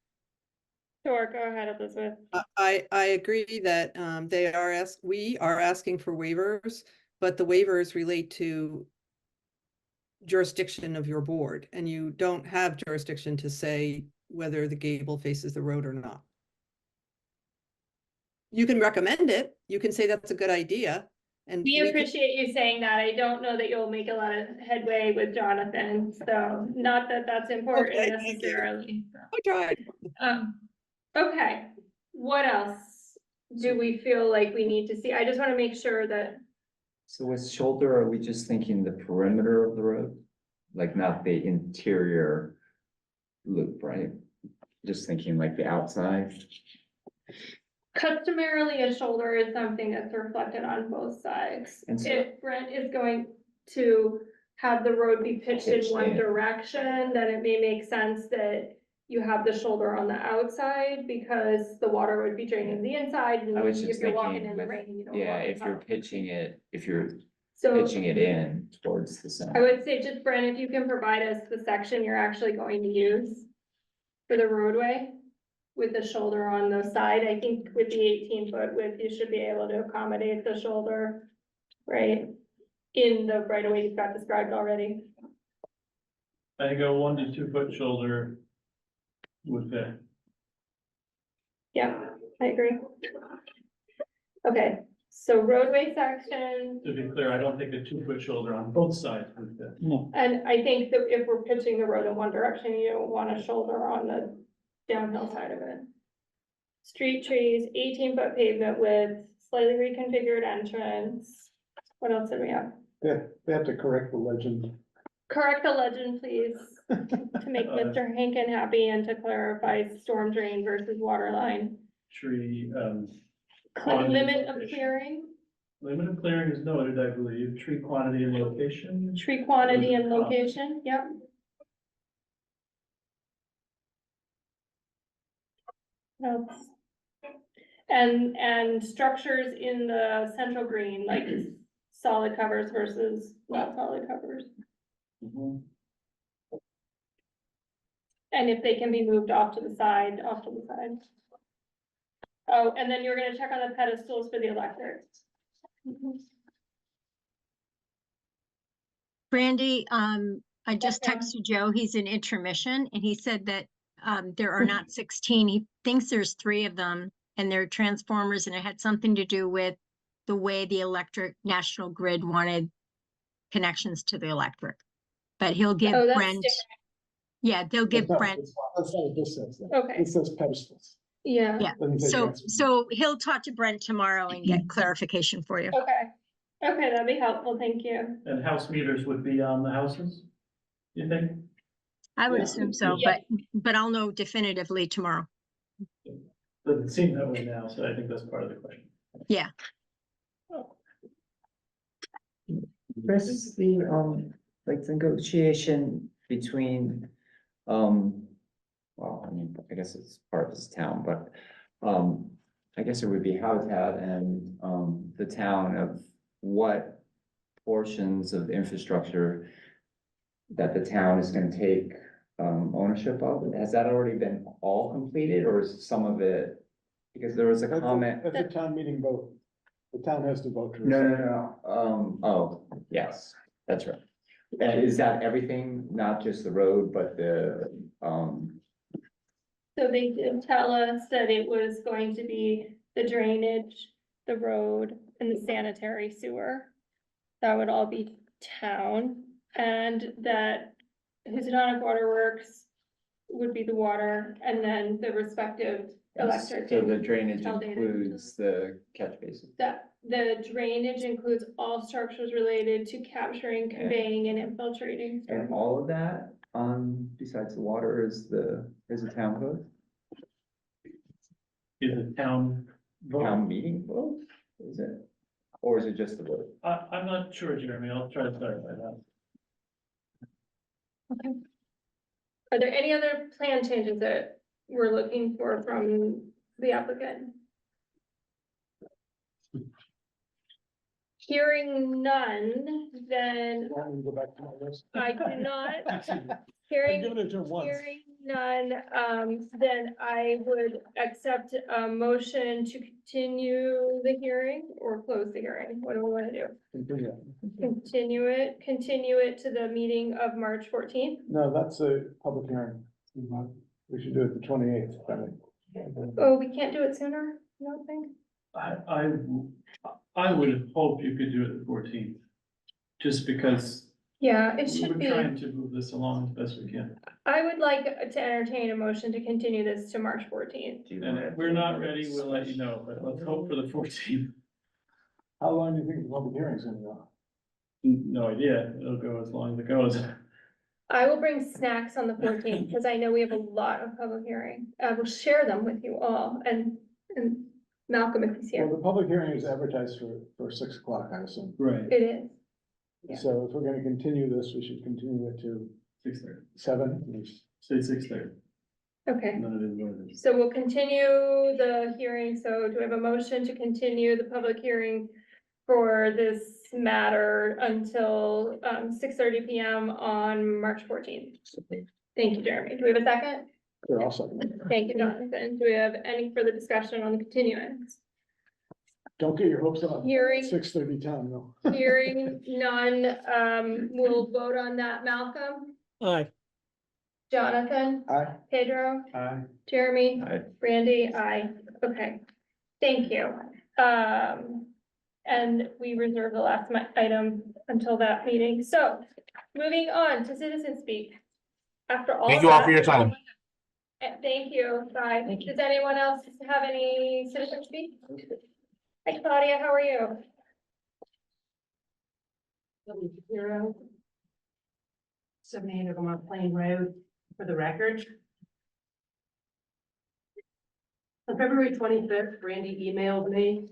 Sure, go ahead, Elizabeth. I agree that we are asking for waivers, but the waivers relate to jurisdiction of your board, and you don't have jurisdiction to say whether the gable faces the road or not. You can recommend it. You can say that's a good idea. And We can- appreciate you saying that. I don't know that you'll make a lot of headway with Jonathan, so not that that's important Okay, thank you. necessarily. I tried. Okay, what else do we feel like we need to see? I just want to make sure that, So with shoulder, are we just thinking the perimeter of the road? Like not the interior loop, right? Just thinking like the outside? customarily a shoulder is something that's reflected on both sides. And so- If Brent is going to have the road be pitched in Pitched one in. direction, then it may make sense that you have the shoulder on the outside because the water would be draining the inside. And I was if just you're walking thinking in the with, rain, you don't yeah, want if you're to. pitching it So in towards the I center. would say just Brent, if you can provide us the section you're actually going to use for the roadway with the shoulder on the side, I think with the 18-foot width, you should be able to accommodate the shoulder, right? In the right of way you've got described already. I think a 1 to 2 foot shoulder would fit. Yeah, I agree. Okay, so roadway section, To be clear, I don't think a 2 foot shoulder on both sides would fit. and I think that if we're pitching the road in one direction, you don't want a shoulder on the downhill side of it. Street trees, 18-foot pavement width, slightly reconfigured entrance. What else did we have? They have to correct the legend. Correct the legend, please, to make Mr. Hankin happy and to clarify storm drain versus water line. Tree, quantity Limit of location. clearing, Limit of clearing is noted, I believe, tree quantity and location. tree quantity and location, yep. Nope. And structures in the central green, like solid covers versus not solid covers. Mhm. And if they can be moved off to the side. Oh, and then you're gonna check on the pedestals for the electric. Brandy, I just Okay. texted Joe, he's in intermission, and he said that there are not 16. He thinks there's 3 of them, and they're transformers, and it had something to do with the way the electric national grid wanted connections to the electric. But he'll give Oh, that's Brent, different. yeah, they'll give Brent, That's not what this says. Okay. It says pedestals. Yeah, yeah. Doesn't say So, transformers. so he'll talk to Brent tomorrow and get clarification for you. okay. Okay, that'd be helpful, thank you. And house meters would be on the houses, you think? I would Yeah. assume so, Yeah. but I'll know definitively tomorrow. Doesn't seem that way now, so I think that's part of the question. Yeah. Chris, the, like the negotiation between, well, I mean, I guess it's part of this town, but, I guess it would be Habitat and, the town of what portions of infrastructure that the town is gonna take, ownership of. Has that already been all completed, or is some of it? Because there was a comment. That's a town meeting vote. The town has to vote. No. Oh, yes, that's right. And is that everything, not just the road, but the, So they did tell us that it was going to be the drainage, the road, and the sanitary sewer. That would all be town, and that Housatonic Waterworks would be the water, and then the respective electric. so the drainage consolidated. includes the catch basin? That the drainage includes all structures related to capturing, conveying, and infiltrating. And all of that, on besides the water is the town vote? Is the town vote? Town meeting vote, is it? Or is it just the vote? I'm not sure, Jeremy. I'll try to clarify that. Okay. Are there any other plan changes that we're looking for from the applicant? Hearing none, then Why don't we go back to my list? I do not. I've Hearing, given it to him once. hearing none, then I would accept a motion to continue the hearing or close the hearing. What do we want to do? Continue it to the meeting of March 14th. No, that's a public hearing. We should do it the 28th. Oh, we can't do it sooner, you don't think? I would hope you could do it the 14th, just because Yeah, it we're should be. trying to move this along as best we can. I would like to entertain a motion to continue this to March 14th. And if we're not ready, we'll let you know, but let's hope for the 14th. How long do you think the public hearing is gonna go? No idea. It'll go as long as it goes. I will bring snacks on the 14th because I know we have a lot of public hearing. I will share them with you all and Malcolm if he's Well, here. the public hearing is advertised for 6 o'clock, I assume. Right. It is. Yeah. So if we're gonna continue this, we should continue it to 6:30. 7. Say 6:30. Okay, None of it is what it is. so we'll continue the hearing. So do we have a motion to continue the public hearing for this matter until 6:30 PM on March 14th? Thank you, Jeremy. Do we have a second? They're all second. Thank you, Jonathan. Do we have any further discussion on the continuance? Don't get your hopes up. Hearing- 6:30 time, though. Hearing none, we'll vote on that. Malcolm, Aye. Jonathan, Aye. Pedro, Aye. Jeremy, Aye. Brandy, aye. Okay, thank you. And we reserve the last item until that meeting. So moving on to citizen speak. After all. Thank you all for that- your time. Thank you. Bye. Does anyone else have any citizen speak? Hi Claudia, how are you? 78 Vermont Plain Road for the record. On February 25th, Brandy emailed me.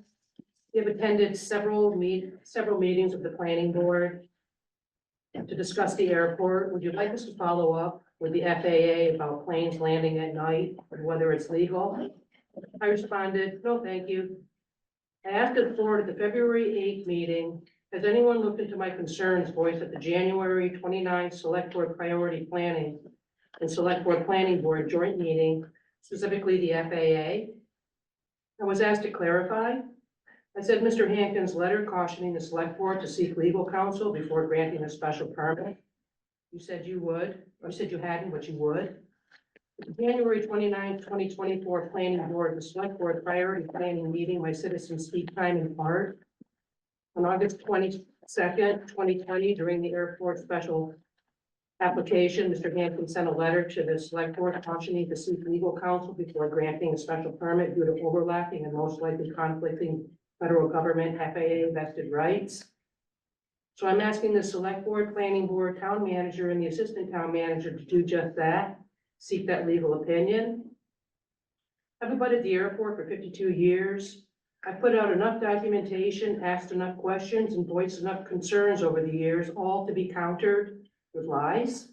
We have attended several meetings of the planning board to discuss the airport. Would you like us to follow up with the FAA about planes landing at night and whether it's legal? I responded, no, thank you. I asked it forward at the February 8th meeting. Has anyone looked into my concerns voiced at the January 29th Select Board Priority Planning and Select Board Planning Board joint meeting, specifically the FAA? I was asked to clarify. I said, Mr. Hankins' letter cautioning the Select Board to seek legal counsel before granting a special permit. You said you would, or you said you hadn't, but you would. At the January 29th, 2024 Planning Board, the Select Board Priority Planning meeting, my citizens speak time in part. On August 22nd, 2020, during the airport special application, Mr. Hampton sent a letter to the Select Board cautioning to seek legal counsel before granting a special permit due to overlapping and most likely conflicting federal government FAA vested rights. So I'm asking the Select Board, Planning Board, Town Manager, and the Assistant Town Manager to do just that, seek that legal opinion. I've been at the airport for 52 years. I put out enough documentation, asked enough questions, and voiced enough concerns over the years, all to be countered with lies.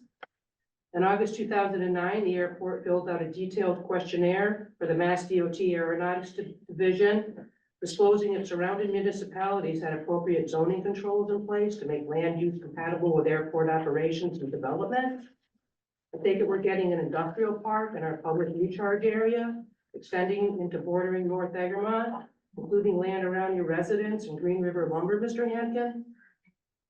In August 2009, the airport filled out a detailed questionnaire for the Mass DOT Aeronautics Division, disclosing its surrounding municipalities had appropriate zoning controls in place to make land use compatible with airport operations and development. I take it we're getting an industrial park in our public recharge area, extending into bordering North Egremont, including land around your residence and Green River lumber, Mr. Hankin.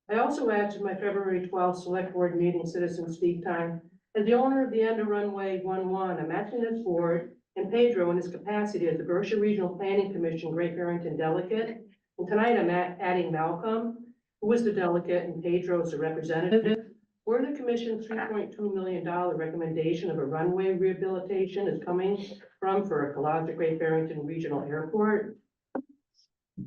I also asked in my February 12th Select Board meeting citizen speak time, as the owner of the end of runway 11, I'm asking this board and Pedro in his capacity as the Berkshire Regional Planning Commission Great Barrington delegate. And tonight I'm adding Malcolm, who is the delegate, and Pedro is the representative. Where the commission's $3.2 million recommendation of a runway rehabilitation is coming from for a Colossian Great Barrington Regional Airport.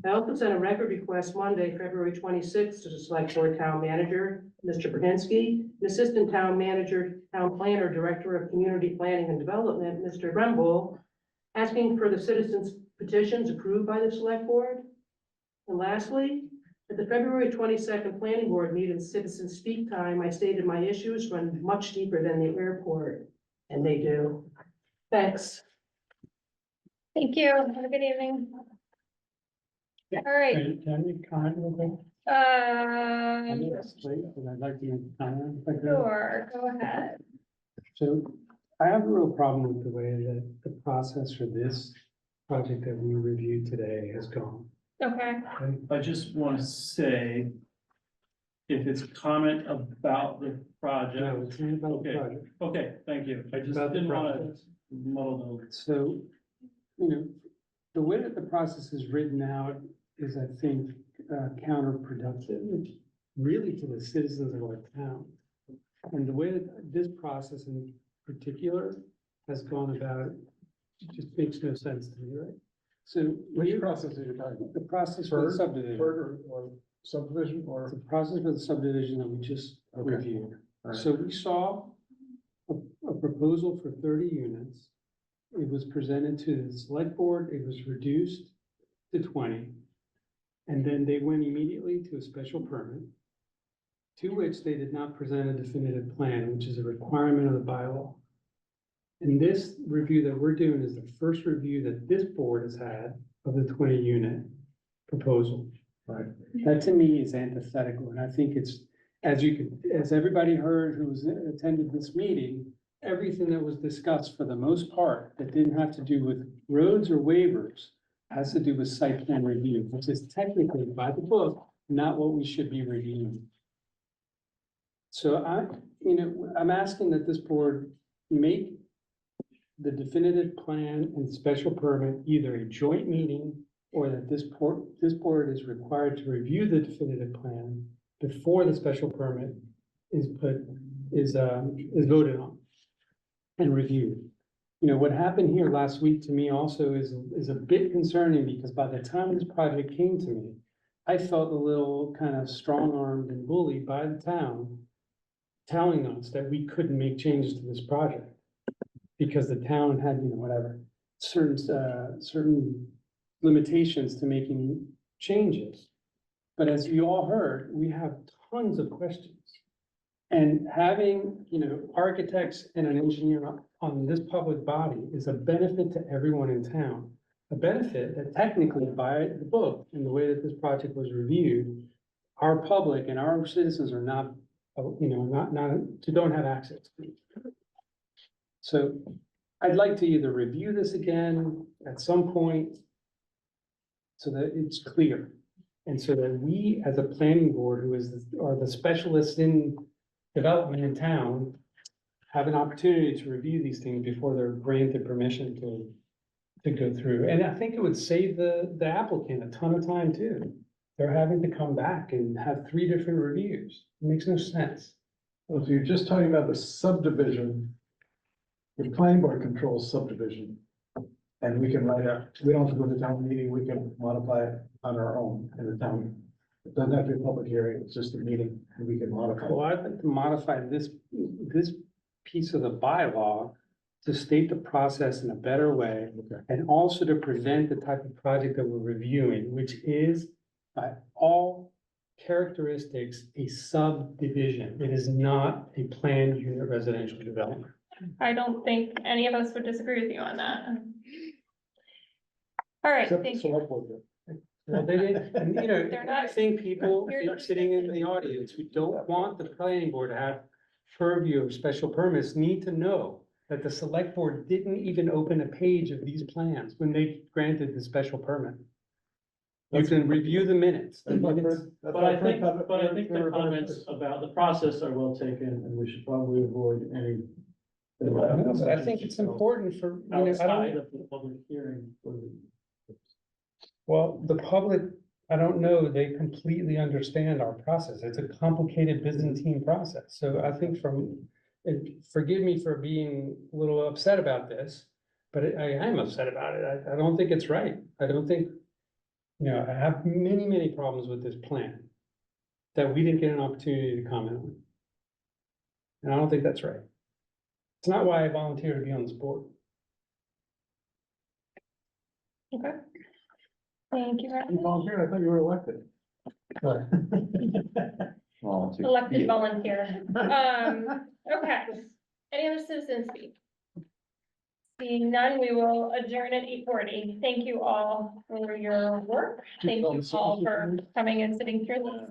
I also sent a record request Monday, February 26th to the Select Board Town Manager, Mr. Brzezinski, the Assistant Town Manager, Town Planner, Director of Community Planning and Development, Mr. Remble, asking for the citizens petitions approved by the Select Board. And lastly, at the February 22nd Planning Board meeting, Citizen Speak Time, I stated my issues run much deeper than the airport, and they do. Thanks. Thank you. Have a good evening. All right, Can you comment real quick? I um, know it's late, but I'd like to make a comment. if I could. sure, go ahead. So I have a real problem with the way that the process for this project that we reviewed today has gone. Okay, I just want to say, if it's comment about the No, project, it's not about the Okay. project. okay, thank you. I just About the didn't want process. to muddle the. So, you know, the way that the process is written out is, I think, counterproductive, really to the citizens of our town. And the way that this process in particular has gone about, it just makes no sense to me, right? So. Which process are you talking about? The process for the Bird, subdivision. or subdivision, It's or? a process for the subdivision that we just Okay. reviewed. Alright. So we saw a proposal for 30 units. It was presented to the select board, it was reduced to 20. And then they went immediately to a special permit, to which they did not present a definitive plan, which is a requirement of the bylaw. And this review that we're doing is the first review that this board has had of the 20-unit proposal. Right. That to me is antithetical, and I think it's, as everybody heard who attended this meeting, everything that was discussed for the most part that didn't have to do with roads or waivers has to do with site plan review, which is technically by the book, not what we should be reviewing. So I'm asking that this board make the definitive plan and special permit either a joint meeting, or that this board is required to review the definitive plan before the special permit is voted on and reviewed. You know, what happened here last week to me also is a bit concerning, because by the time this project came to me, I felt a little kind of strong-armed and bullied by the town, telling us that we couldn't make changes to this project because the town had, whatever, certain limitations to making changes. But as you all heard, we have tons of questions. And having, architects and an engineer on this public body is a benefit to everyone in town. A benefit that technically by the book and the way that this project was reviewed, our public and our citizens are not, don't have access to. So I'd like to either review this again at some point so that it's clear. And so that we, as a planning board, are the specialists in development in town, have an opportunity to review these things before they're granted permission to go through. And I think it would save the applicant a ton of time too. They're having to come back and have 3 different reviews. It makes no sense. Well, if you're just talking about the subdivision, the planning board controls subdivision. And we can write up, we don't have to go to town meeting, we can modify it on our own in the town. It doesn't have to be a public hearing, it's just a meeting, and we can modify. Well, I'd like to modify this piece of the bylaw to state the process in a better way, and also to present the type of project that we're reviewing, which is by all characteristics, a subdivision. It is not a planned unit residential development. I don't think any of us would disagree with you on that. All right, Except thank you. select board, yeah. Well, they didn't, and They're not- I think people You're- sitting in the audience who don't want the planning board to have purview of special permits need to know that the select board didn't even open a page of these plans when they granted the special permit. You can review the minutes. The minutes. But I think the comments about the process are well taken, and we should probably avoid any. But I think it's important for, Outside of the public hearing. Well, the public, I don't know, they completely understand our process. It's a complicated Byzantine process. So I think forgive me for being a little upset about this, but I am upset about it. I don't think it's right. I don't think, I have many, many problems with this plan that we didn't get an opportunity to comment on. And I don't think that's right. It's not why I volunteered to be on this board. Okay. Thank you. You Ryan. volunteered, I thought you were elected. Volunteer. Elected volunteer. Okay. Any other citizens speak? Seeing none, we will adjourn at 8:40. Thank you all for your work. Thank you all for coming and sitting through this.